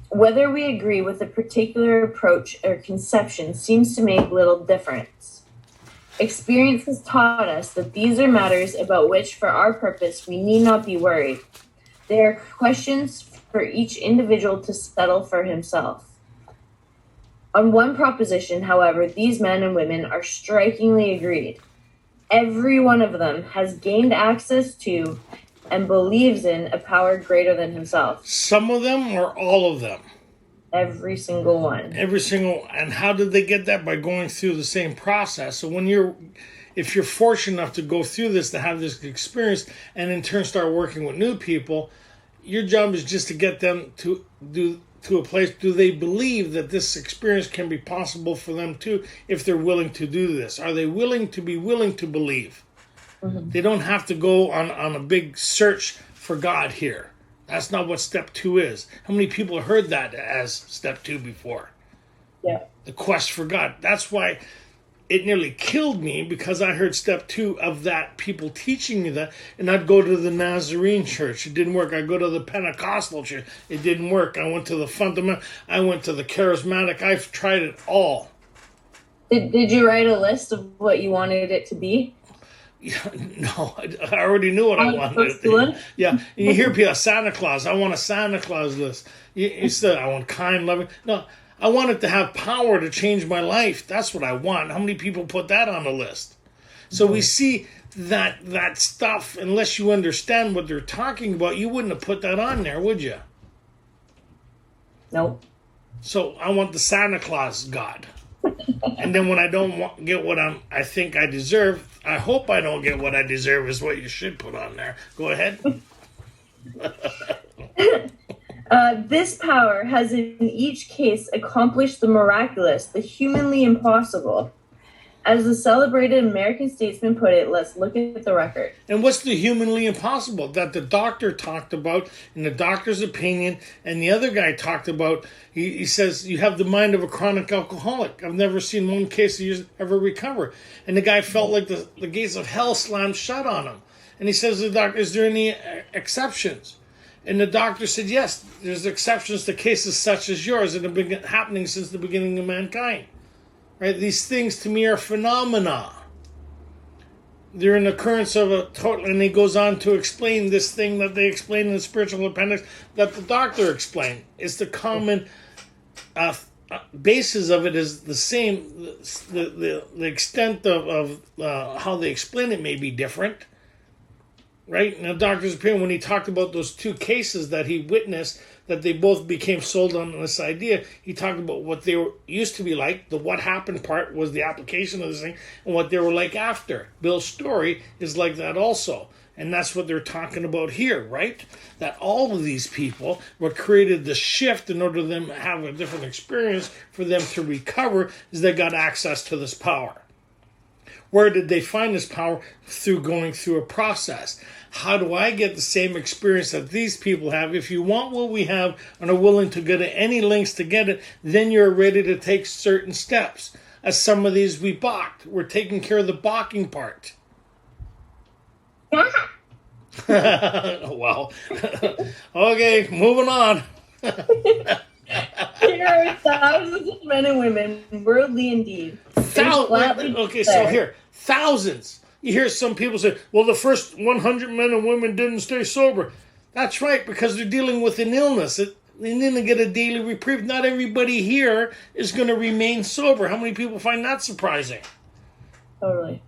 Whether we agree with a particular approach or conception seems to make little difference. Experience has taught us that these are matters about which, for our purpose, we need not be worried. They are questions for each individual to settle for himself. On one proposition, however, these men and women are strikingly agreed. Every one of them has gained access to and believes in a power greater than himself. Some of them or all of them? Every single one. Every single. And how did they get that? By going through the same process. So if you're fortunate enough to go through this, to have this experience, and in turn start working with new people, your job is just to get them to a place. Do they believe that this experience can be possible for them too, if they're willing to do this? Are they willing to believe? Mm-hmm. They don't have to go on a big search for God here. That's not what step 2 is. How many people have heard that as step 2 before? Yeah. The quest for God. That's why it nearly killed me, because I heard step 2 of that, people teaching me that, and I'd go to the Nazarene church. It didn't work. I'd go to the Pentecostal church. It didn't work. I went to the fundamental. I went to the charismatic. I've tried it all. Did you write a list of what you wanted it to be? Yeah, no, I already knew what I wanted it to be. Yeah, and you hear people, Santa Claus. I want a Santa Claus list. You said, I want kind, loving. No, I want it to have power to change my life. That's what I want. How many people put that on the list? So we see that stuff, unless you understand what they're talking about, you wouldn't have put that on there, would you? Nope. So I want the Santa Claus God. And then when I don't get what I think I deserve, I hope I don't get what I deserve is what you should put on there. Go ahead. This power has in each case accomplished the miraculous, the humanly impossible. As the celebrated American statesman put it, let's look at the record. And what's the humanly impossible? That the doctor talked about in the doctor's opinion, and the other guy talked about, he says, you have the mind of a chronic alcoholic. I've never seen one case of yours ever recover. And the guy felt like the gates of hell slammed shut on him. And he says to the doctor, is there any exceptions? And the doctor said, yes, there's exceptions to cases such as yours that have been happening since the beginning of mankind. Right? These things to me are phenomena. They're an occurrence of a total, and he goes on to explain this thing that they explain in the spiritual appendix that the doctor explained. It's the common basis of it is the same. The extent of how they explain it may be different. Right? In the doctor's opinion, when he talked about those 2 cases that he witnessed, that they both became sold on this idea, he talked about what they used to be like. The what happened part was the application of this thing, and what they were like after. Bill's story is like that also. And that's what they're talking about here, right? That all of these people, what created the shift in order for them to have a different experience, for them to recover, is they got access to this power. Where did they find this power? Through going through a process. How do I get the same experience that these people have? If you want what we have and are willing to go to any lengths to get it, then you're ready to take certain steps. As some of these we balked. We're taking care of the balking part. Wow. Okay, moving on. There are thousands of men and women, worldly indeed. Okay, so here, thousands. You hear some people say, well, the first 100 men and women didn't stay sober. That's right, because they're dealing with an illness. They didn't get a daily reprieve. Not everybody here is going to remain sober. How many people find that surprising? Totally.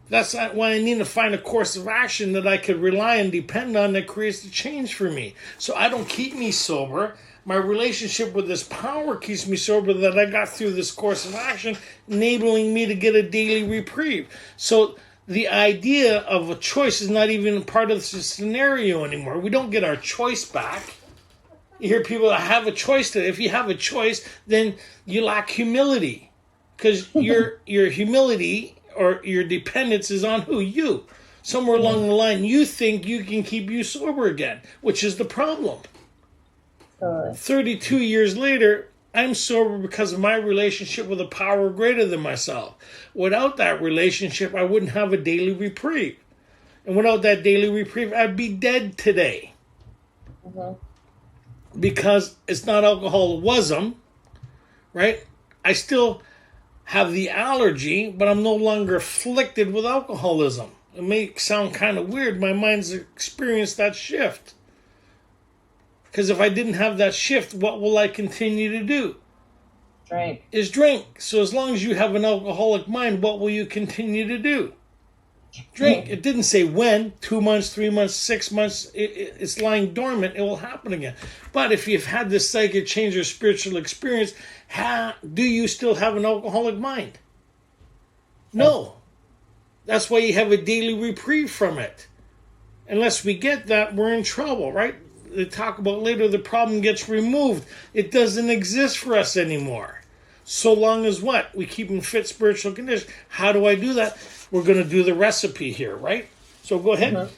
That's why I need to find a course of action that I could rely and depend on that creates the change for me. So I don't keep me sober. My relationship with this power keeps me sober that I got through this course of action, enabling me to get a daily reprieve. So the idea of a choice is not even part of the scenario anymore. We don't get our choice back. You hear people that have a choice. If you have a choice, then you lack humility. Because your humility or your dependence is on who? You. Somewhere along the line, you think you can keep you sober again, which is the problem. 32 years later, I'm sober because of my relationship with a power greater than myself. Without that relationship, I wouldn't have a daily reprieve. And without that daily reprieve, I'd be dead today. Because it's not alcoholism, right? I still have the allergy, but I'm no longer afflicted with alcoholism. It may sound kind of weird. My mind's experienced that shift. Because if I didn't have that shift, what will I continue to do? Drink. Is drink. So as long as you have an alcoholic mind, what will you continue to do? Drink. It didn't say when, 2 months, 3 months, 6 months. It's lying dormant. It will happen again. But if you've had this psychic change or spiritual experience, do you still have an alcoholic mind? No. That's why you have a daily reprieve from it. Unless we get that, we're in trouble, right? They talk about later, the problem gets removed. It doesn't exist for us anymore. So long as what? We keep in fit spiritual condition. How do I do that? We're going to do the recipe here, right? So go ahead.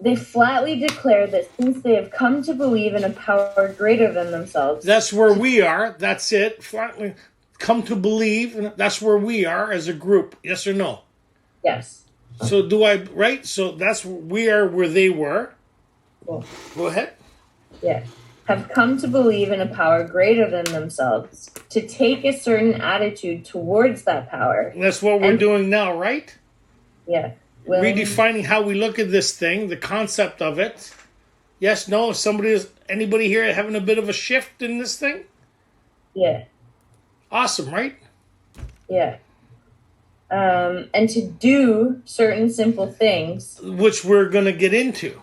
They flatly declare that since they have come to believe in a power greater than themselves. That's where we are. That's it. Flatly come to believe. And that's where we are as a group. Yes or no? Yes. So right? So that's we are where they were. Cool. Go ahead. Yeah. Have come to believe in a power greater than themselves, to take a certain attitude towards that power. And that's what we're doing now, right? Yeah. Redefining how we look at this thing, the concept of it. Yes, no, anybody here having a bit of a shift in this thing? Yeah. Awesome, right? Yeah. And to do certain simple things. Which we're going to get into.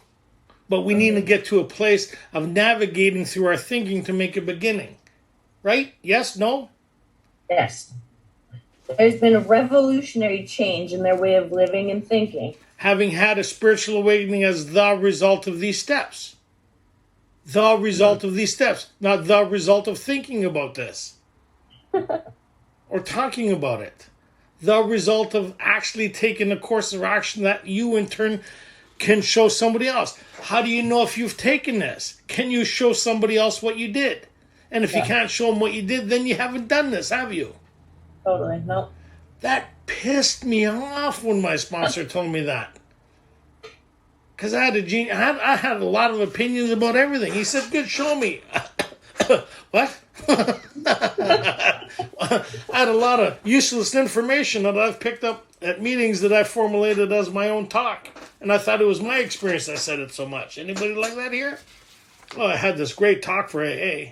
But we need to get to a place of navigating through our thinking to make a beginning. Right? Yes? No? Yes. There's been a revolutionary change in their way of living and thinking. Having had a spiritual awakening as the result of these steps. The result of these steps. Not the result of thinking about this. Or talking about it. The result of actually taking a course of action that you in turn can show somebody else. How do you know if you've taken this? Can you show somebody else what you did? And if you can't show them what you did, then you haven't done this, have you? Totally. No. That pissed me off when my sponsor told me that. Because I had a lot of opinions about everything. He said, good, show me. What? I had a lot of useless information that I've picked up at meetings that I formulated as my own talk. And I thought it was my experience that said it so much. Anybody like that here? Oh, I had this great talk for AA.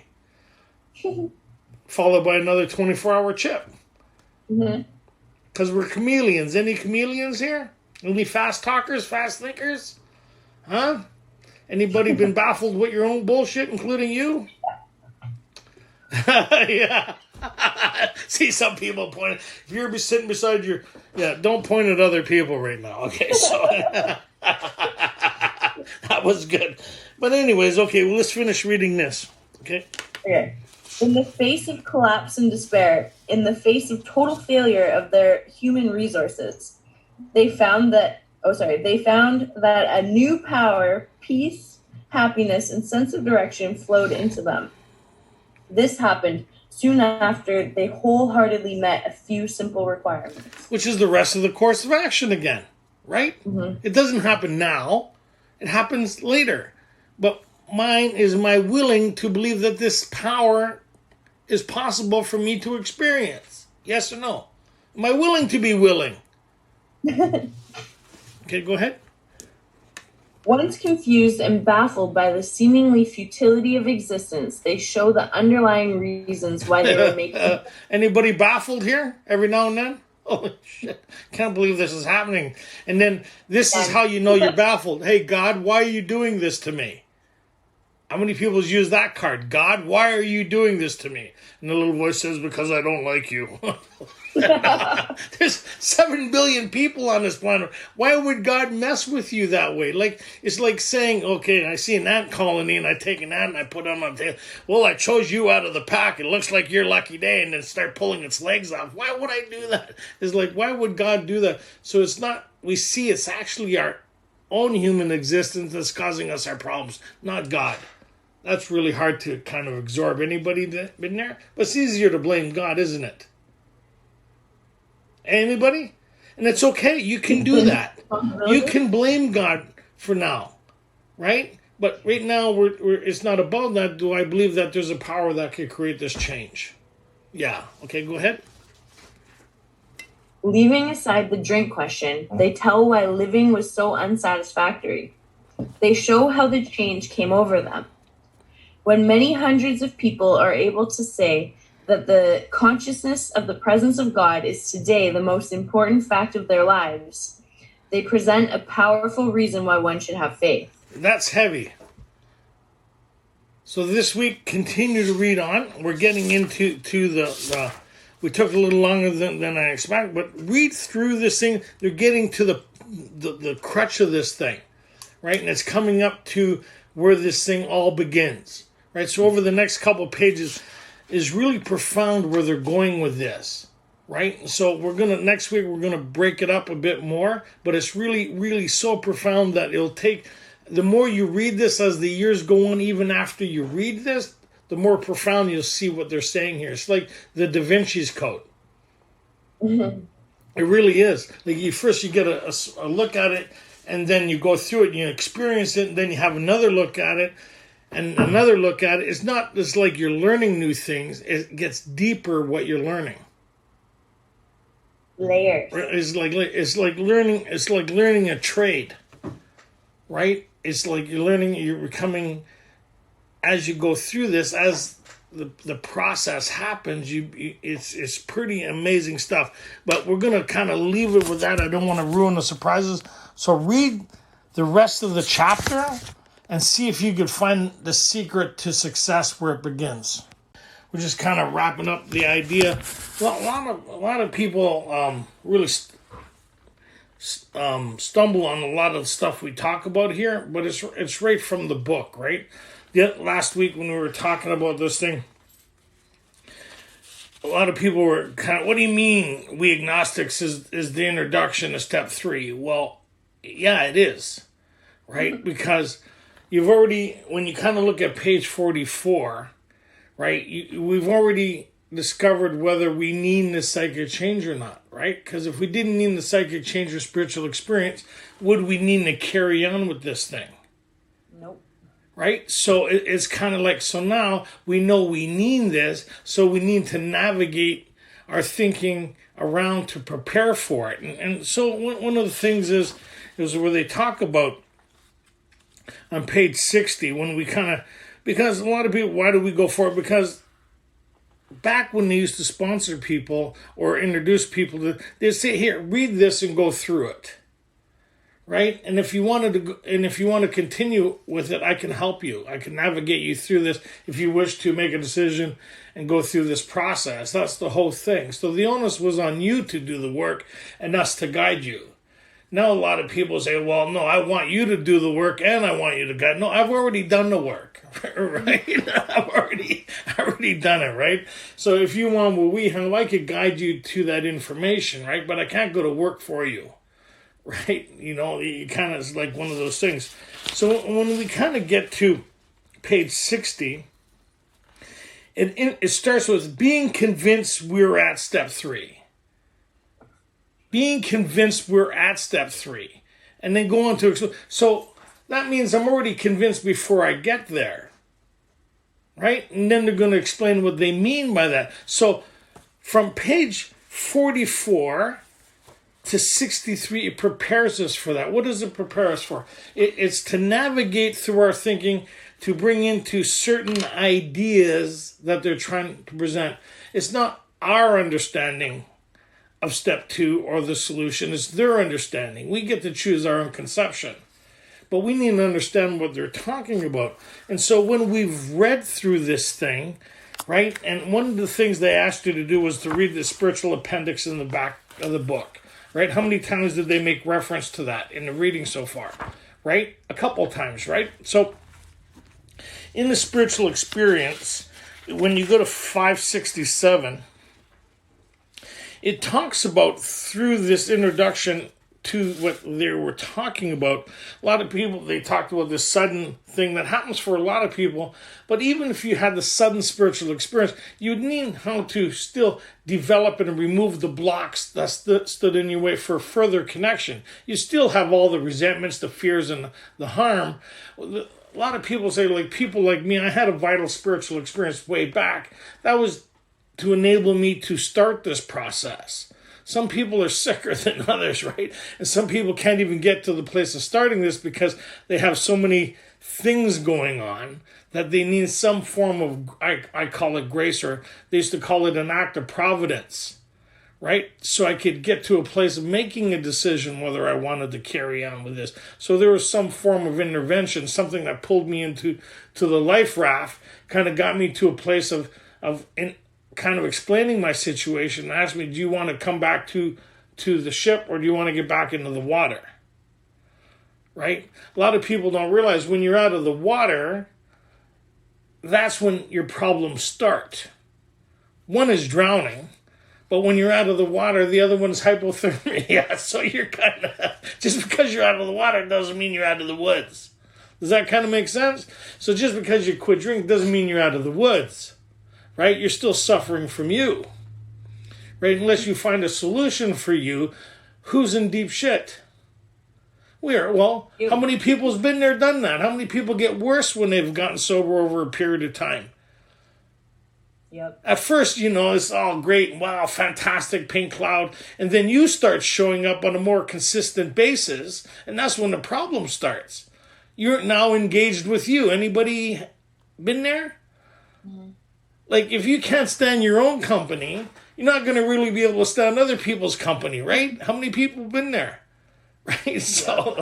Followed by another 24-hour chip. Because we're chameleons. Any chameleons here? Any fast talkers, fast thinkers? Huh? Anybody been baffled with your own bullshit, including you? Yeah. See, some people point. If you're sitting beside your, don't point at other people right now. Okay, so that was good. But anyways, okay, well, let's finish reading this. Okay. Okay. In the face of collapse and despair, in the face of total failure of their human resources, they found that a new power, peace, happiness, and sense of direction flowed into them. This happened soon after they wholeheartedly met a few simple requirements. Which is the rest of the course of action again, right? Mm-hmm. It doesn't happen now. It happens later. But mine is my willing to believe that this power is possible for me to experience. Yes or no? Am I willing to be willing? Okay, go ahead. Once confused and baffled by the seemingly futility of existence, they show the underlying reasons why they were making... Anybody baffled here every now and then? Oh, shit. Can't believe this is happening. And then this is how you know you're baffled. Hey, God, why are you doing this to me? How many people use that card? God, why are you doing this to me? And the little voice says, because I don't like you. There's 7 billion people on this planet. Why would God mess with you that way? Like, it's like saying, okay, I see an ant colony and I take an ant and I put it on my tail. Well, I chose you out of the pack. It looks like your lucky day, and then start pulling its legs off. Why would I do that? It's like, why would God do that? So it's not, we see it's actually our own human existence that's causing us our problems, not God. That's really hard to kind of absorb. Anybody been there? But it's easier to blame God, isn't it? Anybody? And it's okay. You can do that. You can blame God for now, right? But right now, it's not about that. Do I believe that there's a power that could create this change? Yeah. Okay, go ahead. Leaving aside the drink question, they tell why living was so unsatisfactory. They show how the change came over them. When many hundreds of people are able to say that the consciousness of the presence of God is today the most important fact of their lives, they present a powerful reason why one should have faith. That's heavy. So this week, continue to read on. We're getting into the we took a little longer than I expected, but read through this thing. They're getting to the crutch of this thing, right? And it's coming up to where this thing all begins. Right, so over the next couple of pages is really profound where they're going with this, right? So next week we're gonna break it up a bit more, but it's really, really so profound that it'll take, the more you read this as the years go on, even after you read this, the more profound you'll see what they're saying here. It's like the Da Vinci's Code. Mm-hmm. It really is. Like you get a look at it, and then you go through it, and you experience it, and then you have another look at it. And another look at it, it's not just like you're learning new things. It gets deeper what you're learning. Layers. It's like learning a trade, right? It's like you're becoming, as you go through this, as the process happens, it's pretty amazing stuff. But we're gonna kind of leave it with that. I don't want to ruin the surprises. So read the rest of the chapter and see if you could find the secret to success where it begins. We're just kind of wrapping up the idea. Well, a lot of people really stumble on a lot of the stuff we talk about here, but it's right from the book, right? Last week when we were talking about this thing, a lot of people were kind of, what do you mean we agnostics is the introduction to step 3? Well, yeah, it is, right? Because you've already, when you kind of look at page 44, right, we've already discovered whether we need the psychic change or not, right? Because if we didn't need the psychic change or spiritual experience, would we need to carry on with this thing? Nope. Right? So it's kind of like, so now we know we need this, so we need to navigate our thinking around to prepare for it. And so one of the things is where they talk about on page 60, when we kind of, because a lot of people, why do we go for it? Because back when they used to sponsor people or introduce people, they'd say, here, read this and go through it. right? And if you want to continue with it, I can help you. I can navigate you through this if you wish to make a decision and go through this process. That's the whole thing. So the onus was on you to do the work and us to guide you. Now a lot of people say, well, no, I want you to do the work and I want you to guide. No, I've already done the work, right? I've already done it, right? So if you want I could guide you to that information, right? But I can't go to work for you, right? You know, it kind of is like one of those things. So when we kind of get to page 60, it starts with being convinced we're at step 3. Being convinced we're at step 3. And then go on to... So that means I'm already convinced before I get there. Right? And then they're going to explain what they mean by that. So from page 44 to 63, it prepares us for that. What does it prepare us for? It's to navigate through our thinking, to bring into certain ideas that they're trying to present. It's not our understanding of step 2 or the solution, is their understanding. We get to choose our own conception. But we need to understand what they're talking about. And so when we've read through this thing, right, and one of the things they asked you to do was to read the spiritual appendix in the back of the book, right? How many times did they make reference to that in the reading so far, right? A couple times, right? So in the spiritual experience, when you go to 567, it talks about, through this introduction to what they were talking about, a lot of people, they talked about this sudden thing that happens for a lot of people, but even if you had the sudden spiritual experience, you'd need how to still develop and remove the blocks that stood in your way for further connection. You still have all the resentments, the fears, and the harm. A lot of people say, like people like me, I had a vital spiritual experience way back. That was to enable me to start this process. Some people are sicker than others, right? And some people can't even get to the place of starting this because they have so many things going on that they need some form of, I call it grace, or they used to call it an act of providence, right? So I could get to a place of making a decision whether I wanted to carry on with this. So there was some form of intervention, something that pulled me into the life raft, kind of got me to a place of kind of explaining my situation, and asked me, do you want to come back to the ship, or do you want to get back into the water? Right? A lot of people don't realize when you're out of the water, that's when your problems start. One is drowning, but when you're out of the water, the other one's hypothermia. So you're kind of, just because you're out of the water doesn't mean you're out of the woods. Does that kind of make sense? So just because you quit drinking doesn't mean you're out of the woods. Right? You're still suffering from you. Right? Unless you find a solution for you, who's in deep shit? We are. Well, how many people's been there, done that? How many people get worse when they've gotten sober over a period of time? Yep. At first, it's all great. Wow, fantastic, pink cloud. And then you start showing up on a more consistent basis, and that's when the problem starts. You're now engaged with you. Anybody been there? Mm-hmm. Like, if you can't stand your own company, you're not going to really be able to stand other people's company, right? How many people have been there? Right? So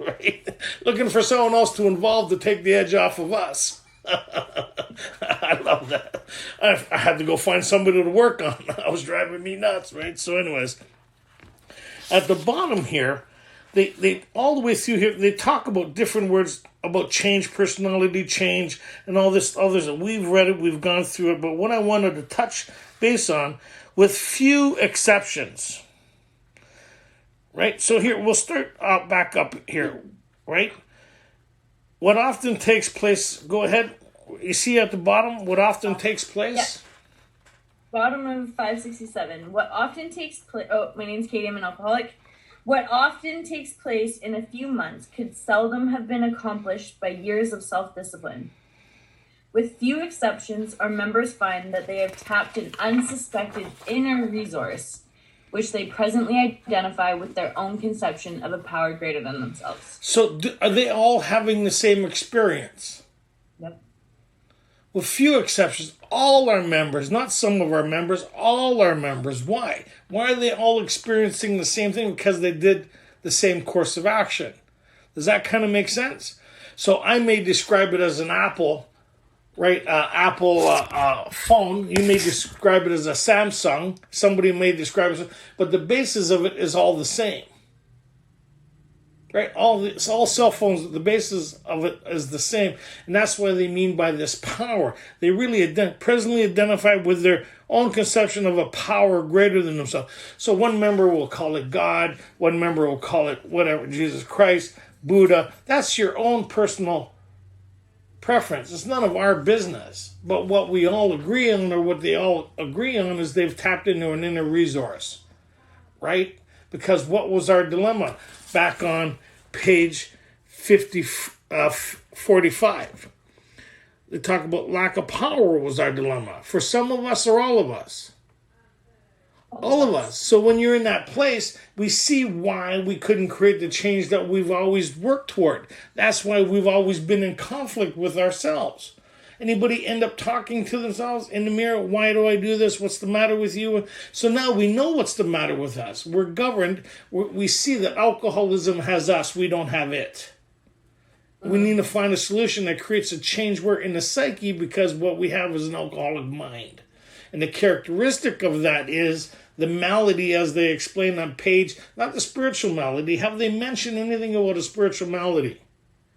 right? Looking for someone else to involve to take the edge off of us. I love that. I had to go find somebody to work on. I was driving me nuts, right? So anyways, at the bottom here, they all the way through here, they talk about different words about change, personality change, and all this others. We've read it, we've gone through it, but what I wanted to touch base on, with few exceptions, right? So here, we'll start back up here, right? What often takes place, go ahead, you see at the bottom, what often takes place? Yeah. Bottom of 567, what often takes place, my name's Katie, I'm an alcoholic. What often takes place in a few months could seldom have been accomplished by years of self-discipline. With few exceptions, our members find that they have tapped an unsuspected inner resource, which they presently identify with their own conception of a power greater than themselves. So are they all having the same experience? Yep. With few exceptions, all our members, not some of our members, all our members. Why? Why are they all experiencing the same thing? Because they did the same course of action. Does that kind of make sense? So I may describe it as an Apple, right? Apple phone. You may describe it as a Samsung. Somebody may describe it, but the basis of it is all the same. Right? All cell phones, the basis of it is the same. And that's what they mean by this power. They really presently identify with their own conception of a power greater than themselves. So one member will call it God, one member will call it whatever, Jesus Christ, Buddha. That's your own personal preference. It's none of our business. But what we all agree on, or what they all agree on, is they've tapped into an inner resource. Right? Because what was our dilemma? Back on page 45. They talk about lack of power was our dilemma. For some of us or all of us. All of us. So when you're in that place, we see why we couldn't create the change that we've always worked toward. That's why we've always been in conflict with ourselves. Anybody end up talking to themselves in the mirror? Why do I do this? What's the matter with you? So now we know what's the matter with us. We're governed. We see that alcoholism has us. We don't have it. We need to find a solution that creates a change where in the psyche, because what we have is an alcoholic mind. And the characteristic of that is the malady, as they explain on page, not the spiritual malady. Have they mentioned anything about a spiritual malady?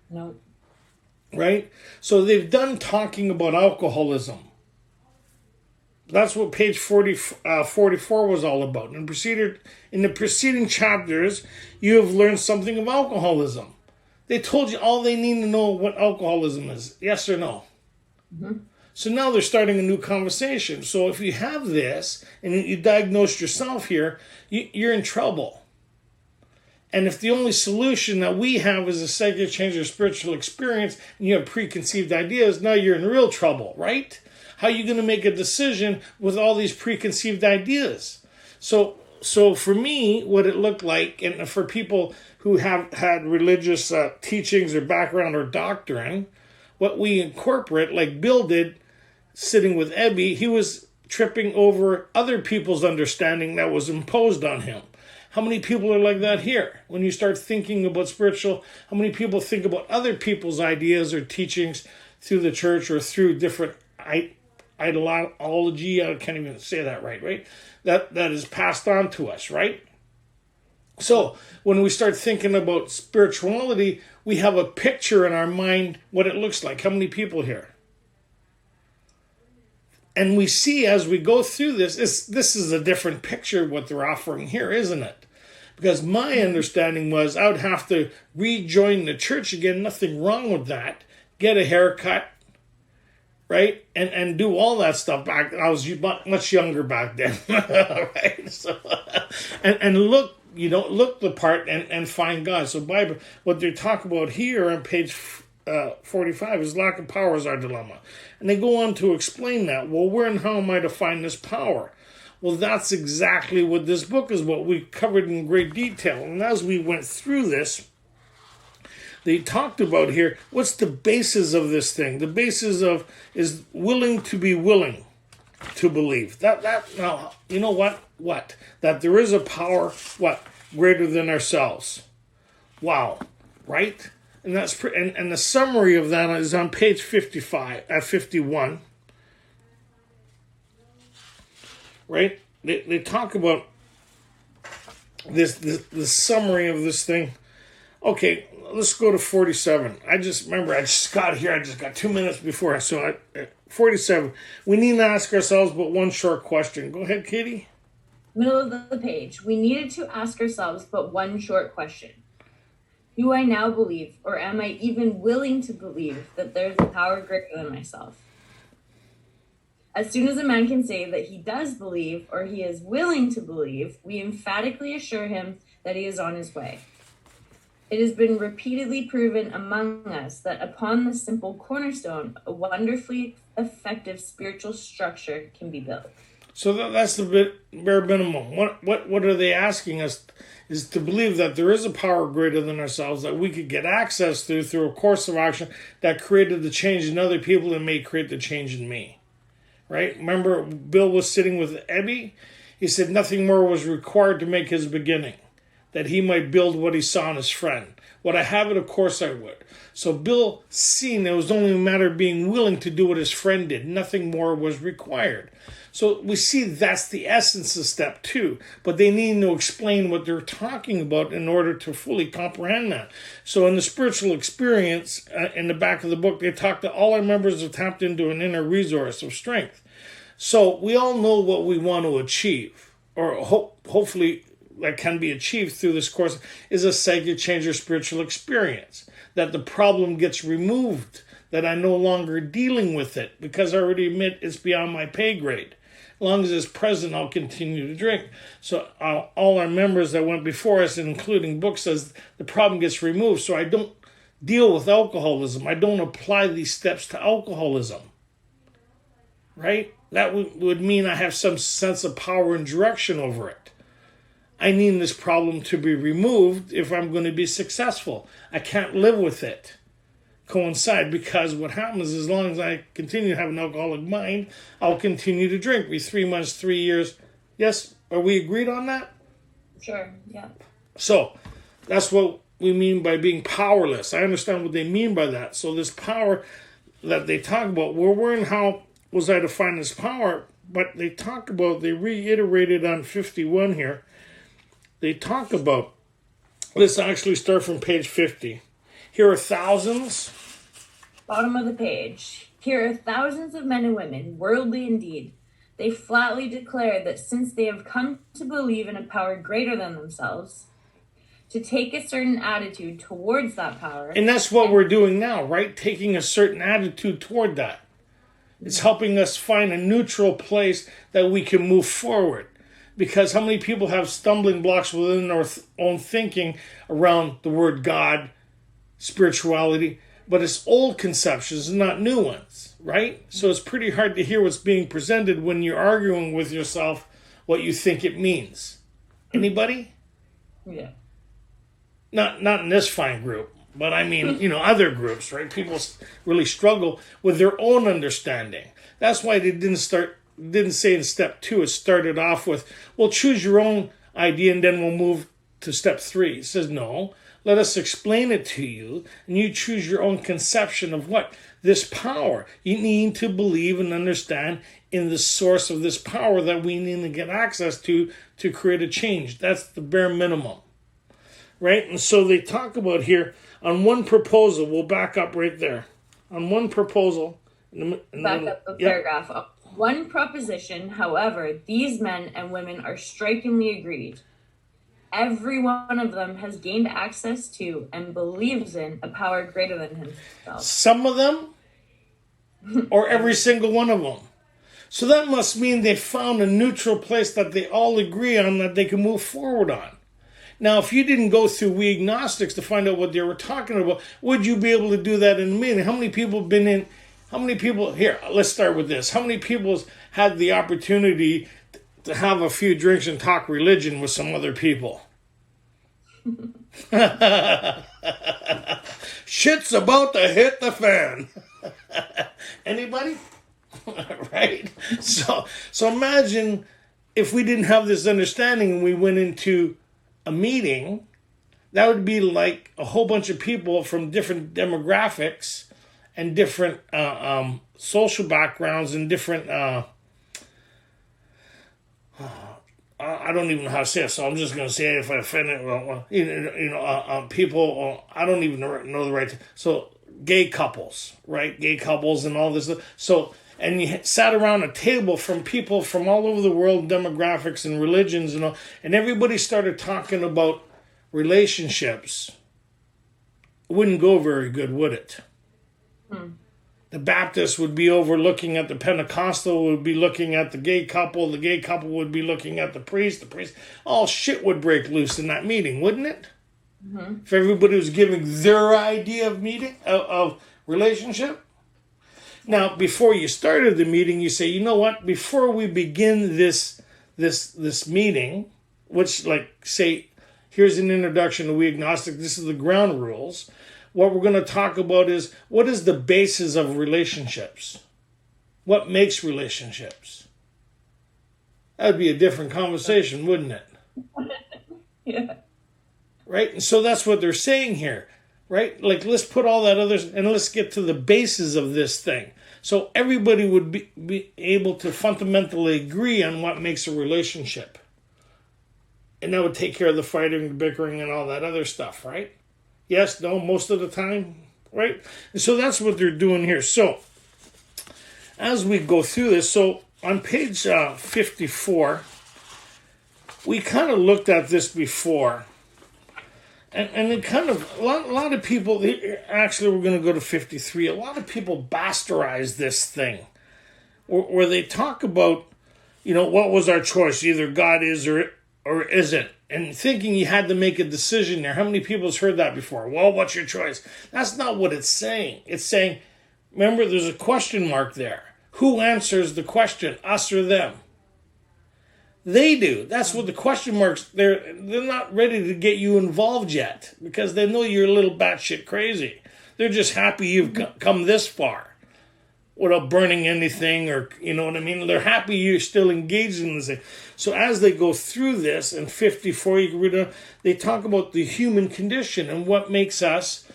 No. Right? So they've done talking about alcoholism. That's what page 44 was all about. In the preceding chapters, you have learned something of alcoholism. They told you all they need to know what alcoholism is. Yes or no? Mm-hmm. So now they're starting a new conversation. So if you have this and you diagnosed yourself here, you're in trouble. And if the only solution that we have is a psychic change or spiritual experience, and you have preconceived ideas, now you're in real trouble, right? How are you going to make a decision with all these preconceived ideas? So for me, what it looked like, and for people who have had religious teachings or background or doctrine, what we incorporate, like Bill did, sitting with Ebby, he was tripping over other people's understanding that was imposed on him. How many people are like that here? When you start thinking about spiritual, how many people think about other people's ideas or teachings through the church or through different ideology? I can't even say that right? That is passed on to us, right? So when we start thinking about spirituality, we have a picture in our mind what it looks like. How many people here? And we see as we go through this is a different picture what they're offering here, isn't it? Because my understanding was I would have to rejoin the church again, nothing wrong with that, get a haircut, right? And do all that stuff back. I was much younger back then, right? So, and look, look the part and find God. So Bible, what they talk about here on page 45 is lack of power is our dilemma. And they go on to explain that. Well, where and how am I to find this power? Well, that's exactly what this book is, what we covered in great detail. And as we went through this, they talked about here, what's the basis of this thing? The basis of is willing to be willing to believe. That now, you know what? What? That there is a power, what? Greater than ourselves. Wow. Right? And that's and the summary of that is on page 51. Right? They talk about the summary of this thing. Okay, let's go to 47. I just got here. I just got 2 minutes before. So 47. We need to ask ourselves but one short question. Go ahead, Katie. Middle of the page. We needed to ask ourselves but one short question. Do I now believe, or am I even willing to believe, that there's a power greater than myself? As soon as a man can say that he does believe, or he is willing to believe, we emphatically assure him that he is on his way. It has been repeatedly proven among us that upon this simple cornerstone, a wonderfully effective spiritual structure can be built. So that's the bare minimum. What are they asking us is to believe that there is a power greater than ourselves that we could get access through a course of action that created the change in other people and may create the change in me. Right? Remember, Bill was sitting with Ebby. He said nothing more was required to make his beginning. that he might build what he saw in his friend. Would I have it? Of course I would. So Bill seen it was only a matter of being willing to do what his friend did. Nothing more was required. So we see that's the essence of step 2. But they need to explain what they're talking about in order to fully comprehend that. So in the spiritual experience, in the back of the book, they talk that all our members have tapped into an inner resource of strength. So we all know what we want to achieve, or hopefully that can be achieved through this course, is a psychic change or spiritual experience. That the problem gets removed, that I'm no longer dealing with it because I already admit it's beyond my pay grade. As long as it's present, I'll continue to drink. So all our members that went before us, including Book, says the problem gets removed. So I don't deal with alcoholism. I don't apply these steps to alcoholism. Right? That would mean I have some sense of power and direction over it. I need this problem to be removed if I'm going to be successful. I can't live with it. Coincide, because what happens is, as long as I continue to have an alcoholic mind, I'll continue to drink. 3 months, 3 years. Yes? Are we agreed on that? Sure, yeah. So, that's what we mean by being powerless. I understand what they mean by that. So this power that they talk about, we're wondering how was I to find this power, but they talk about, they reiterated on 51 here, they talk about, let's actually start from page 50. Here are thousands. Bottom of the page. Here are thousands of men and women, worldly indeed. They flatly declare that since they have come to believe in a power greater than themselves, to take a certain attitude towards that power. And that's what we're doing now, right? Taking a certain attitude toward that. It's helping us find a neutral place that we can move forward. Because how many people have stumbling blocks within their own thinking around the word God, spirituality, but it's old conceptions and not new ones, right? So it's pretty hard to hear what's being presented when you're arguing with yourself what you think it means. Anybody? Yeah. Not in this fine group, but I mean, other groups, right? People really struggle with their own understanding. That's why they didn't say in step 2, it started off with, well, choose your own idea and then we'll move to step 3. It says, no, let us explain it to you and you choose your own conception of what? This power. You need to believe and understand in the source of this power that we need to get access to create a change. That's the bare minimum. Right? And so they talk about here on one proposal, we'll back up right there. On one proposal. Back up a paragraph. One proposition, however, these men and women are strikingly agreed. Every one of them has gained access to and believes in a power greater than himself. Some of them? Or every single one of them? So that must mean they found a neutral place that they all agree on that they can move forward on. Now, if you didn't go through We Agnostics to find out what they were talking about, would you be able to do that in a meeting? How many people have been in? How many people, here, let's start with this. How many people had the opportunity to have a few drinks and talk religion with some other people? Shit's about to hit the fan. Anybody? Right? So imagine if we didn't have this understanding and we went into a meeting, that would be like a whole bunch of people from different demographics and different social backgrounds and different, I don't even know how to say it, so I'm just going to say it if I offend it. People, I don't even know the right, so gay couples, right? Gay couples and all this. So, and you sat around a table from people from all over the world, demographics and religions and all, and everybody started talking about relationships. It wouldn't go very good, would it? The Baptist would be overlooking at the Pentecostal, would be looking at the gay couple would be looking at the priest, all shit would break loose in that meeting, wouldn't it? Mm-hmm. If everybody was giving their idea of relationship. Now, before you started the meeting, you say, you know what, before we begin this meeting, which, like, say, here's an introduction to We Agnostic, this is the ground rules. What we're going to talk about is, what is the basis of relationships? What makes relationships? That would be a different conversation, wouldn't it? Yeah. right? And so that's what they're saying here, right? Like, let's put all that others, and let's get to the basis of this thing. So everybody would be able to fundamentally agree on what makes a relationship. And that would take care of the fighting, the bickering, and all that other stuff, right? Yes, no, most of the time, right? And so that's what they're doing here. So as we go through this, so on page 54, we kind of looked at this before. And it kind of, a lot of people, actually we're going to go to 53, a lot of people bastardize this thing, where they talk about, what was our choice? Either God is or isn't. And thinking you had to make a decision there. How many people has heard that before? Well, what's your choice? That's not what it's saying. It's saying, remember, there's a question mark there. Who answers the question, us or them? They do. That's what the question marks, they're not ready to get you involved yet because they know you're a little batshit crazy. They're just happy you've come this far without burning anything, or, you know what I mean? They're happy you're still engaged in this thing. So as they go through this, in 54, you can read it, they talk about the human condition and what makes us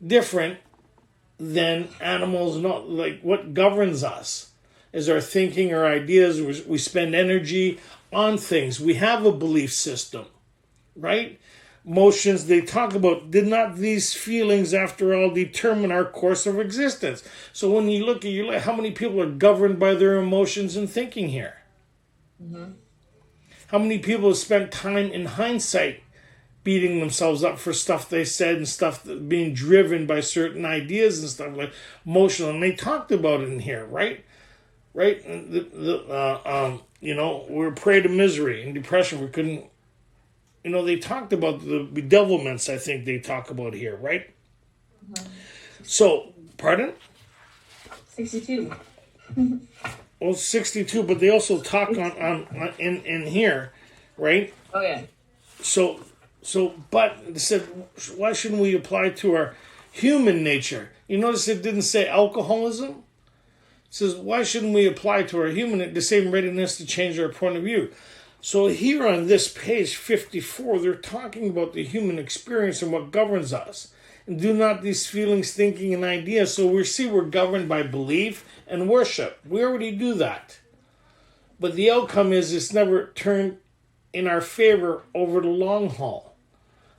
different than animals, not like what governs us is our thinking, our ideas. We spend energy on things. We have a belief system, right? Emotions, they talk about, did not these feelings, after all, determine our course of existence? So when you look at your life, how many people are governed by their emotions and thinking here? Mm-hmm. How many people have spent time in hindsight beating themselves up for stuff they said and stuff that being driven by certain ideas and stuff like emotional? And they talked about it in here, right? Right? We're prey to misery and depression. We couldn't, they talked about the bedevilments, I think they talk about here, right? Mm-hmm. So, pardon? 62. Well, 62, but they also talk on in here, right? Oh, yeah. So, but they said, why shouldn't we apply to our human nature? You notice it didn't say alcoholism? It says, why shouldn't we apply to our human the same readiness to change our point of view? So here on this page 54, they're talking about the human experience and what governs us. And do not these feelings, thinking, and ideas. So we're governed by belief and worship. We already do that. But the outcome is it's never turned in our favor over the long haul.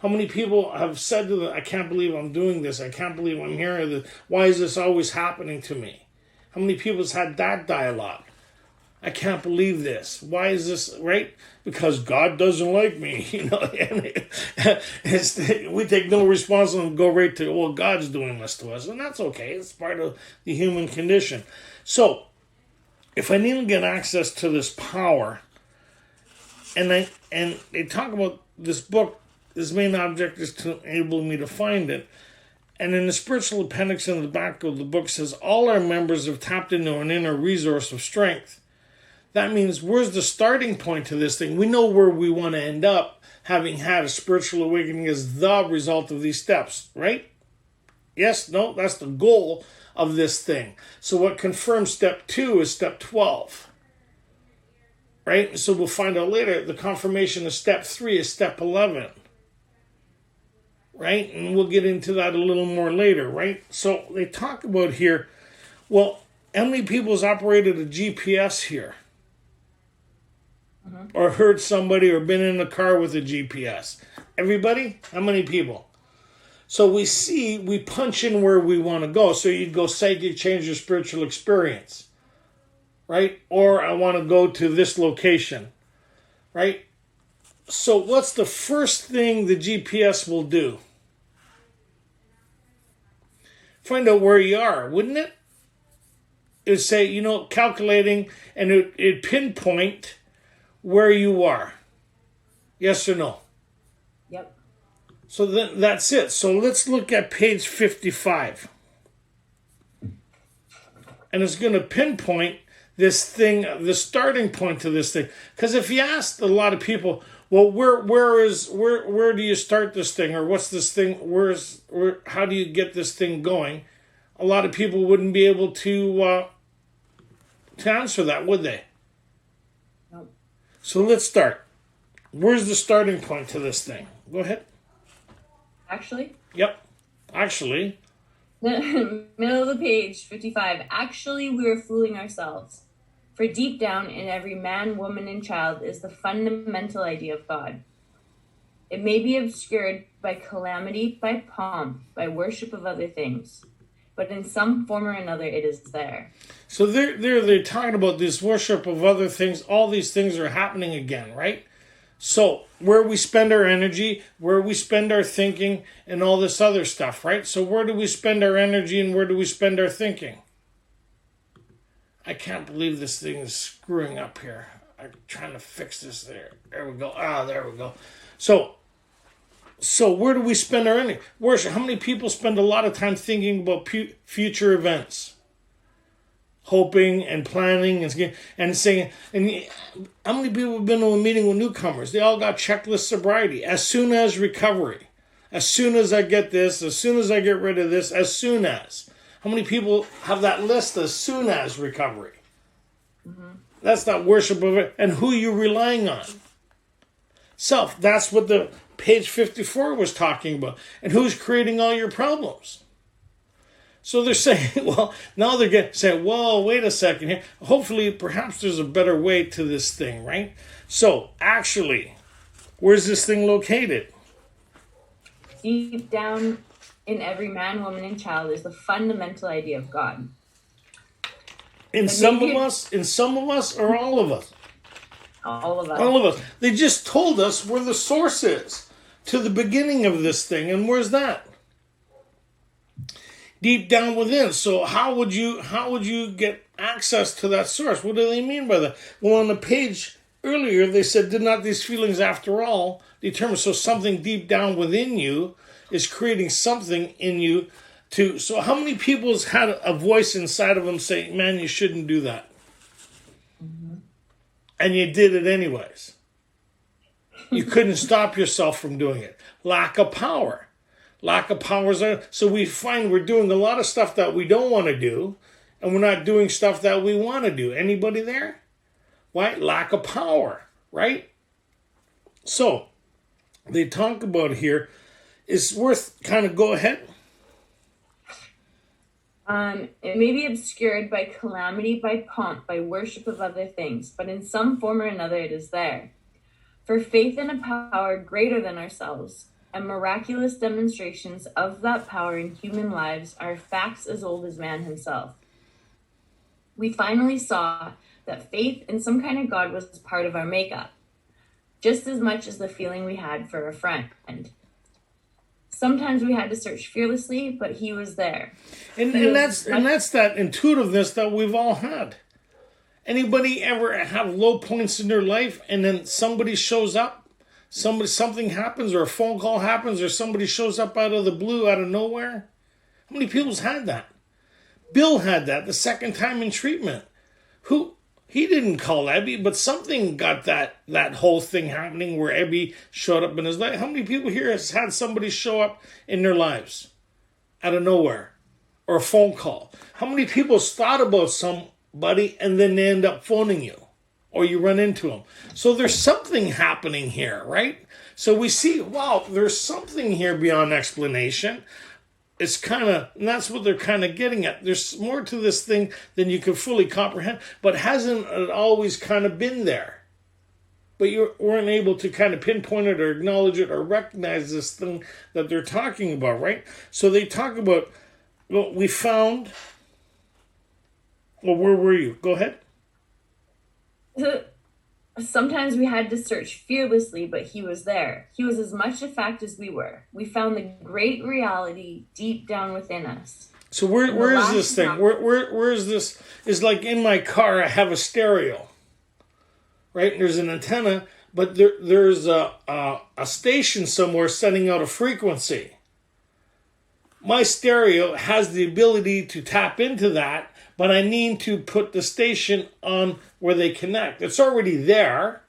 How many people have said to them, I can't believe I'm doing this. I can't believe I'm hearing this. Why is this always happening to me? How many people has had that dialogue? I can't believe this. Why is this, right? Because God doesn't like me, And we take no responsibility and go right to, well, God's doing this to us. And that's okay. It's part of the human condition. So, if I need to get access to this power, and they talk about this book, this main object is to enable me to find it. And in the spiritual appendix in the back of the book says, all our members have tapped into an inner resource of strength. That means, where's the starting point to this thing? We know where we want to end up, having had a spiritual awakening as the result of these steps, right? Yes, no, that's the goal of this thing. So what confirms step 2 is step 12. Right? So we'll find out later, the confirmation of step 3 is step 11. Right? And we'll get into that a little more later, right? So they talk about here, well, how many people has operated a GPS here? Mm-hmm. Or heard somebody or been in a car with a GPS? Everybody? How many people? So we punch in where we want to go. So you'd go psychic, change your spiritual experience. Right? Or I want to go to this location. Right? So what's the first thing the GPS will do? Find out where you are, wouldn't it? It would say, calculating, and it'd pinpoint where you are. Yes or no? Yep. So then that's it. So let's look at page 55. And it's going to pinpoint this thing, the starting point to this thing. Because if you ask a lot of people, well, where do you start this thing, or what's this thing? How do you get this thing going? A lot of people wouldn't be able to answer that, would they? Nope. So let's start. Where's the starting point to this thing? Go ahead. Actually, Yep. Actually. middle of the page, 55. Actually, we are fooling ourselves. For deep down in every man, woman, and child is the fundamental idea of God. It may be obscured by calamity, by pomp, by worship of other things, but in some form or another it is there. So they're talking about this worship of other things. All these things are happening again, right? So where we spend our energy, where we spend our thinking, and all this other stuff, right? So where do we spend our energy and where do we spend our thinking? I can't believe this thing is screwing up here. I'm trying to fix this there. There we go. There we go. So where do we spend our energy? Worship. How many people spend a lot of time thinking about future events? Hoping and planning and saying, and how many people have been to a meeting with newcomers? They all got checklist sobriety. As soon as recovery. As soon as I get this, as soon as I get rid of this, as soon as. How many people have that list as soon as recovery? Mm-hmm. That's not worship of it. And who are you relying on? Self. That's what the page 54 was talking about. And who's creating all your problems? So they're saying, well, now they're saying, whoa, wait a second here. Hopefully, perhaps there's a better way to this thing, right? So, actually, where's this thing located? Deep down in every man, woman, and child is the fundamental idea of God. In some of us, or all of us? All of us. All of us. They just told us where the source is to the beginning of this thing. And where's that? Deep down within. So how would you get access to that source? What do they mean by that? Well, on the page earlier, they said, did not these feelings after all determine? So something deep down within you is creating something in you to. So how many people has had a voice inside of them saying, man, you shouldn't do that? Mm-hmm. And you did it anyways. You couldn't stop yourself from doing it. Lack of power. Lack of power. So we find we're doing a lot of stuff that we don't want to do, and we're not doing stuff that we want to do. Anybody there? Why? Lack of power, right? So they talk about here, it's worth kind of go ahead. It may be obscured by calamity, by pomp, by worship of other things, but in some form or another it is there. For faith in a power greater than ourselves, and miraculous demonstrations of that power in human lives are facts as old as man himself. We finally saw that faith in some kind of God was part of our makeup, just as much as the feeling we had for a friend. Sometimes we had to search fearlessly, but he was there. And that's that intuitiveness that we've all had. Anybody ever have low points in their life and then somebody shows up? Something happens, or a phone call happens, or somebody shows up out of the blue, out of nowhere. How many people's had that? Bill had that the second time in treatment. He didn't call Abby, but something got that whole thing happening where Abby showed up in his life. How many people here has had somebody show up in their lives out of nowhere, or a phone call? How many people thought about somebody and then they end up phoning you? Or you run into them. So there's something happening here, right? So we see, wow, there's something here beyond explanation. It's kind of, and that's what they're kind of getting at. There's more to this thing than you can fully comprehend, but hasn't it always kind of been there? But you weren't able to kind of pinpoint it or acknowledge it or recognize this thing that they're talking about, right? So they talk about, well, we found, well, where were you? Go ahead. Sometimes we had to search fearlessly, but he was there. He was as much a fact as we were. We found the great reality deep down within us. So where is this thing? Where is this? Is like in my car, I have a stereo, right? And there's an antenna, but there's a station somewhere sending out a frequency. My stereo has the ability to tap into that, but I need to put the station on where they connect. It's already there.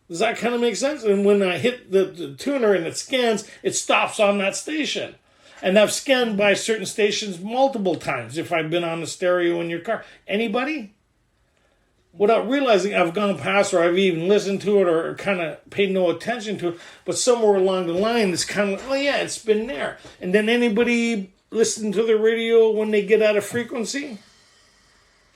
Does that kind of make sense? And when I hit the tuner and it scans, it stops on that station. And I've scanned by certain stations multiple times if I've been on the stereo in your car. Anybody? without realizing I've gone past or I've even listened to it or kind of paid no attention to it. But somewhere along the line, it's kind of, oh yeah, it's been there. And then anybody listen to the radio when they get out of frequency?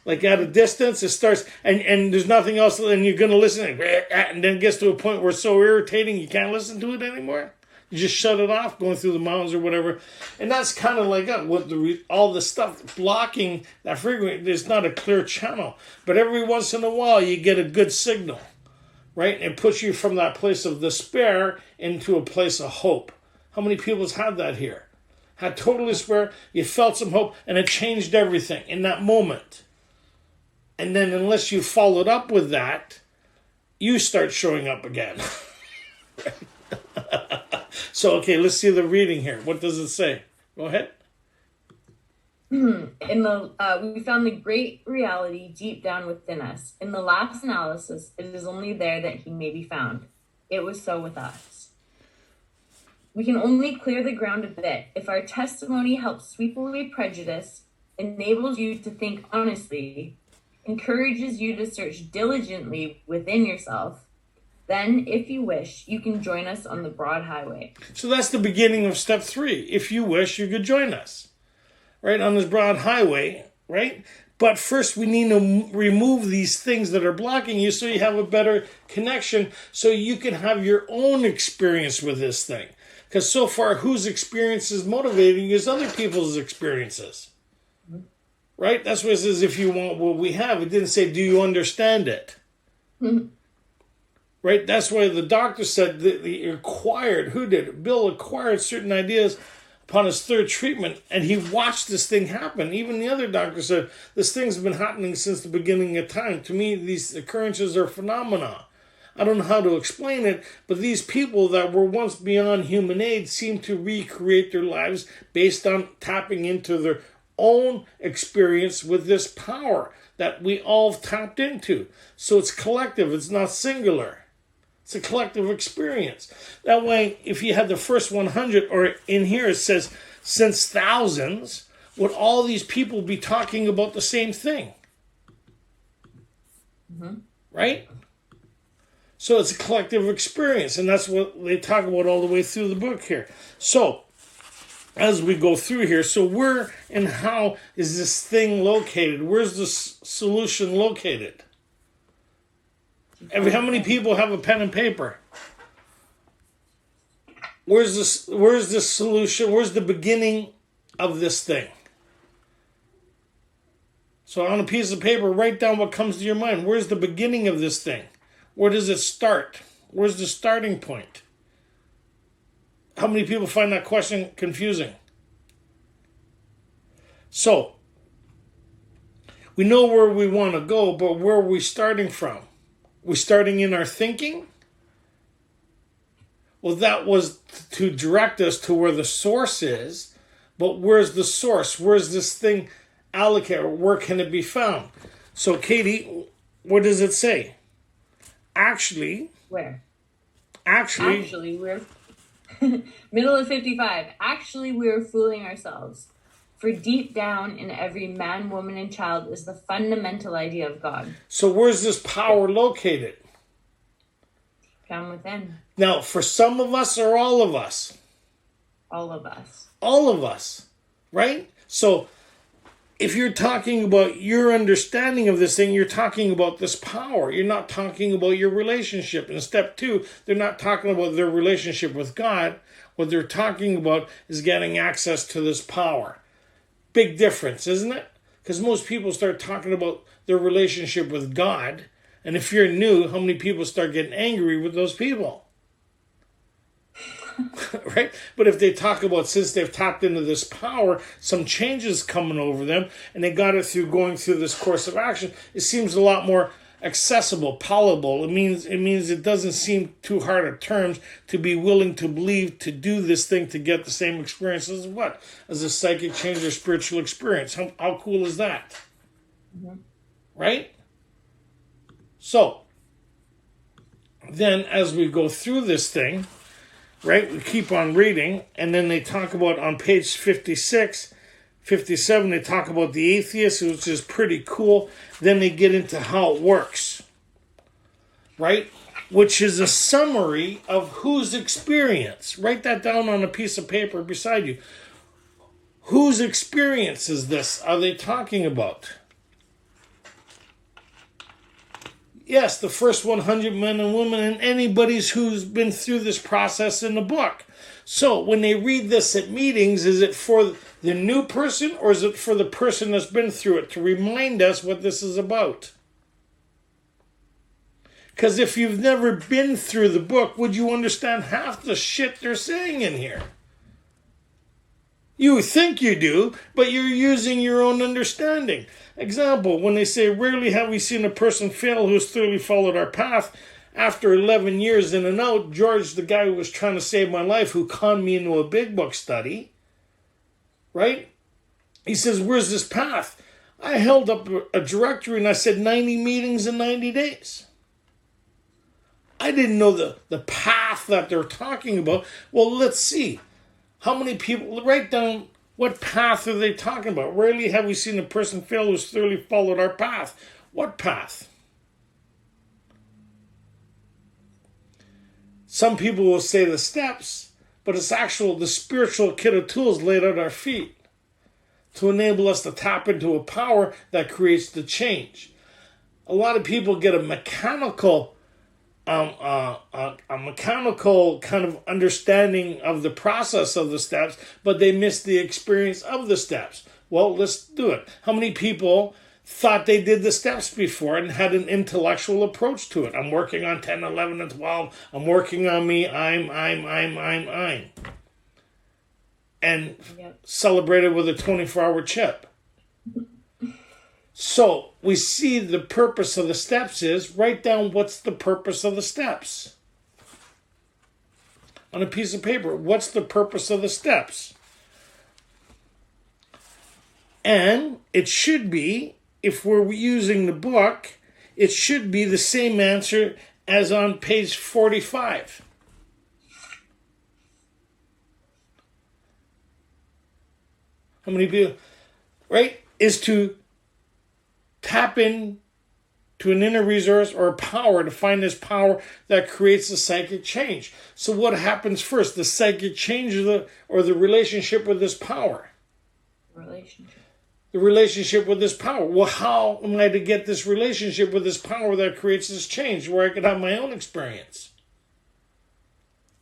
Like at a distance, it starts, and there's nothing else, and you're going to listen, and then it gets to a point where it's so irritating you can't listen to it anymore. You just shut it off, going through the mountains or whatever. And that's kind of like what all the stuff blocking that frequency. There's not a clear channel. But every once in a while, you get a good signal, right? And it puts you from that place of despair into a place of hope. How many people has had that here? Had total despair, you felt some hope, and it changed everything in that moment. And then unless you followed up with that, you start showing up again. So, okay, let's see the reading here. What does it say? Go ahead. We found the great reality deep down within us. In the last analysis, it is only there that he may be found. It was so with us. We can only clear the ground a bit if our testimony helps sweep away prejudice, enables you to think honestly, encourages you to search diligently within yourself. Then, if you wish, you can join us on the broad highway. So that's the beginning of step 3. If you wish, you could join us, right, on this broad highway, right? But first, we need to remove these things that are blocking you so you have a better connection, so you can have your own experience with this thing. Because so far, whose experience is motivating is other people's experiences. Right? That's what it says, if you want what we have. It didn't say, do you understand it? Right? That's why the doctor said that he acquired, who did it? Bill acquired certain ideas upon his 3rd treatment, and he watched this thing happen. Even the other doctor said, this thing's been happening since the beginning of time. To me, these occurrences are phenomena. I don't know how to explain it, but these people that were once beyond human aid seem to recreate their lives based on tapping into their own experience with this power that we all tapped into. So it's collective, it's not singular. It's a collective experience. That way, if you had the first 100, or in here it says, since thousands, would all these people be talking about the same thing? Right? So it's a collective experience, and that's what they talk about all the way through the book here. So, as we go through here, so where and how is this thing located? Where's the solution located? How many people have a pen and paper? Where's the solution? Where's the beginning of this thing? So on a piece of paper, write down what comes to your mind. Where's the beginning of this thing? Where does it start? Where's the starting point? How many people find that question confusing? So, we know where we want to go, but where are we starting from? We're starting in our thinking? Well, that was to direct us to where the source is, but where's the source? Where's this thing allocated? Where can it be found? So, Katie, what does it say? Actually, Where? Actually, We're middle of 55. Actually, we're fooling ourselves. For deep down in every man, woman, and child is the fundamental idea of God. So where's this power located? Down within. Now, for some of us or all of us? All of us. All of us, right? So if you're talking about your understanding of this thing, you're talking about this power. You're not talking about your relationship. In step 2, they're not talking about their relationship with God. What they're talking about is getting access to this power. Big difference, isn't it? Because most people start talking about their relationship with God. And if you're new, how many people start getting angry with those people? Right? But if they talk about, since they've tapped into this power, some changes coming over them, and they got it through going through this course of action, it seems a lot more accessible, palatable. It means it doesn't seem too hard at terms to be willing to believe, to do this thing, to get the same experience as what? As a psychic change or spiritual experience. How cool is that? Right? So, then as we go through this thing, right, we keep on reading, and then they talk about on page 56, 57, they talk about the atheist, which is pretty cool. Then they get into how it works, right? Which is a summary of whose experience. Write that down on a piece of paper beside you. Whose experience is this? Are they talking about? Yes, the first 100 men and women and anybody's who's been through this process in the book. So when they read this at meetings, is it for the new person or is it for the person that's been through it to remind us what this is about? Because if you've never been through the book, would you understand half the shit they're saying in here? You think you do, but you're using your own understanding. Example, when they say, rarely have we seen a person fail who has thoroughly followed our path. After 11 years in and out, George, the guy who was trying to save my life, who conned me into a big book study, right? He says, where's this path? I held up a directory and I said 90 meetings in 90 days. I didn't know the path that they're talking about. Well, let's see. How many people, write down what path are they talking about? Rarely have we seen a person fail who's thoroughly followed our path. What path? Some people will say the steps, but it's the spiritual kit of tools laid at our feet to enable us to tap into a power that creates the change. A lot of people get a mechanical kind of understanding of the process of the steps, but they miss the experience of the steps. Well, let's do it. How many people thought they did the steps before and had an intellectual approach to it? I'm working on 10, 11, and 12. I'm working on me. I'm. And celebrated with a 24-hour chip. So we see the purpose of the steps is, write down what's the purpose of the steps. On a piece of paper, what's the purpose of the steps? And it should be, if we're using the book, it should be the same answer as on page 45. How many people, right, is to tap in to an inner resource or a power to find this power that creates a psychic change. So what happens first? The psychic change or the relationship with this power? The relationship with this power. Well, how am I to get this relationship with this power that creates this change where I can have my own experience?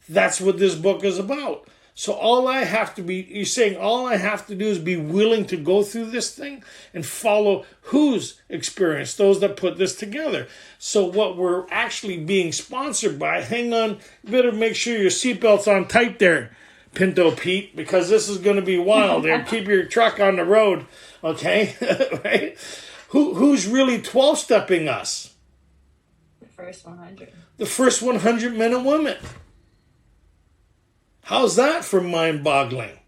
That's what this book is about. So all I have to do is be willing to go through this thing and follow whose experience, those that put this together. So what we're actually being sponsored by, hang on, you better make sure your seatbelt's on tight there, Pinto Pete, because this is going to be wild there. Keep your truck on the road, okay? Right? Who's really 12-stepping us? The first 100. The first 100 men and women. How's that for mind-boggling?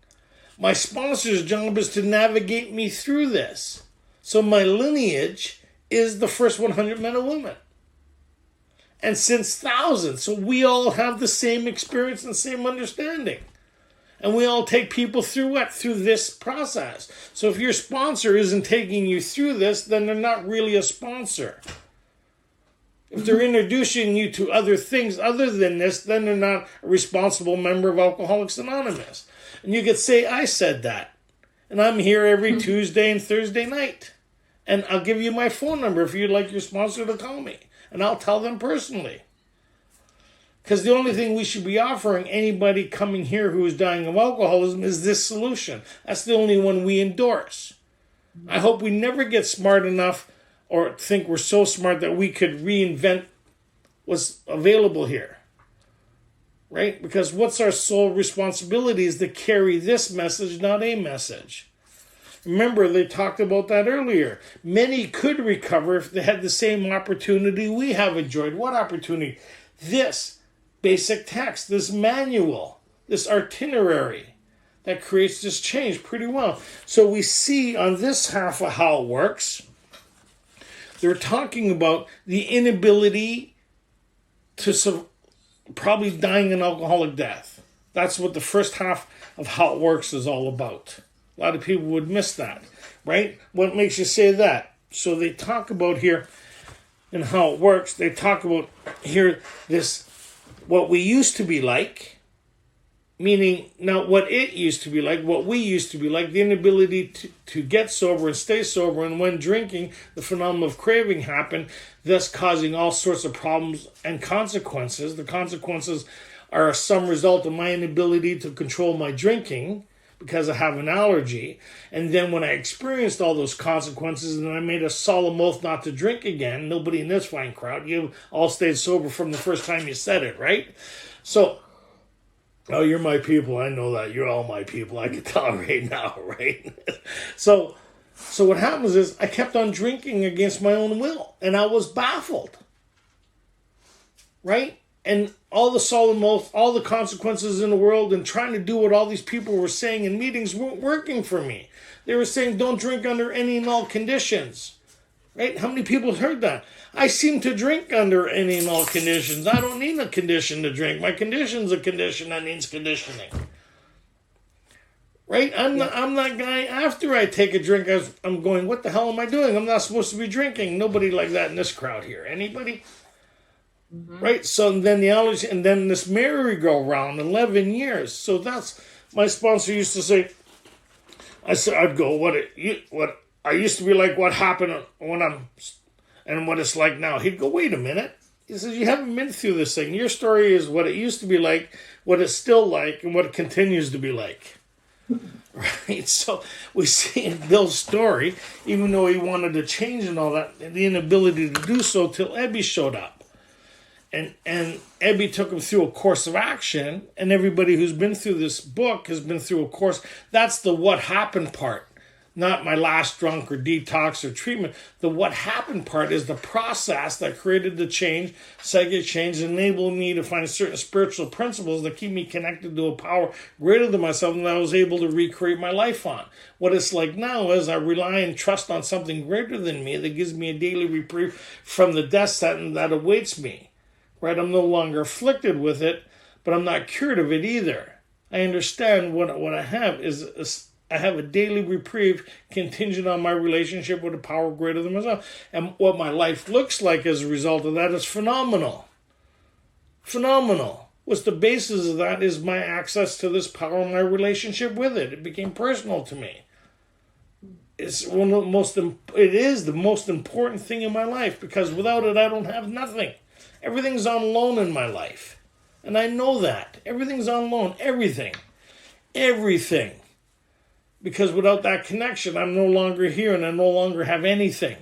My sponsor's job is to navigate me through this. So my lineage is the first 100 men and women. And since thousands, so we all have the same experience and same understanding. And we all take people through what? Through this process. So if your sponsor isn't taking you through this, then they're not really a sponsor. If they're introducing you to other things other than this, then they're not a responsible member of Alcoholics Anonymous. And you could say, I said that. And I'm here every Tuesday and Thursday night. And I'll give you my phone number if you'd like your sponsor to call me. And I'll tell them personally. Because the only thing we should be offering anybody coming here who is dying of alcoholism is this solution. That's the only one we endorse. I hope we never get smart enough or think we're so smart that we could reinvent what's available here. Right? Because what's our sole responsibility is to carry this message, not a message. Remember, they talked about that earlier. Many could recover if they had the same opportunity we have enjoyed. What opportunity? This basic text, this manual, this itinerary that creates this change pretty well. So we see on this half of how it works, they're talking about the inability to probably dying an alcoholic death. That's what the first half of how it works is all about. A lot of people would miss that, right? What makes you say that? So they talk about here and how it works. They talk about here this, what we used to be like, meaning not what it used to be like, what we used to be like, the inability to get sober and stay sober, and when drinking, the phenomenon of craving happened, thus causing all sorts of problems and consequences. The consequences are some result of my inability to control my drinking because I have an allergy. And then when I experienced all those consequences and I made a solemn oath not to drink again, nobody in this fine crowd, you all stayed sober from the first time you said it, right? So, oh, you're my people. I know that. You're all my people. I can tell right now, right? So what happens is I kept on drinking against my own will, and I was baffled, right? And all the solemn oath, all the consequences in the world, and trying to do what all these people were saying in meetings weren't working for me. They were saying, don't drink under any and all conditions, right? How many people heard that? I seem to drink under any and all conditions. I don't need a condition to drink. My condition's a condition that needs conditioning. Right? I'm that guy, after I take a drink, I'm going, what the hell am I doing? I'm not supposed to be drinking. Nobody like that in this crowd here. Anybody? Mm-hmm. Right? So then the allergy, and then this merry-go-round, 11 years. So that's, my sponsor used to say, I'd go, what I used to be like, what happened when and what it's like now. He'd go, wait a minute. He says, you haven't been through this thing. Your story is what it used to be like, what it's still like, and what it continues to be like. Right? So we see in Bill's story, even though he wanted to change and all that, the inability to do so till Ebby showed up. And Ebby took him through a course of action, and everybody who's been through this book has been through a course. That's the what happened part. Not my last drunk or detox or treatment. The what happened part is the process that created the change, psychic change, enabled me to find certain spiritual principles that keep me connected to a power greater than myself, and I was able to recreate my life on. What it's like now is I rely and trust on something greater than me that gives me a daily reprieve from the death sentence that awaits me. Right? I'm no longer afflicted with it, but I'm not cured of it either. I understand what I have is I have a daily reprieve contingent on my relationship with a power greater than myself. And what my life looks like as a result of that is phenomenal. Phenomenal. What's the basis of that is my access to this power and my relationship with it. It became personal to me. It's one of the most, it is the most important thing in my life, because without it, I don't have nothing. Everything's on loan in my life. And I know that. Everything's on loan. Everything. Everything. Because without that connection, I'm no longer here, and I no longer have anything.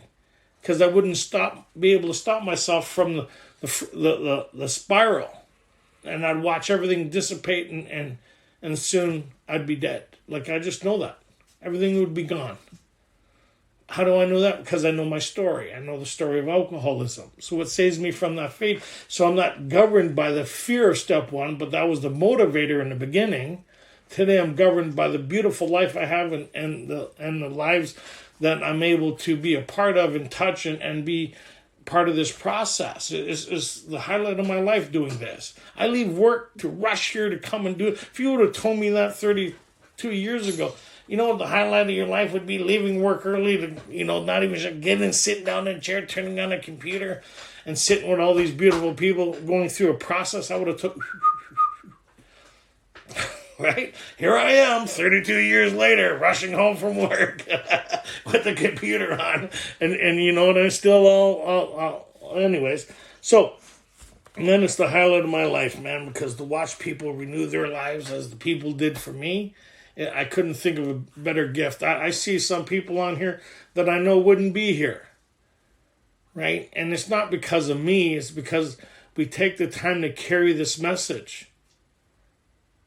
Because I wouldn't be able to stop myself from the spiral. And I'd watch everything dissipate, and soon I'd be dead. Like, I just know that. Everything would be gone. How do I know that? Because I know my story. I know the story of alcoholism. So it saves me from that fate. So I'm not governed by the fear of step one, but that was the motivator in the beginning. Today I'm governed by the beautiful life I have and the lives that I'm able to be a part of and touch and be part of this process. It's the highlight of my life doing this. I leave work to rush here to come and do it. If you would have told me that 32 years ago, you know what the highlight of your life would be? Leaving work early to, not even getting, sitting down in a chair, turning on a computer and sitting with all these beautiful people going through a process. I would have took... Right? Here I am, 32 years later, rushing home from work with the computer on. And I'm still all anyways. So, and then it's the highlight of my life, man, because to watch people renew their lives as the people did for me, I couldn't think of a better gift. I see some people on here that I know wouldn't be here. Right? And it's not because of me, it's because we take the time to carry this message.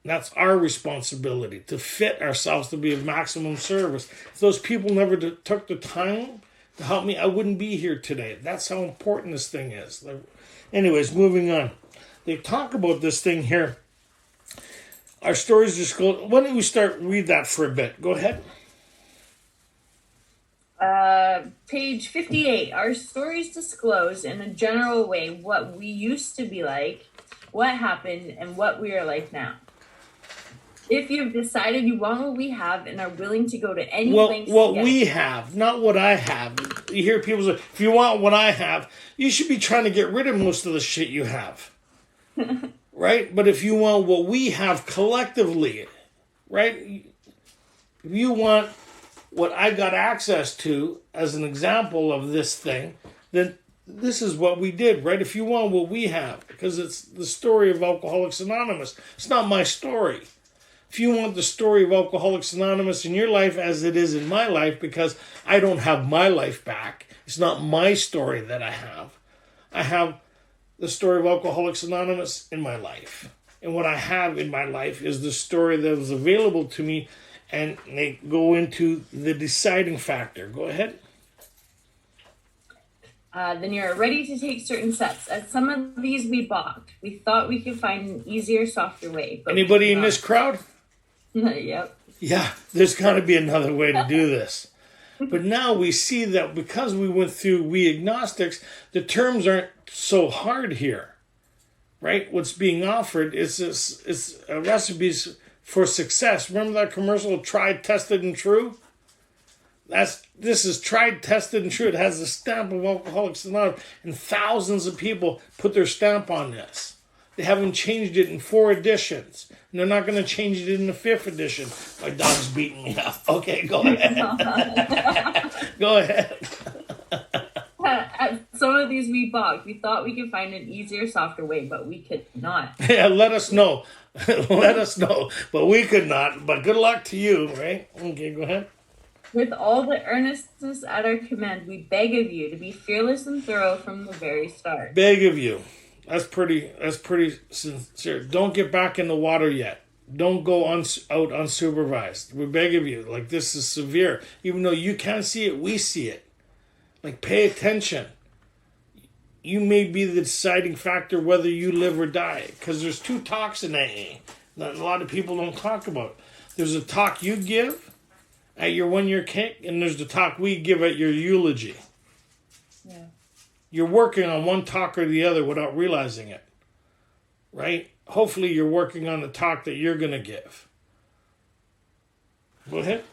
That's our responsibility, to fit ourselves to be of maximum service. If those people never took the time to help me, I wouldn't be here today. That's how important this thing is. Anyways, moving on. They talk about this thing here. Our stories just go... Why don't we read that for a bit? Go ahead. Page 58. Our stories disclose in a general way what we used to be like, what happened, and what we are like now. If you've decided you want what we have and are willing to go to any Well, lengths what to get we it. have, not what I have. You hear people say, if you want what I have, you should be trying to get rid of most of the shit you have. Right? But if you want what we have collectively, right? If you want what I got access to as an example of this thing, then this is what we did, right? If you want what we have, because it's the story of Alcoholics Anonymous. It's not my story. If you want the story of Alcoholics Anonymous in your life as it is in my life, because I don't have my life back, it's not my story that I have. I have the story of Alcoholics Anonymous in my life. And what I have in my life is the story that was available to me, and they go into the deciding factor. Go ahead. Then you're ready to take certain steps. As some of these we balked. We thought we could find an easier, softer way. But Anybody in this crowd? Yep. Yeah, there's got to be another way to do this. But now we see that because we went through we agnostics, the terms aren't so hard here, right? What's being offered is recipes for success. Remember that commercial, tried, tested, and true? This is tried, tested, and true. It has the stamp of Alcoholics Anonymous, and thousands of people put their stamp on this. They haven't changed it in 4 editions, and they're not going to change it in the 5th edition. My dog's beating me up. Okay, go ahead. Go ahead. At some of these we balked. We thought we could find an easier, softer way, but we could not. Yeah, let us know. Let us know. But we could not. But good luck to you, right? Okay, go ahead. With all the earnestness at our command, we beg of you to be fearless and thorough from the very start. Beg of you. That's pretty sincere. Don't get back in the water yet. Don't go out unsupervised. We beg of you. Like, this is severe. Even though you can't see it, we see it. Like, pay attention. You may be the deciding factor whether you live or die. Because there's 2 talks in AA that a lot of people don't talk about. There's a talk you give at your 1-year kick, and there's the talk we give at your eulogy. Yeah. You're working on one talk or the other without realizing it, right? Hopefully you're working on the talk that you're going to give. Go ahead.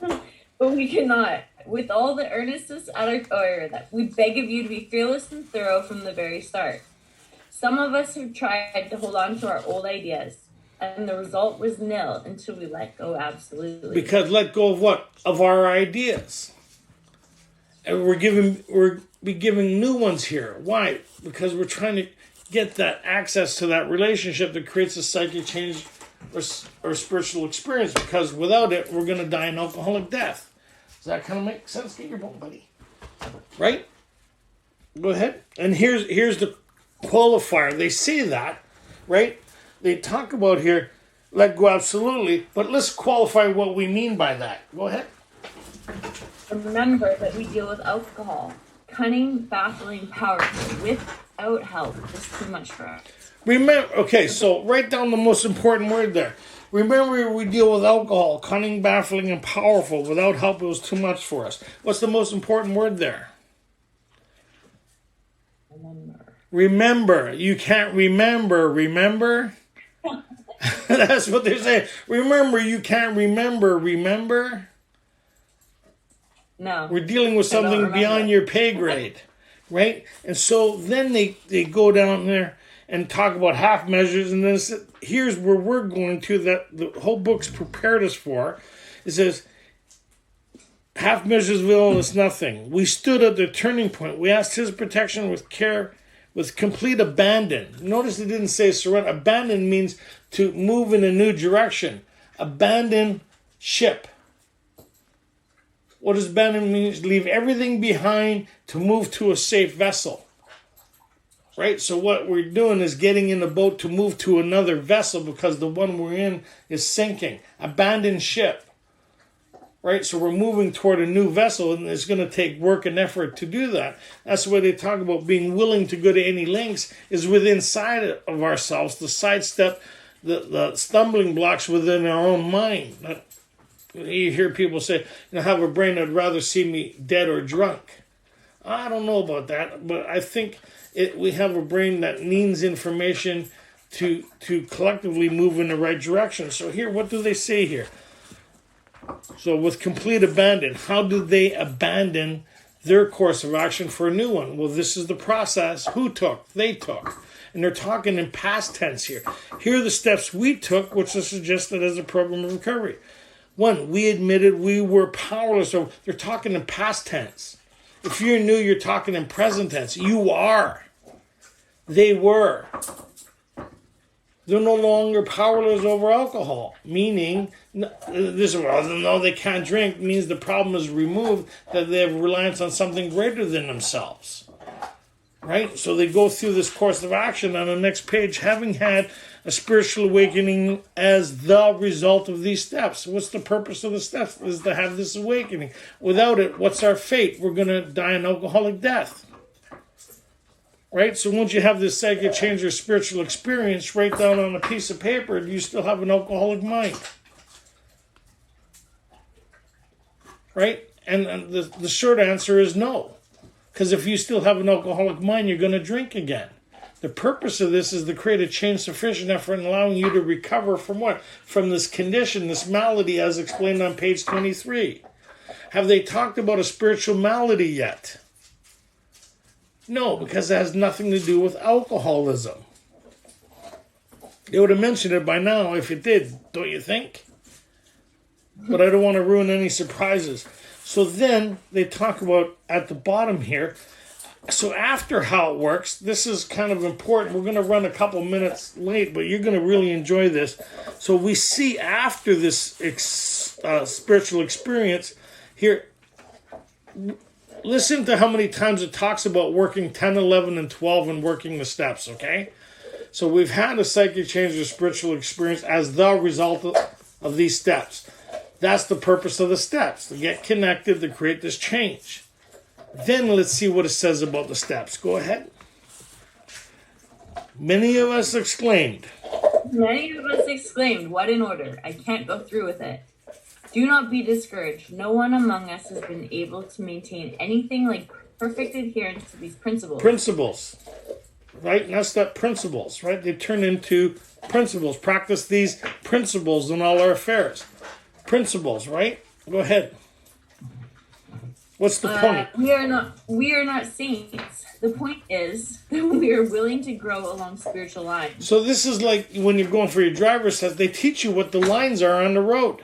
But we cannot. With all the earnestness at our that we beg of you to be fearless and thorough from the very start. Some of us have tried to hold on to our old ideas, and the result was nil until we let go absolutely. Because let go of what? Of our ideas. And we're giving new ones here. Why? Because we're trying to get that access to that relationship that creates a psychic change or spiritual experience. Because without it, we're going to die an alcoholic death. Does that kind of make sense? Get your boat, buddy. Right? Go ahead. And here's the qualifier. They say that, right? They talk about here, let go absolutely, but let's qualify what we mean by that. Go ahead. Remember that we deal with alcohol. Cunning, baffling, powerful, without help is too much for us. Remember, okay, so write down the most important word there. Remember, we deal with alcohol, cunning, baffling, and powerful. Without help, it was too much for us. What's the most important word there? Remember. You can't remember. That's what they're saying. Remember, you can't remember. No. We're dealing with something beyond your pay grade, right? And so then they go down there and talk about half measures, and then here's where we're going to, that the whole book's prepared us for. It says, half measures of illness, nothing. We stood at the turning point. We asked his protection with care, with complete abandon. Notice it didn't say surrender. Abandon means to move in a new direction. Abandon ship. What does abandon mean? Leave everything behind to move to a safe vessel. Right? So what we're doing is getting in a boat to move to another vessel because the one we're in is sinking. Abandon ship. Right? So we're moving toward a new vessel, and it's going to take work and effort to do that. That's why they talk about being willing to go to any lengths is within inside of ourselves to sidestep the stumbling blocks within our own mind. You hear people say, I have a brain that'd rather see me dead or drunk. I don't know about that, but I think we have a brain that needs information to collectively move in the right direction. So here, what do they say here? So with complete abandon, how do they abandon their course of action for a new one? Well, this is the process. Who took? They took. And they're talking in past tense here. Here are the steps we took, which is suggested as a program of recovery. 1, we admitted we were powerless. So they're talking in past tense. If you're new, you're talking in present tense. You are. They were. They're no longer powerless over alcohol, meaning this. No, they can't drink means the problem is removed, that they have reliance on something greater than themselves, right? So they go through this course of action on the next page, having had a spiritual awakening as the result of these steps. What's the purpose of the steps? Is to have this awakening. Without it, what's our fate? We're going to die an alcoholic death. Right? So once you have this psychic change or spiritual experience, write down on a piece of paper, do you still have an alcoholic mind? Right? And the short answer is no. Because if you still have an alcoholic mind, you're going to drink again. The purpose of this is to create a change sufficient enough for allowing you to recover from what? From this condition, this malady, as explained on page 23. Have they talked about a spiritual malady yet? No, because it has nothing to do with alcoholism. They would have mentioned it by now if it did, don't you think? But I don't want to ruin any surprises. So then they talk about at the bottom here. So after how it works, this is kind of important. We're going to run a couple minutes late, but you're going to really enjoy this. So we see after this spiritual experience here. Listen to how many times it talks about working 10, 11, and 12 and working the steps, okay? So we've had a psychic change or spiritual experience as the result of these steps. That's the purpose of the steps, to get connected, to create this change. Then let's see what it says about the steps. Go ahead. Many of us exclaimed. What in order? I can't go through with it. Do not be discouraged. No one among us has been able to maintain anything like perfect adherence to these principles. Principles, right? And that's that principles, right? They turn into principles. Practice these principles in all our affairs. Principles, right? Go ahead. What's the point? We are not saints. The point is that we are willing to grow along spiritual lines. So this is like when you're going for your driver's test, they teach you what the lines are on the road.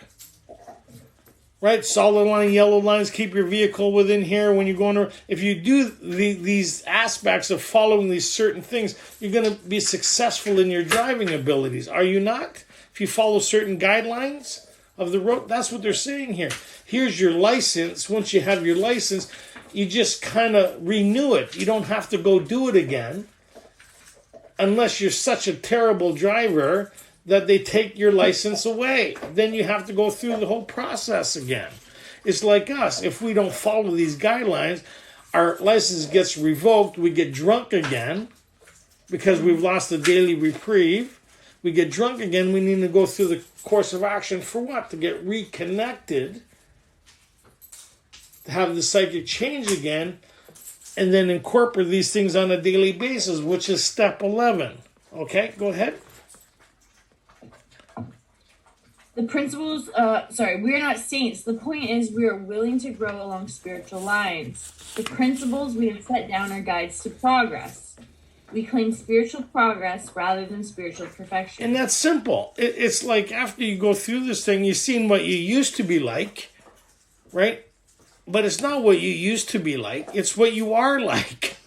Right, solid line, yellow lines, keep your vehicle within here when you're going to... If you do these aspects of following these certain things, you're going to be successful in your driving abilities. Are you not? If you follow certain guidelines of the road, that's what they're saying here. Here's your license. Once you have your license, you just kind of renew it. You don't have to go do it again unless you're such a terrible driver that they take your license away. Then you have to go through the whole process again. It's like us. If we don't follow these guidelines, our license gets revoked. We get drunk again because we've lost the daily reprieve. We get drunk again. We need to go through the course of action for what? To get reconnected, to have the psychic change again, and then incorporate these things on a daily basis, which is step 11. Okay, go ahead. The principles, we are not saints. The point is we are willing to grow along spiritual lines. The principles we have set down are guides to progress. We claim spiritual progress rather than spiritual perfection. And that's simple. It's like after you go through this thing, you've seen what you used to be like, right? But it's not what you used to be like. It's what you are like.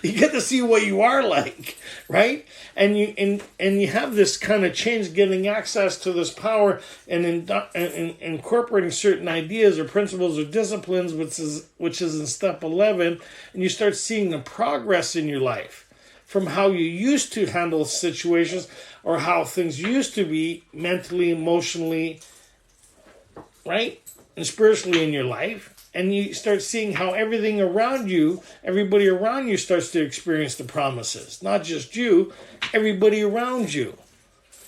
You get to see what you are like, right? And you have this kind of change, getting access to this power and incorporating certain ideas or principles or disciplines, which is in step 11, and you start seeing the progress in your life from how you used to handle situations or how things used to be mentally, emotionally, right? And spiritually in your life. And you start seeing how everything around you, everybody around you starts to experience the promises. Not just you, everybody around you.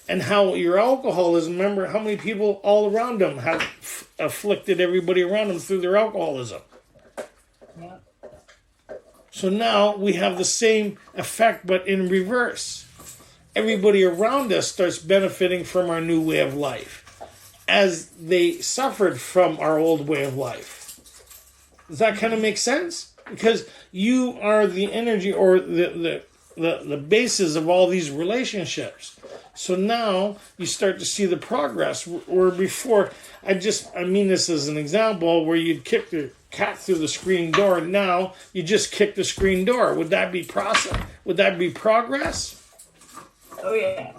And how your alcoholism, remember how many people all around them have afflicted everybody around them through their alcoholism. Yeah. So now we have the same effect, but in reverse. Everybody around us starts benefiting from our new way of life, as they suffered from our old way of life. Does that kind of make sense? Because you are the energy or the basis of all these relationships. So now you start to see the progress. Where before, I mean this as an example, where you'd kick the cat through the screen door. Now you just kick the screen door. Would that be process? Would that be progress? Oh, yeah.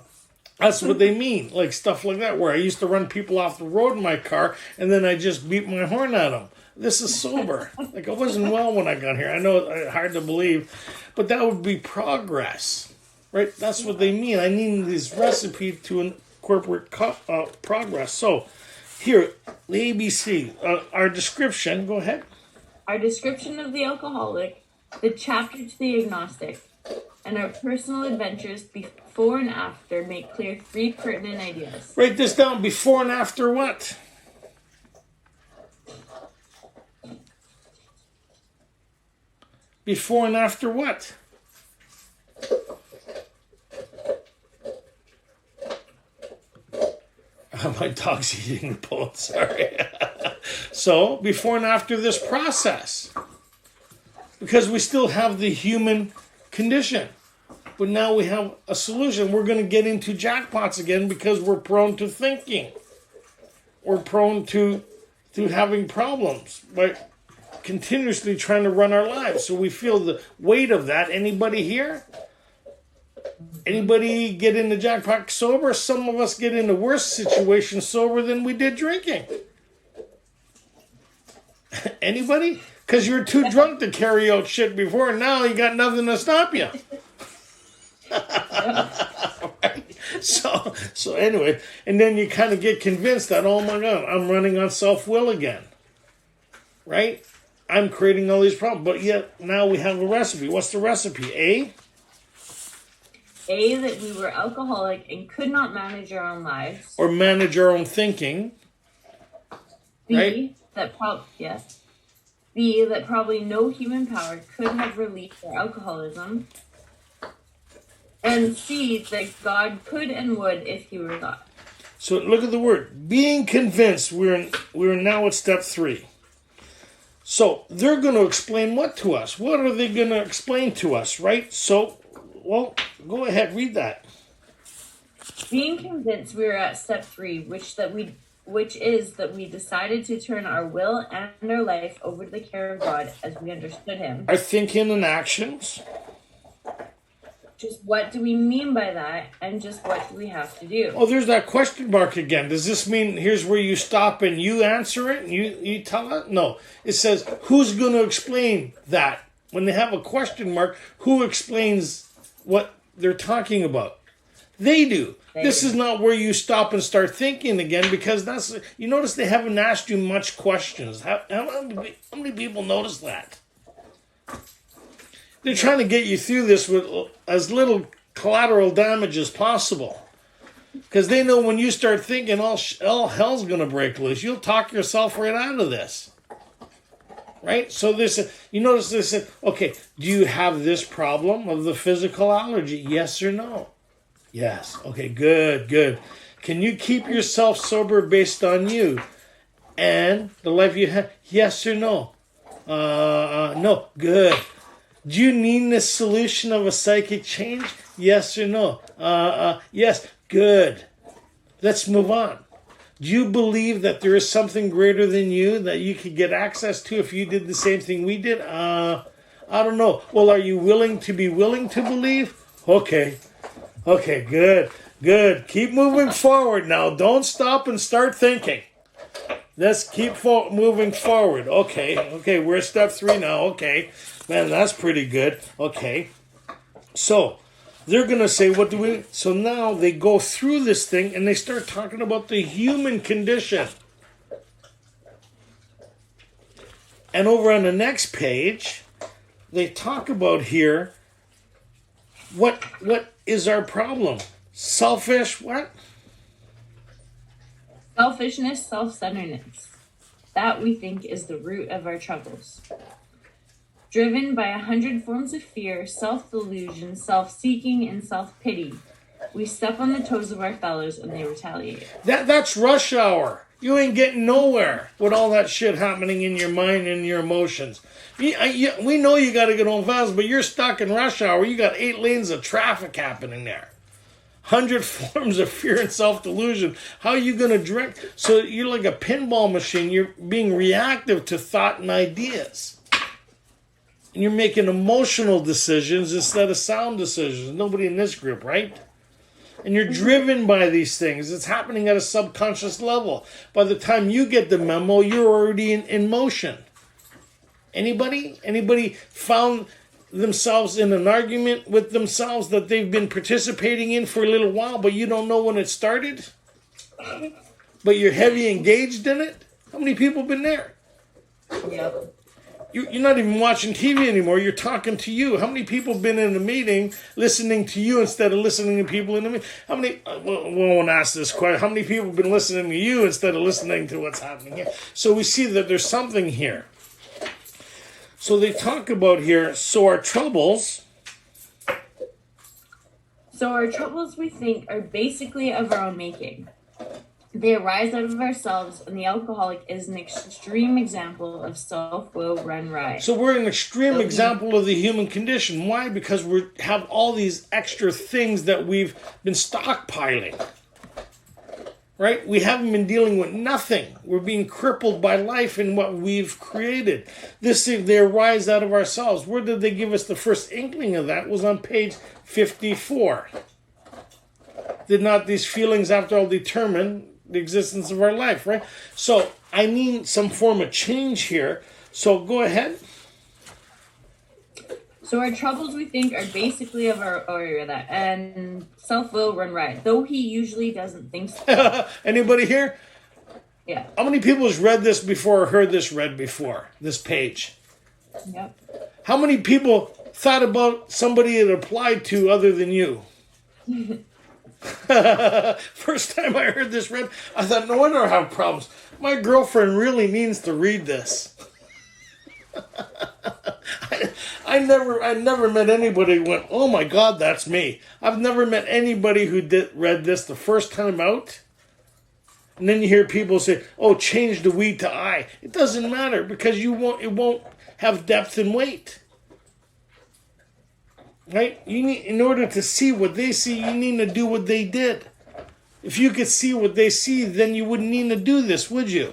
That's what they mean, like stuff like that, where I used to run people off the road in my car, and then I just beat my horn at them. This is sober. Like, I wasn't well when I got here. I know it's hard to believe, but that would be progress, right? That's what they mean. I need this recipe to incorporate progress. So, here, the ABC, our description, go ahead. Our description of the alcoholic, the chapter to the agnostic, and our personal adventures before and after make clear 3 pertinent ideas. Write this down. Before and after what? Before and after what? My dog's eating the bone, sorry. So, before and after this process. Because we still have the human condition. But now we have a solution. We're going to get into jackpots again because we're prone to thinking. We're prone to having problems by continuously trying to run our lives. So we feel the weight of that. Anybody here? Anybody get in the jackpot sober? Some of us get in a worse situation sober than we did drinking. Anybody? Because you're too drunk to carry out shit before, and now you got nothing to stop you. Right? So anyway, and then you kind of get convinced that, oh my God, I'm running on self-will again. Right? I'm creating all these problems, but yet now we have a recipe. What's the recipe? A, that we were alcoholic and could not manage our own lives. Or manage our own thinking. B, right? B, that probably no human power could have relieved our alcoholism. And C, that God could and would if he were God. So look at the word. Being convinced. We're now at step 3. So they're going to explain what to us? What are they going to explain to us, right? So, well, go ahead, read that. Being convinced we are at step 3, which is that we decided to turn our will and our life over to the care of God as we understood him. Our thinking and actions. Just what do we mean by that, and just what do we have to do? Oh, there's that question mark again. Does this mean here's where you stop and you answer it and you tell it? No. It says, who's going to explain that? When they have a question mark, who explains what they're talking about? They do. This is not where you stop and start thinking again, because that's, you notice they haven't asked you much questions. How many people notice that? They're trying to get you through this with as little collateral damage as possible. Because they know when you start thinking all hell's going to break loose, you'll talk yourself right out of this. Right? So you notice they said, okay, do you have this problem of the physical allergy? Yes or no? Yes. Okay, good. Can you keep yourself sober based on you and the life you have? Yes or no? No. Good. Do you need the solution of a psychic change? Yes or no? Yes. Good. Let's move on. Do you believe that there is something greater than you that you could get access to if you did the same thing we did? I don't know. Well, are you willing to believe? Okay, good. Keep moving forward now. Don't stop and start thinking. Let's keep moving forward. Okay, we're at step 3 now. Okay, man, that's pretty good. Okay, so they're going to say, what do we... So now they go through this thing and they start talking about the human condition. And over on the next page, they talk about here, what is our problem? Selfish, what? Selfishness, self-centeredness. That we think is the root of our troubles. driven by 100 forms of fear, self-delusion, self-seeking, and self-pity. We step on the toes of our fellows and they retaliate. That's rush hour. You ain't getting nowhere with all that shit happening in your mind and your emotions. We know you got to get home fast, but you're stuck in rush hour. You got 8 lanes of traffic happening there. 100 forms of fear and self-delusion. How are you going to direct? So you're like a pinball machine. You're being reactive to thought and ideas. And you're making emotional decisions instead of sound decisions. Nobody in this group, right? And you're driven by these things. It's happening at a subconscious level. By the time you get the memo, you're already in motion. Anybody? Anybody found themselves in an argument with themselves that they've been participating in for a little while, but you don't know when it started? But you're heavy engaged in it? How many people have been there? Yep. You're not even watching TV anymore. You're talking to you. How many people have been in a meeting listening to you instead of listening to people in the meeting? How many, we won't ask this question, how many people have been listening to you instead of listening to what's happening here? So we see that there's something here. So they talk about here, so our troubles, we think, are basically of our own making. They arise out of ourselves, and the alcoholic is an extreme example of self-will run riot. So we're an extreme example of the human condition. Why? Because we have all these extra things that we've been stockpiling. Right? We haven't been dealing with nothing. We're being crippled by life and what we've created. They arise out of ourselves. Where did they give us the first inkling of that? It was on page 54. Did not these feelings, after all, determine the existence of our life, right? So I need some form of change here. So go ahead. So our troubles, we think, are basically of our, and self-will run riot, though he usually doesn't think so. Anybody here? Yeah. How many people has read this before or heard this read before, this page? Yep. How many people thought about somebody it applied to other than you? First time I heard this read, I thought, no wonder I have problems. My girlfriend really means to read this. I never met anybody who went, oh my God, that's me. I've never met anybody who read this the first time out. And then you hear people say, oh, change the we to I. It doesn't matter because it won't have depth and weight. Right? You need, in order to see what they see, you need to do what they did. If you could see what they see, then you wouldn't need to do this, would you?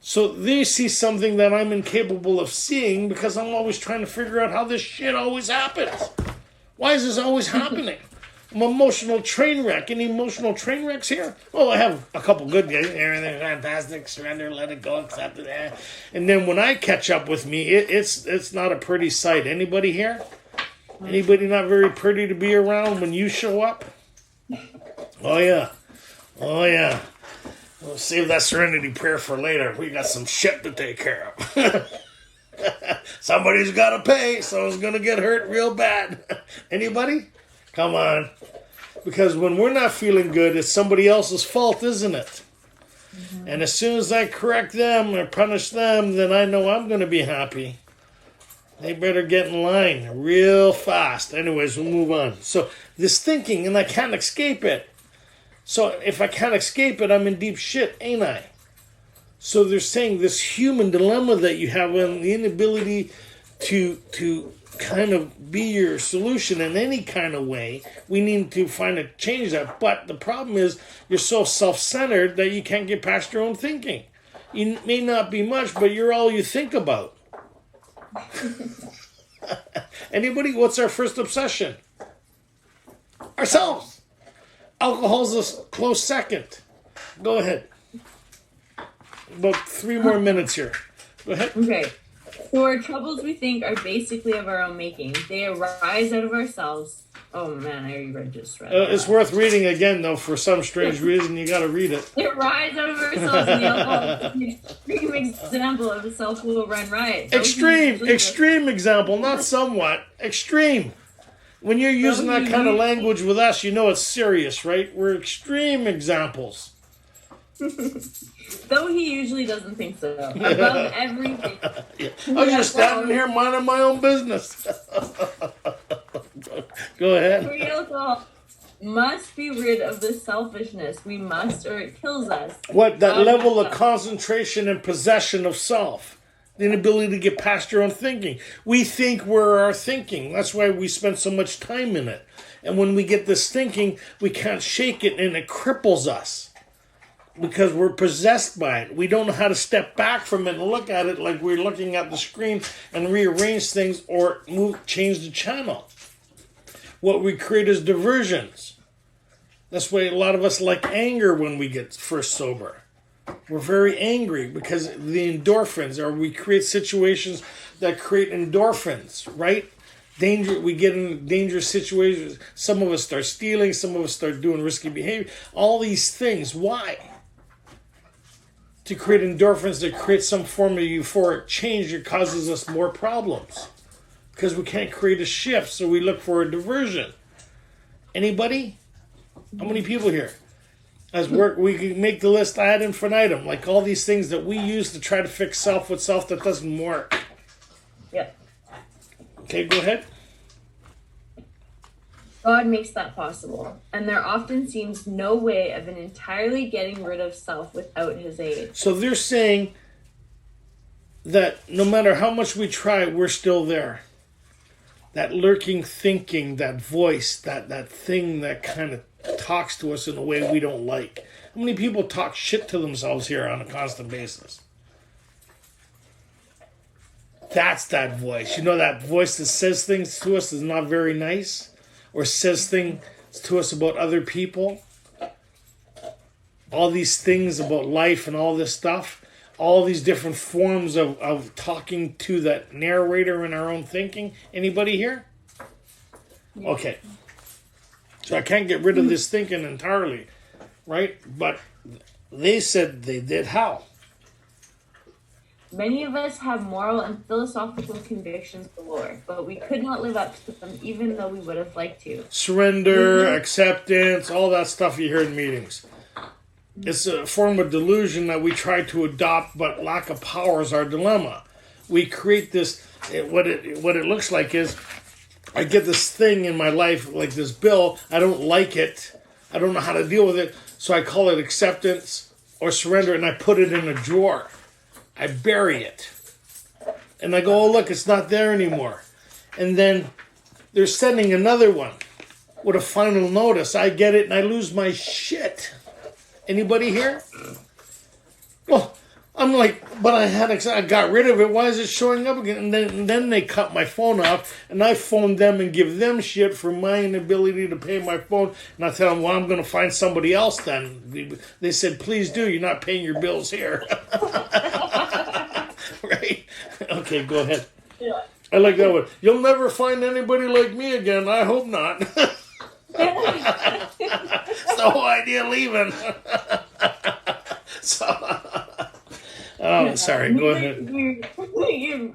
So they see something that I'm incapable of seeing because I'm always trying to figure out how this shit always happens. Why is this always happening? I'm an emotional train wreck. Any emotional train wrecks here? Oh, I have a couple good guys. Everything's fantastic. Surrender, let it go, accept it. And then when I catch up with me, it's not a pretty sight. Anybody here? Anybody not very pretty to be around when you show up? Oh, yeah. Oh, yeah. We'll save that serenity prayer for later. We got some shit to take care of. Somebody's got to pay. Someone's going to get hurt real bad. Anybody? Come on. Because when we're not feeling good, it's somebody else's fault, isn't it? Mm-hmm. And as soon as I correct them or punish them, then I know I'm going to be happy. They better get in line real fast. Anyways, we'll move on. So this thinking, and I can't escape it. So if I can't escape it, I'm in deep shit, ain't I? So they're saying this human dilemma that you have and the inability to kind of be your solution in any kind of way, we need to find a change that. But the problem is you're so self-centered that you can't get past your own thinking. You may not be much, but you're all you think about. Anybody? What's our first obsession? Ourselves. Alcohol's a close second. Go ahead. About 3 more minutes here. Go ahead. Okay. So our troubles, we think, are basically of our own making. They arise out of ourselves. Oh man, I already read this. It's worth reading again, though. For some strange reason, you got to read it. They arise out of ourselves, and the alcohol is an extreme example of a self-will run riot. Extreme example, not somewhat. Extreme. When you're using that kind of language with us, you know it's serious, right? We're extreme examples. Though he usually doesn't think so. Above everything. Yeah. I was just standing here minding my own business. Go ahead. Free alcohol must be rid of the selfishness. We must, or it kills us. What? That level of concentration and possession of self. The inability to get past your own thinking. We think we're our thinking. That's why we spend so much time in it. And when we get this thinking, we can't shake it and it cripples us. Because we're possessed by it. We don't know how to step back from it and look at it like we're looking at the screen and rearrange things or change the channel. What we create is diversions. That's why a lot of us like anger when we get first sober. We're very angry because the endorphins, or we create situations that create endorphins, right? We get in dangerous situations. Some of us start stealing. Some of us start doing risky behavior. All these things. Why? To create endorphins, to create some form of euphoric change that causes us more problems. Because we can't create a shift, so we look for a diversion. Anybody? How many people here? As work, we can make the list ad infinitum, like all these things that we use to try to fix self with self that doesn't work. Yep. Okay, go ahead. God makes that possible, and there often seems no way of an entirely getting rid of self without his aid. So they're saying that no matter how much we try, we're still there. That lurking thinking, that voice, that thing that kind of talks to us in a way we don't like. How many people talk shit to themselves here on a constant basis? That's that voice. You know, that voice that says things to us is not very nice? Or says things to us about other people. All these things about life and all this stuff. All these different forms of talking to that narrator in our own thinking. Anybody here? Okay. So I can't get rid of this thinking entirely. Right? But they said they did. How? Many of us have moral and philosophical convictions galore, but we could not live up to them even though we would have liked to. Surrender, acceptance, all that stuff you hear in meetings. It's a form of delusion that we try to adopt, but lack of power is our dilemma. We create this, what it looks like is, I get this thing in my life, like this bill, I don't like it, I don't know how to deal with it, so I call it acceptance or surrender, and I put it in a drawer. I bury it. And I go, oh, look, it's not there anymore. And then they're sending another one with a final notice. I get it and I lose my shit. Anybody here? Well, I'm like, but I got rid of it. Why is it showing up again? And then they cut my phone off, and I phone them and give them shit for my inability to pay my phone. And I tell them, well, I'm going to find somebody else then. They said, please do. You're not paying your bills here. Right? Okay, go ahead. Yeah. I like that one. You'll never find anybody like me again. I hope not. It's the whole idea of leaving. Sorry, go ahead.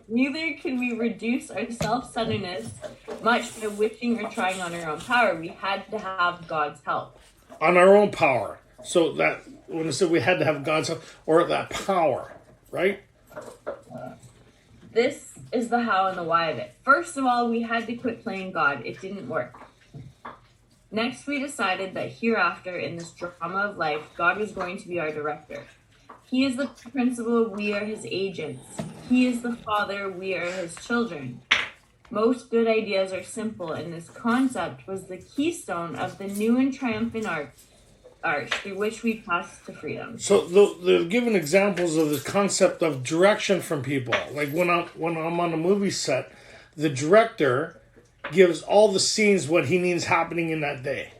Neither can we reduce our self-centeredness much by wishing or trying on our own power. We had to have God's help. On our own power. So that, when I said we had to have God's help, or that power, right? This is the how and the why of it. First of all, we had to quit playing God. It didn't work. Next, we decided that hereafter, in this drama of life, God was going to be our director. He is the principal, we are his agents. He is the father, we are his children. Most good ideas are simple, and this concept was the keystone of the new and triumphant arch through which we pass to freedom. So they're given examples of the concept of direction from people. Like when I'm on a movie set, the director gives all the scenes what he needs happening in that day.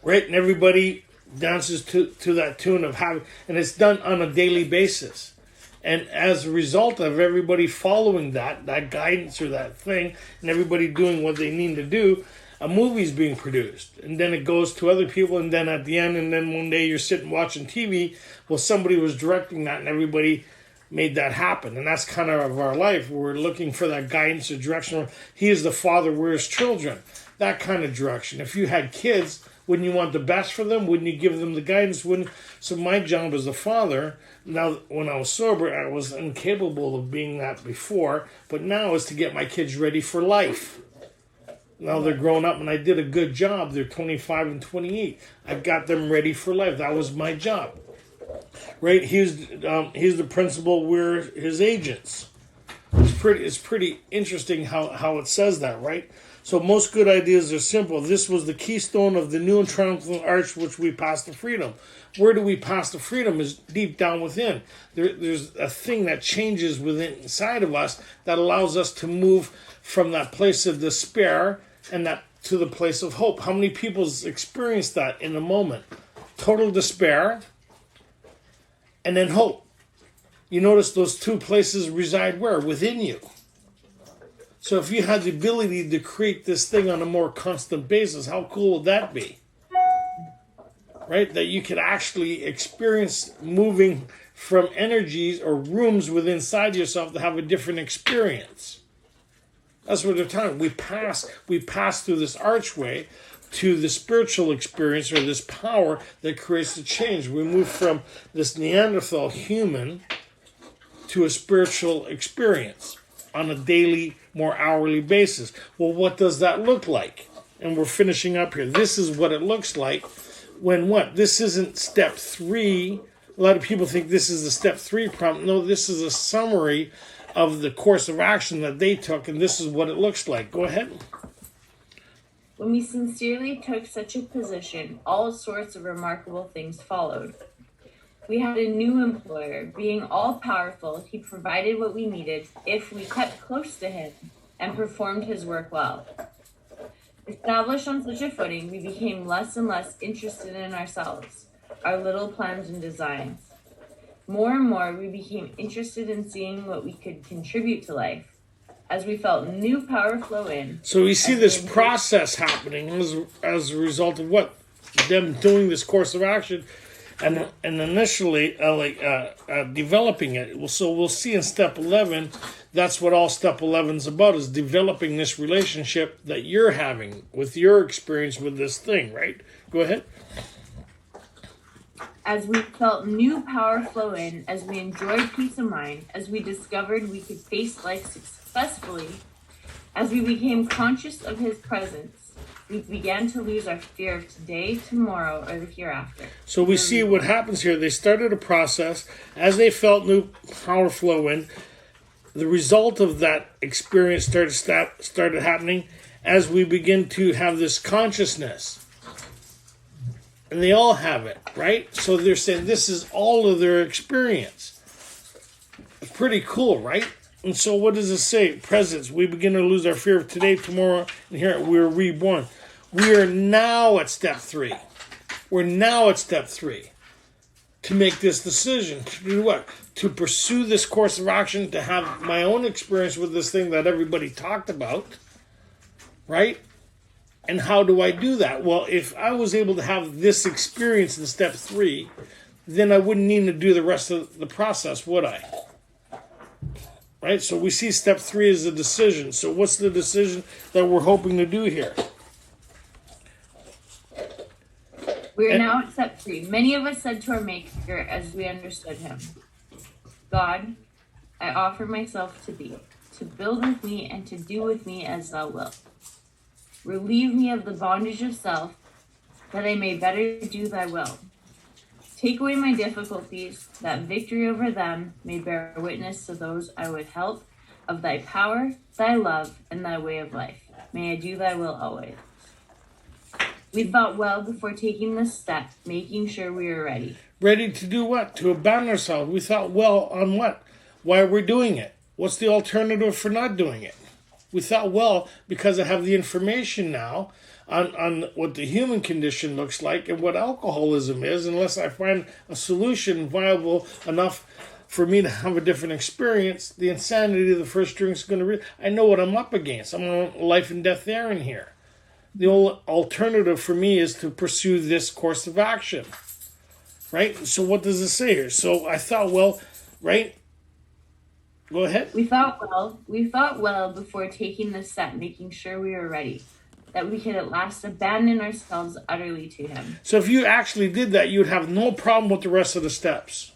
Right? And everybody dances to that tune of having, and it's done on a daily basis. And as a result of everybody following that guidance or that thing, and everybody doing what they need to do, a movie's being produced. And then it goes to other people, and then at the end, and then one day you're sitting watching TV, well, somebody was directing that, and everybody made that happen. And that's kind of our life. We're looking for that guidance or direction. He is the father, we're his children. That kind of direction. If you had kids, Wouldn't you want the best for them? Wouldn't you give them the guidance? Wouldn't? So my job as a father, now when I was sober, I was incapable of being that before, but now is to get my kids ready for life. Now they're grown up and I did a good job. They're 25 and 28. I got them ready for life. That was my job. Right? He's the principal. We're his agents. It's pretty interesting how it says that, right? So most good ideas are simple. This was the keystone of the new and triumphant arch which we pass to freedom. Where do we pass to freedom is deep down within. There's a thing that changes within inside of us that allows us to move from that place of despair and that to the place of hope. How many people experience that in a moment? Total despair and then hope. You notice those two places reside where? Within you. So if you had the ability to create this thing on a more constant basis, how cool would that be? Right? That you could actually experience moving from energies or rooms within inside yourself to have a different experience. That's what they're talking. We pass through this archway to the spiritual experience or this power that creates the change. We move from this Neanderthal human to a spiritual experience on a daily, more hourly basis. Well, what does that look like? And we're finishing up here. This is what it looks like when what? This isn't step 3. A lot of people think this is the step 3 prompt. No, this is a summary of the course of action that they took, and this is what it looks like. Go ahead. When we sincerely took such a position, all sorts of remarkable things followed. We had a new employer. Being all-powerful, he provided what we needed if we kept close to him and performed his work well. Established on such a footing, we became less and less interested in ourselves, our little plans and designs. More and more, we became interested in seeing what we could contribute to life. As we felt new power flow in. So we see this process happening as a result of what? Them doing this course of action and initially developing it. So we'll see in step 11, that's what all step 11 is about, is developing this relationship that you're having with your experience with this thing, right? Go ahead. As we felt new power flow in, as we enjoyed peace of mind, as we discovered we could face life successfully, as we became conscious of his presence, we began to lose our fear of today, tomorrow, or the hereafter. So we see what happens here. They started a process. As they felt new power flow in, the result of that experience started happening as we begin to have this consciousness. And they all have it, right? So they're saying this is all of their experience. It's pretty cool, right? And so what does it say? Presence. We begin to lose our fear of today, tomorrow, and here we're reborn. We are now at step 3. We're now at step 3 to make this decision. To do what? To pursue this course of action, to have my own experience with this thing that everybody talked about, right? And how do I do that? Well, if I was able to have this experience in step 3, then I wouldn't need to do the rest of the process, would I? Right? So we see step 3 as a decision. So what's the decision that we're hoping to do here? We are now at step 3. Many of us said to our Maker as we understood him, God, I offer myself to thee, to build with me and to do with me as thou wilt. Relieve me of the bondage of self, that I may better do thy will. Take away my difficulties, that victory over them may bear witness to those I would help of thy power, thy love, and thy way of life. May I do thy will always. We thought well before taking this step, making sure we were ready. Ready to do what? To abandon ourselves. We thought well on what? Why we're doing it. What's the alternative for not doing it? We thought, well, because I have the information now on what the human condition looks like and what alcoholism is, unless I find a solution viable enough for me to have a different experience, the insanity of the first drink is going to I know what I'm up against. I'm on life and death there in here. The only alternative for me is to pursue this course of action. Right? So what does it say here? So I thought, well, right? Go ahead. We thought well before taking this step, making sure we were ready. that we could at last abandon ourselves utterly to him. So if you actually did that, you would have no problem with the rest of the steps.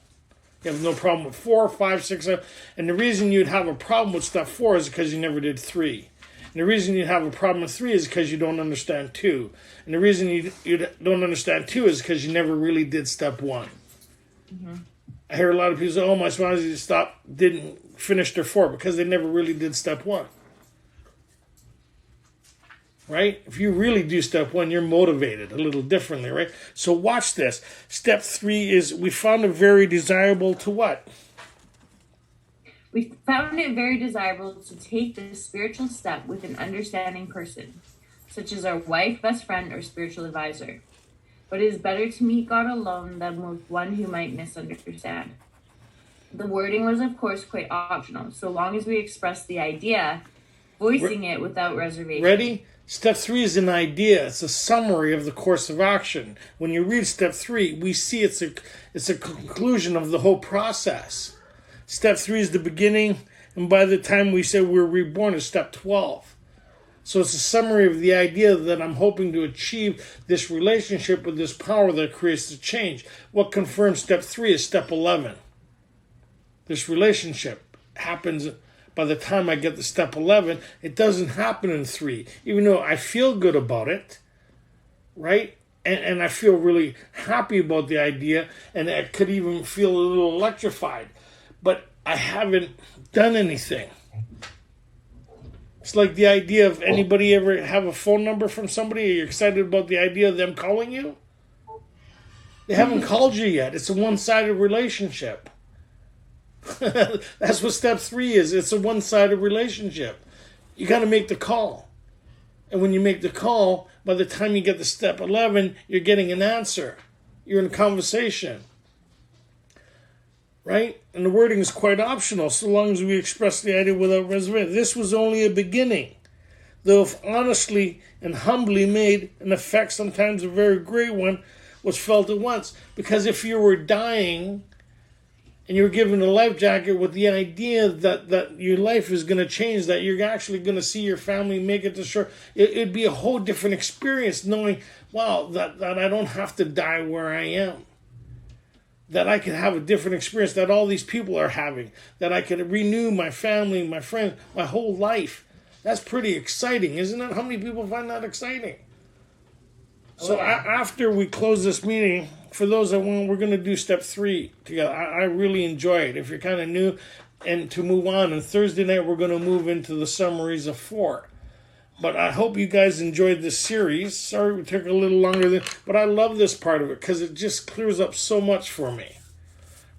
You have no problem with 4, 5, 6, 7. And the reason you'd have a problem with step 4 is because you never did 3. And the reason you have a problem with 3 is because you don't understand 2. And the reason you don't understand 2 is because you never really did step 1. Mm-hmm. I hear a lot of people say, oh, my spouses didn't finish their 4 because they never really did step 1. Right? If you really do step 1, you're motivated a little differently, right? So watch this. Step 3 is we found it very desirable to what? We found it very desirable to take this spiritual step with an understanding person, such as our wife, best friend, or spiritual advisor. But it is better to meet God alone than with one who might misunderstand. The wording was, of course, quite optional, so long as we express the idea, voicing it without reservation. Ready? Step 3 is an idea. It's a summary of the course of action. When you read step 3, we see it's a conclusion of the whole process. Step 3 is the beginning, and by the time we say we're reborn, it's step 12. So it's a summary of the idea that I'm hoping to achieve this relationship with this power that creates the change. What confirms step 3 is step 11. This relationship happens by the time I get to step 11. It doesn't happen in 3, even though I feel good about it, right? And I feel really happy about the idea, and I could even feel a little electrified. But I haven't done anything. It's like the idea of anybody ever have a phone number from somebody? Are you excited about the idea of them calling you? They haven't called you yet. It's a one-sided relationship. That's what step 3 is. It's a one-sided relationship. You got to make the call. And when you make the call, by the time you get to step 11, you're getting an answer. You're in a conversation. Right? And the wording is quite optional, so long as we express the idea without reservation. This was only a beginning. Though if honestly and humbly made, an effect, sometimes a very great one, was felt at once. Because if you were dying and you're given a life jacket with the idea that your life is going to change, that you're actually going to see your family make it to shore, it'd be a whole different experience knowing, wow, that I don't have to die where I am. That I can have a different experience that all these people are having. That I can renew my family, my friends, my whole life. That's pretty exciting, isn't it? How many people find that exciting? So after we close this meeting, for those that want, we're going to do step 3 together. I really enjoy it. If you're kind of new, and to move on. And Thursday night, we're going to move into the summaries of 4. But I hope you guys enjoyed this series. Sorry we took a little longer, but I love this part of it because it just clears up so much for me.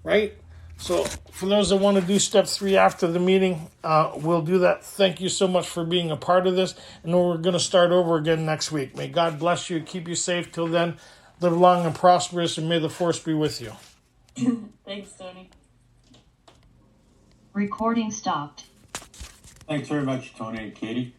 Right? So for those that want to do step 3 after the meeting, we'll do that. Thank you so much for being a part of this. And we're going to start over again next week. May God bless you, keep you safe. Till then, live long and prosperous, and may the force be with you. Thanks, Tony. Recording stopped. Thanks very much, Tony and Katie.